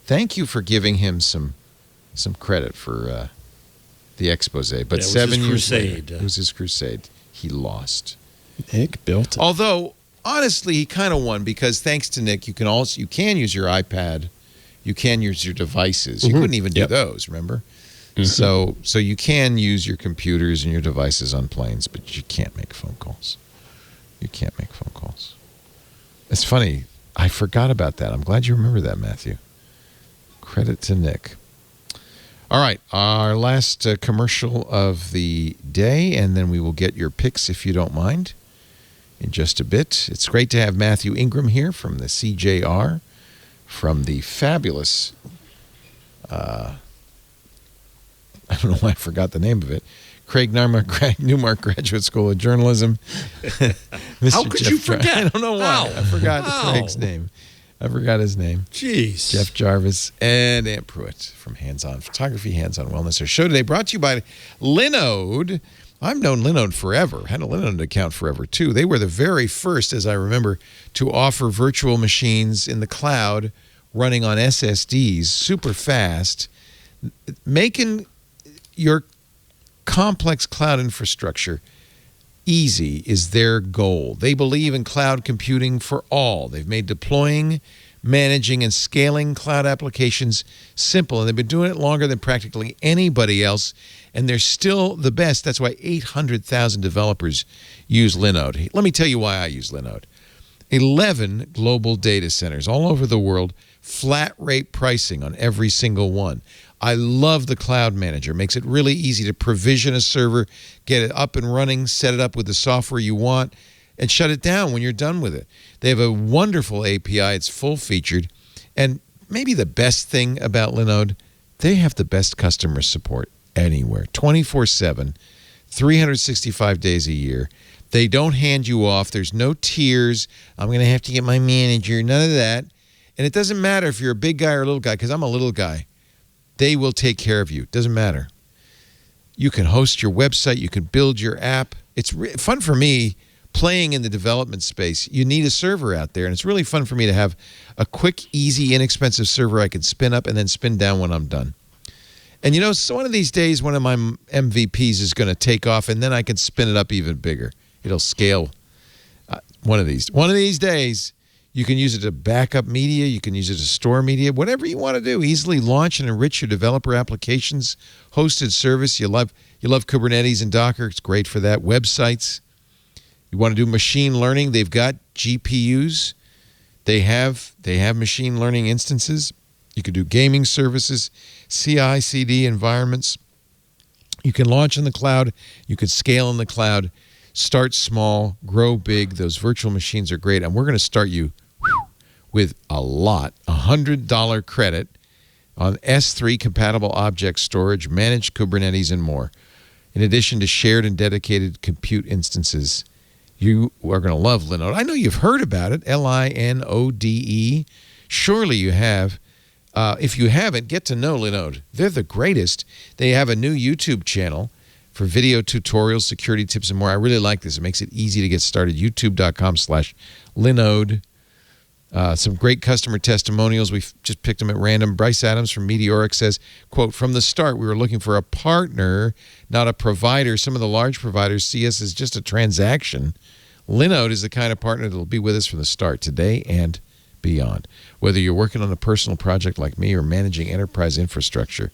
Thank you for giving him some credit for the expose. But 7 years later, it was his crusade. He lost. Nick built it. Although, honestly, he kind of won because thanks to Nick, you can use your iPad. You can use your devices. You couldn't even do those, remember? Mm-hmm. So you can use your computers and your devices on planes, but you can't make phone calls. You can't make phone calls. It's funny. I forgot about that. I'm glad you remember that, Mathew. Credit to Nick. All right. Our last commercial of the day, and then we will get your picks, if you don't mind, in just a bit. It's great to have Mathew Ingram here from the CJR, from the fabulous, I don't know why I forgot the name of it, Craig Newmark Graduate School of Journalism. How could you forget? I don't know why. I forgot Craig's name. I forgot his name. Jeez. Jeff Jarvis and Aunt Pruitt from Hands On Photography, Hands On Wellness. Our show today brought to you by Linode. I've known Linode forever. Had a Linode account forever, too. They were the very first, as I remember, to offer virtual machines in the cloud running on SSDs, super fast, making your complex cloud infrastructure easy is their goal. They believe in cloud computing for all. They've made deploying, managing, and scaling cloud applications simple, and they've been doing it longer than practically anybody else, and they're still the best. That's why 800,000 developers use Linode. Let me tell you why I use Linode. 11 global data centers all over the world, flat rate pricing on every single one. I love the Cloud Manager. It makes it really easy to provision a server, get it up and running, set it up with the software you want. and shut it down when you're done with it. They have a wonderful API. It's full-featured. And maybe the best thing about Linode, they have the best customer support anywhere, 24/7, 365 days a year. They don't hand you off. There's no tiers. I'm going to have to get my manager. None of that. And it doesn't matter if you're a big guy or a little guy, because I'm a little guy. They will take care of you. It doesn't matter. You can host your website. You can build your app. It's fun for me playing in the development space. You need a server out there, and it's really fun for me to have a quick, easy, inexpensive server I can spin up and then spin down when I'm done. And you know, so one of these days, one of my MVPs is going to take off, and then I can spin it up even bigger. It'll scale. One of these days, you can use it to back up media. You can use it to store media. Whatever you want to do, easily launch and enrich your developer applications. Hosted service. You love Kubernetes and Docker. It's great for that. Websites. You want to do machine learning. They've got GPUs. They have machine learning instances. You could do gaming services, CI/CD environments. You can launch in the cloud. You could scale in the cloud. Start small, grow big. Those virtual machines are great. And we're going to start you with $100 credit on S3 compatible object storage, managed Kubernetes, and more. In addition to shared and dedicated compute instances, you are going to love Linode. I know you've heard about it, Linode. Surely you have. If you haven't, get to know Linode. They're the greatest. They have a new YouTube channel for video tutorials, security tips, and more. I really like this. It makes it easy to get started. YouTube.com/Linode. Some great customer testimonials. We've just picked them at random. Bryce Adams from Meteoric says, quote, "From the start, we were looking for a partner, not a provider. Some of the large providers see us as just a transaction. Linode is the kind of partner that will be with us from the start, today and beyond. Whether you're working on a personal project like me or managing enterprise infrastructure,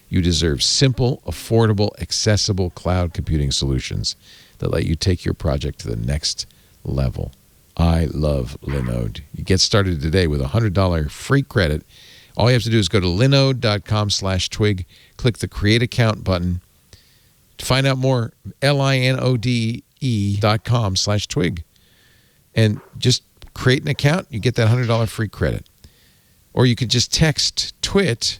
you deserve simple, affordable, accessible cloud computing solutions that let you take your project to the next level. I love Linode." You get started today with $100 free credit. All you have to do is go to linode.com/twig, click the Create Account button. To find out more, linode.com/twig. And just create an account, you get that $100 free credit. Or you could just text TWIT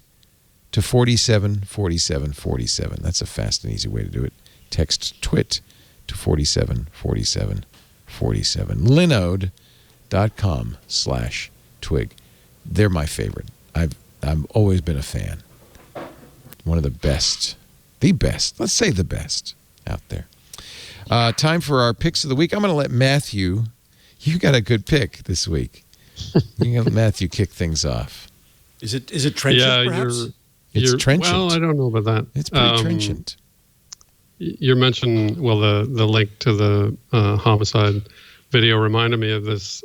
to 474747. That's a fast and easy way to do it. Text TWIT to 474747. Linode.com/twig. They're my favorite. I've always been a fan. One of the best. The best. Let's say the best out there. Time for our picks of the week. I'm going to let Mathew. You got a good pick this week. You got Mathew kick things off. Is it trenchant, perhaps? It's trenchant. Well, I don't know about that. It's pretty trenchant. You mentioned, well, the link to the homicide video reminded me of this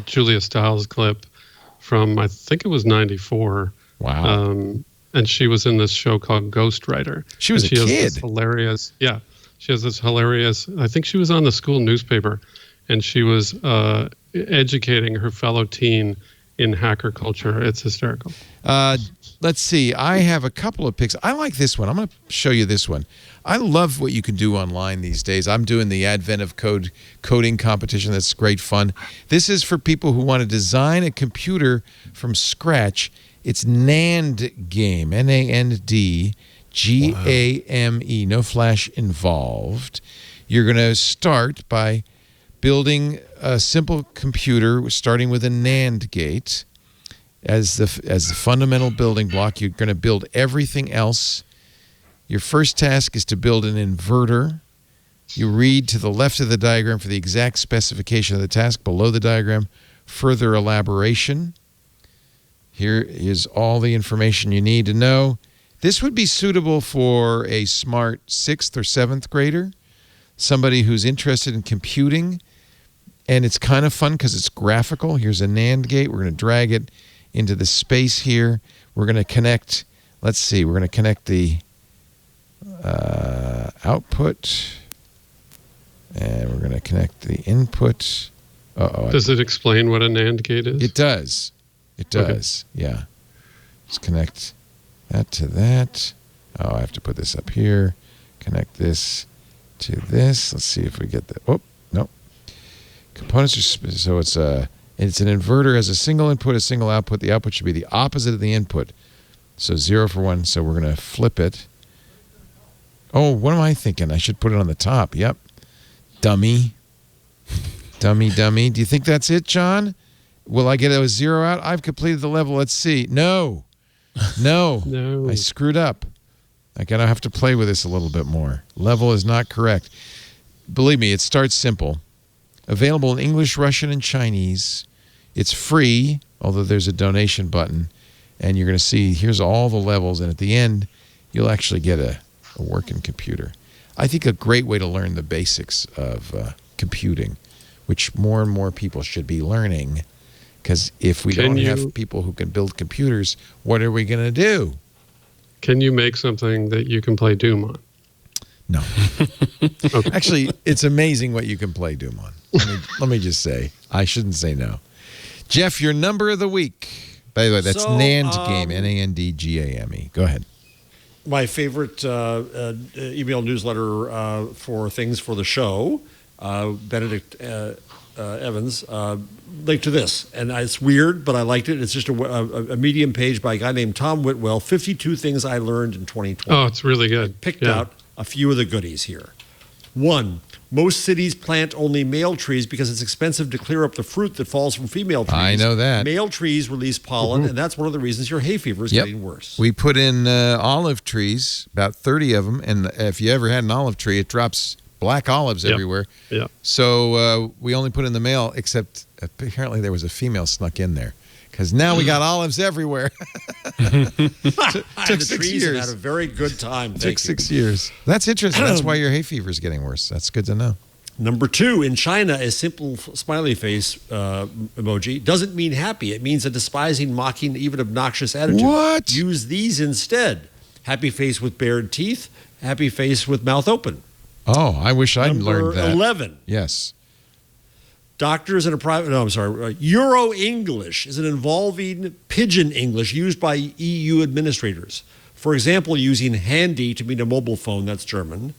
Julia Stiles clip from, I think it was 94. Wow. And she was in this show called Ghostwriter. She was a kid. Has this hilarious, she has this hilarious, I think she was on the school newspaper, and she was educating her fellow teen in hacker culture. It's hysterical. Let's see. I have a couple of picks. I like this one. I'm going to show you this one. I love what you can do online these days. I'm doing the Advent of coding competition. That's great fun. This is for people who want to design a computer from scratch. It's NandGame, NandGame, no flash involved. You're going to start by building a simple computer, starting with a NAND gate as the fundamental building block. You're going to build everything else. Your first task is to build an inverter. You read to the left of the diagram for the exact specification of the task. Below the diagram, further elaboration. Here is all the information you need to know. This would be suitable for a smart 6th or 7th grader, somebody who's interested in computing. And it's kind of fun because it's graphical. Here's a NAND gate. We're going to drag it into the space here. We're going to connect, let's see, we're going to connect the output. And we're going to connect the input. Does it explain what a NAND gate is? It does. It does, okay. Yeah. Let's connect that to that. Oh, I have to put this up here. Connect this to this. Let's see if we get that. Oh, no. Components are so it's an inverter has a single input, a single output. The output should be the opposite of the input. So 0 for 1. So we're going to flip it. Oh, what am I thinking? I should put it on the top. Yep. Dummy. Dummy. Do you think that's it, John? Will I get a 0 out? I've completed the level. Let's see. No. No. I screwed up. I gotta have to play with this a little bit more. Level is not correct. Believe me, it starts simple. Available in English, Russian, and Chinese. It's free, although there's a donation button. And you're going to see, here's all the levels. And at the end, you'll actually get a working computer. I think a great way to learn the basics of computing, which more and more people should be learning. Because if we don't have people who can build computers, what are we going to do? Can you make something that you can play Doom on? No. Okay. Actually, it's amazing what you can play Doom on. Let me just say, I shouldn't say no. Jeff, your number of the week. By the way, that's NandGame, NandGame. Go ahead. My favorite email newsletter for things for the show, Benedict Evans, linked to this. And it's weird, but I liked it. It's just a Medium page by a guy named Tom Whitwell, 52 Things I Learned in 2020. Oh, it's really good. I picked out a few of the goodies here. 1, most cities plant only male trees because it's expensive to clear up the fruit that falls from female trees. I know that. Male trees release pollen, and that's one of the reasons your hay fever is getting worse. We put in olive trees, about 30 of them, and if you ever had an olive tree, it drops black olives everywhere. Yeah. So we only put in the male, except apparently there was a female snuck in there. Because now we got olives everywhere. Took 6 years. Had a very good time. Took 6 years. That's interesting. That's why your hay fever is getting worse. That's good to know. Number 2, in China, a simple smiley face emoji doesn't mean happy. It means a despising, mocking, even obnoxious attitude. What? Use these instead. Happy face with bared teeth. Happy face with mouth open. Oh, I wish I'd learned that. Number 11. Yes. Doctors in a private, Euro English is an involving pidgin English used by EU administrators. For example, using handy to mean a mobile phone, that's German.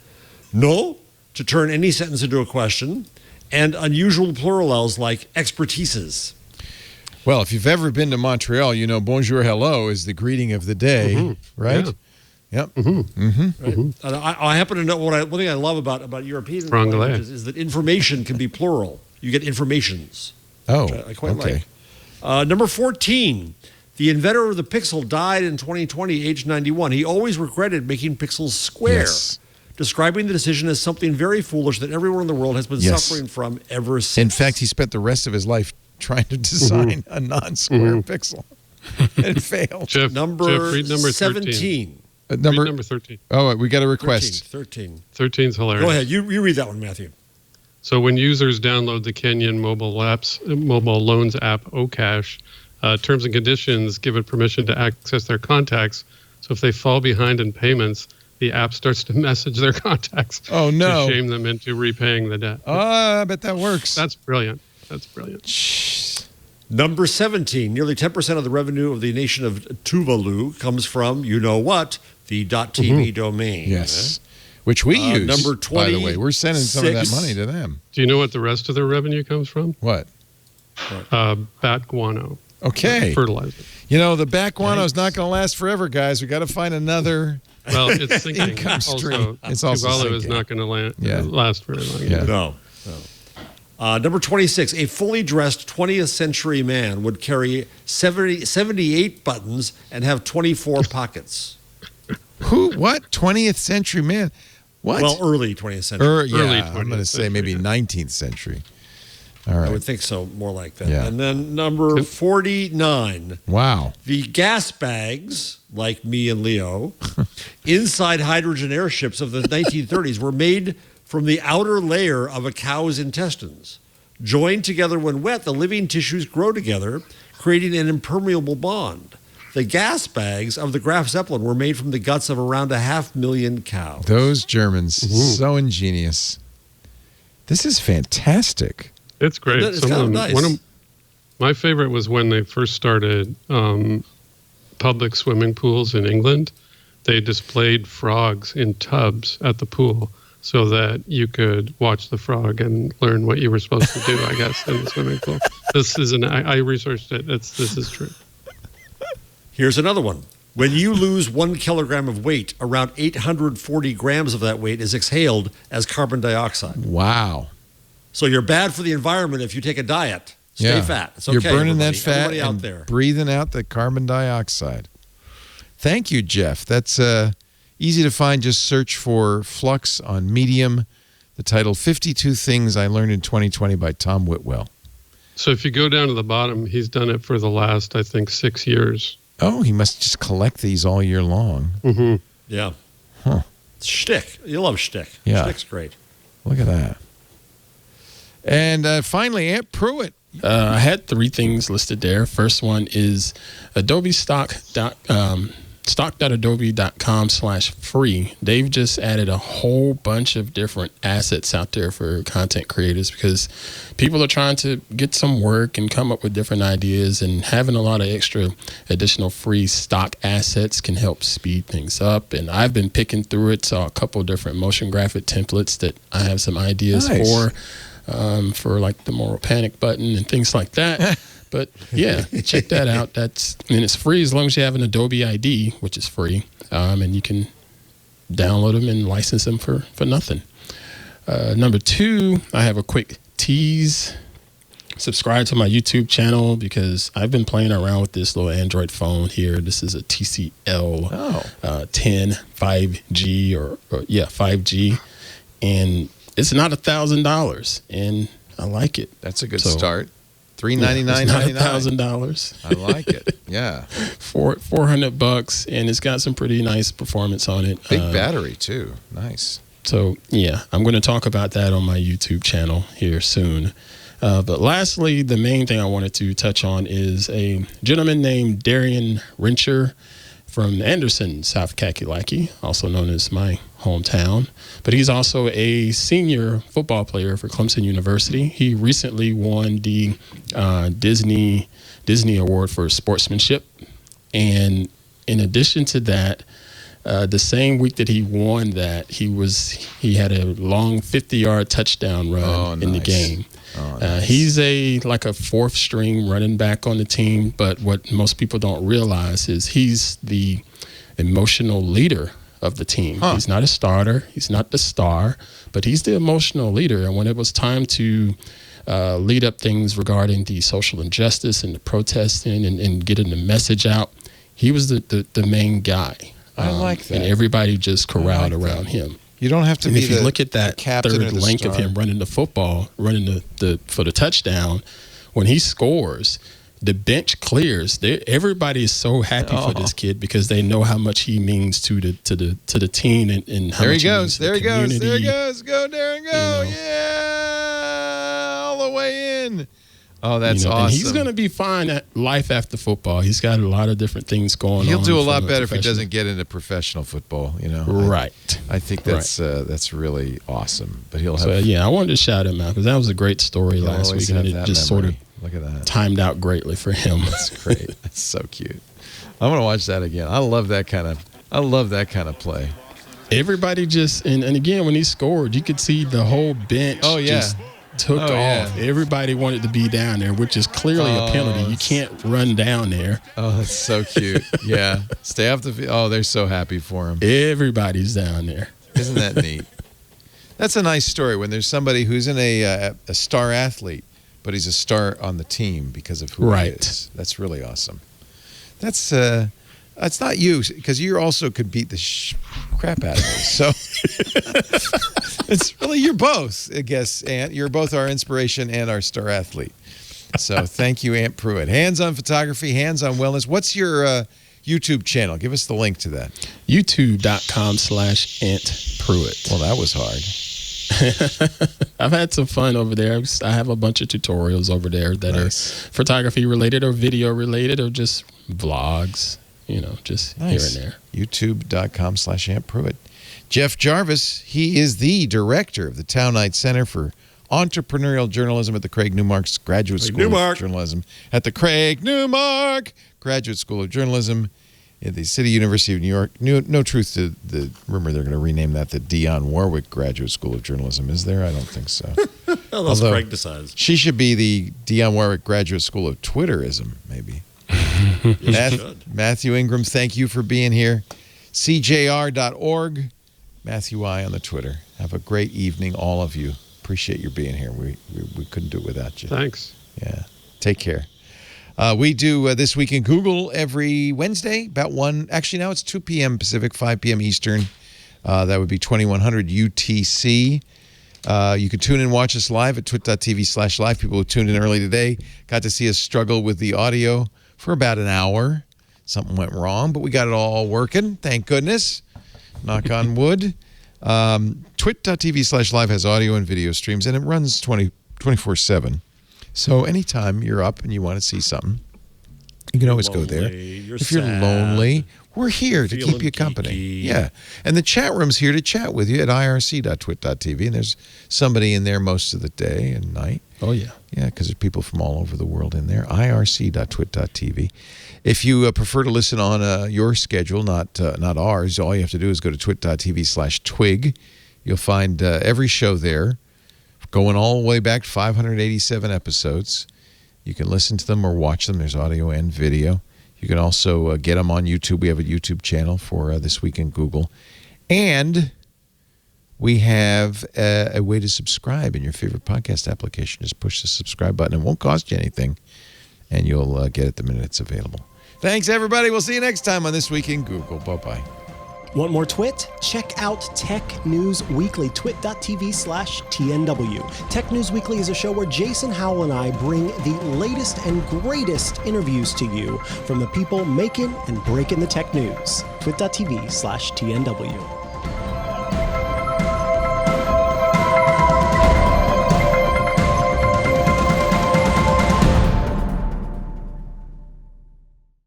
No, to turn any sentence into a question. And unusual plurals like expertises. Well, if you've ever been to Montreal, you know bonjour, hello is the greeting of the day, right? Yeah. Yep. Right. And I happen to know one thing I love about European languages is that information can be plural. You get informations. Oh, I quite like. Number 14, the inventor of the Pixel died in 2020, age 91. He always regretted making pixels square, describing the decision as something very foolish that everyone in the world has been suffering from ever since. In fact, he spent the rest of his life trying to design a non-square pixel. It failed. Jeff, number read number 17. Number 13. Oh, we got a request. 13. 13's hilarious. Go ahead. You read that one, Matthew. So when users download the Kenyan mobile loans app Okash, terms and conditions give it permission to access their contacts. So if they fall behind in payments, the app starts to message their contacts to shame them into repaying the debt. Oh, I bet that works. That's brilliant. Number 17, nearly 10% of the revenue of the nation of Tuvalu comes from, you know what, the .tv domain. Yes. Which we use, number 20, by the way. We're sending some of that money to them. Do you know what the rest of their revenue comes from? What? Bat guano. Okay. Fertilizer. You know, the bat guano is not going to last forever, guys. We got to find another it's sinking. income stream. It's also Tuvalu is not going to last very long. No. Number 26, a fully dressed 20th century man would carry 78 buttons and have 24 pockets. Who? What? 20th century man? What? Well, early 20th century. Early 20th I'm going to say maybe 19th century. All right. I would think so, more like that. Yeah. And then number 49. Wow. The gas bags, like me and Leo, inside hydrogen airships of the 1930s were made from the outer layer of a cow's intestines. Joined together when wet, the living tissues grow together, creating an impermeable bond. The gas bags of the Graf Zeppelin were made from the guts of around 500,000 cows. Those Germans, so ingenious. This is fantastic. It's great. It's kind of nice. One of my favorite was when they first started public swimming pools in England. They displayed frogs in tubs at the pool so that you could watch the frog and learn what you were supposed to do, I guess, in the swimming pool. I researched it. This is true. Here's another one. When you lose 1 kilogram of weight, around 840 grams of that weight is exhaled as carbon dioxide. Wow. So you're bad for the environment if you take a diet. Stay fat. It's okay. You're burning everybody. that fat Everybody out and there. breathing out the carbon dioxide. Thank you, Jeff. That's easy to find. Just search for Flux on Medium. The title, 52 Things I Learned in 2020 by Tom Whitwell. So if you go down to the bottom, he's done it for the last, I think, 6 years. Oh, he must just collect these all year long. Mm-hmm. Yeah. Huh. Shtick. You love shtick. Yeah. Shtick's great. Look at that. And finally, Aunt Pruitt. I had 3 things listed there. First one is Adobe stock.adobe.com/free. They've just added a whole bunch of different assets out there for content creators because people are trying to get some work and come up with different ideas, and having a lot of extra additional free stock assets can help speed things up. And I've been picking through it, saw a couple different motion graphic templates that I have some ideas for like the moral panic button and things like that. But yeah, check that out. And it's free as long as you have an Adobe ID, which is free, and you can download them and license them for nothing. Number 2, I have a quick tease. Subscribe to my YouTube channel because I've been playing around with this little Android phone here. This is a TCL 10 5G 5G, and it's not $1,000, and I like it. That's a good start. $399.99. $1,000. I like it. Yeah. $400, and it's got some pretty nice performance on it. Big battery too. Nice. So yeah, I'm going to talk about that on my YouTube channel here soon. But lastly, the main thing I wanted to touch on is a gentleman named Darien Rencher from Anderson, South Kakalaki, also known as my hometown. But he's also a senior football player for Clemson University. He recently won the Disney Award for sportsmanship. And in addition to that, the same week that he won that, he had a long 50-yard touchdown run in the game. Oh, nice. He's a 4th string running back on the team, but what most people don't realize is he's the emotional leader of the team. He's not a starter. He's not the star, but he's the emotional leader. And when it was time to lead up things regarding the social injustice and the protesting and getting the message out, he was the main guy. I like that. And everybody just corralled around him. You don't have to be if you look at that third link of him running the football, running for the touchdown, when he scores, the bench clears. Everybody is so happy for this kid because they know how much he means to the team and how much he means to the community. There he goes. Go, Darren, go. Yeah, all the way in. Oh, that's awesome. And he's going to be fine at life after football. He's got a lot of different things going on. He'll do a lot better if he doesn't get into professional football, Right. I think that's really awesome. But he'll have... So, I wanted to shout him out because that was a great story last week. And it just sort of Look at that. Timed out greatly for him. That's great. That's so cute. I'm going to watch that again. I love that kind of play. Everybody just, and again, when he scored, you could see the whole bench just took off. Yeah. Everybody wanted to be down there, which is clearly a penalty. You can't run down there. Oh, that's so cute. Yeah. Stay off the field. Oh, they're so happy for him. Everybody's down there. Isn't that neat? That's a nice story when there's somebody who's in a star athlete, but he's a star on the team because of who he is. That's really awesome. That's not you, because you also could beat the crap out of me. So it's really, you're both, I guess, Aunt. You're both our inspiration and our star athlete. So thank you, Aunt Pruitt. Hands on photography, hands on wellness. What's your YouTube channel? Give us the link to that. YouTube.com/Aunt Pruitt. Well, that was hard. I've had some fun over there. I have a bunch of tutorials over there that are photography related or video related or just vlogs, just here and there. YouTube.com/Aunt Pruitt. Jeff Jarvis, he is the director of the Townite Center for Entrepreneurial Journalism at the Craig Newmark's Graduate School of Journalism. At the Craig Newmark Graduate School of Journalism. Yeah, the City University of New York. No truth to the rumor they're going to rename that the Dionne Warwick Graduate School of Journalism. Is there? I don't think so. Unless Craig decides. She should be the Dionne Warwick Graduate School of Twitterism, maybe. Mathew Ingram, thank you for being here. CJR.org. Mathew I on the Twitter. Have a great evening, all of you. Appreciate your being here. We couldn't do it without you. Thanks. Yeah. Take care. We do This Week in Google every Wednesday, about 1. Actually, now it's 2 p.m. Pacific, 5 p.m. Eastern. That would be 2100 UTC. You can tune in and watch us live at twit.tv/live. People who tuned in early today got to see us struggle with the audio for about an hour. Something went wrong, but we got it all working. Thank goodness. Knock on wood. Twit.tv/live has audio and video streams, and it runs 24/7. So anytime you're up and you want to see something, you can always go there. If you're lonely, we're here to keep you company. Yeah. And the chat room's here to chat with you at irc.twit.tv. And there's somebody in there most of the day and night. Oh, yeah. Yeah, because there's people from all over the world in there. irc.twit.tv. If you prefer to listen on your schedule, not ours, all you have to do is go to twit.tv/twig. You'll find every show there, going all the way back to 587 episodes. You can listen to them or watch them. There's audio and video. You can also get them on YouTube. We have a YouTube channel for This Week in Google. And we have a way to subscribe in your favorite podcast application. Just push the subscribe button. It won't cost you anything, and you'll get it the minute it's available. Thanks, everybody. We'll see you next time on This Week in Google. Bye-bye. Want more Twit? Check out Tech News Weekly, twit.tv/TNW. Tech News Weekly is a show where Jason Howell and I bring the latest and greatest interviews to you from the people making and breaking the tech news. twit.tv/TNW.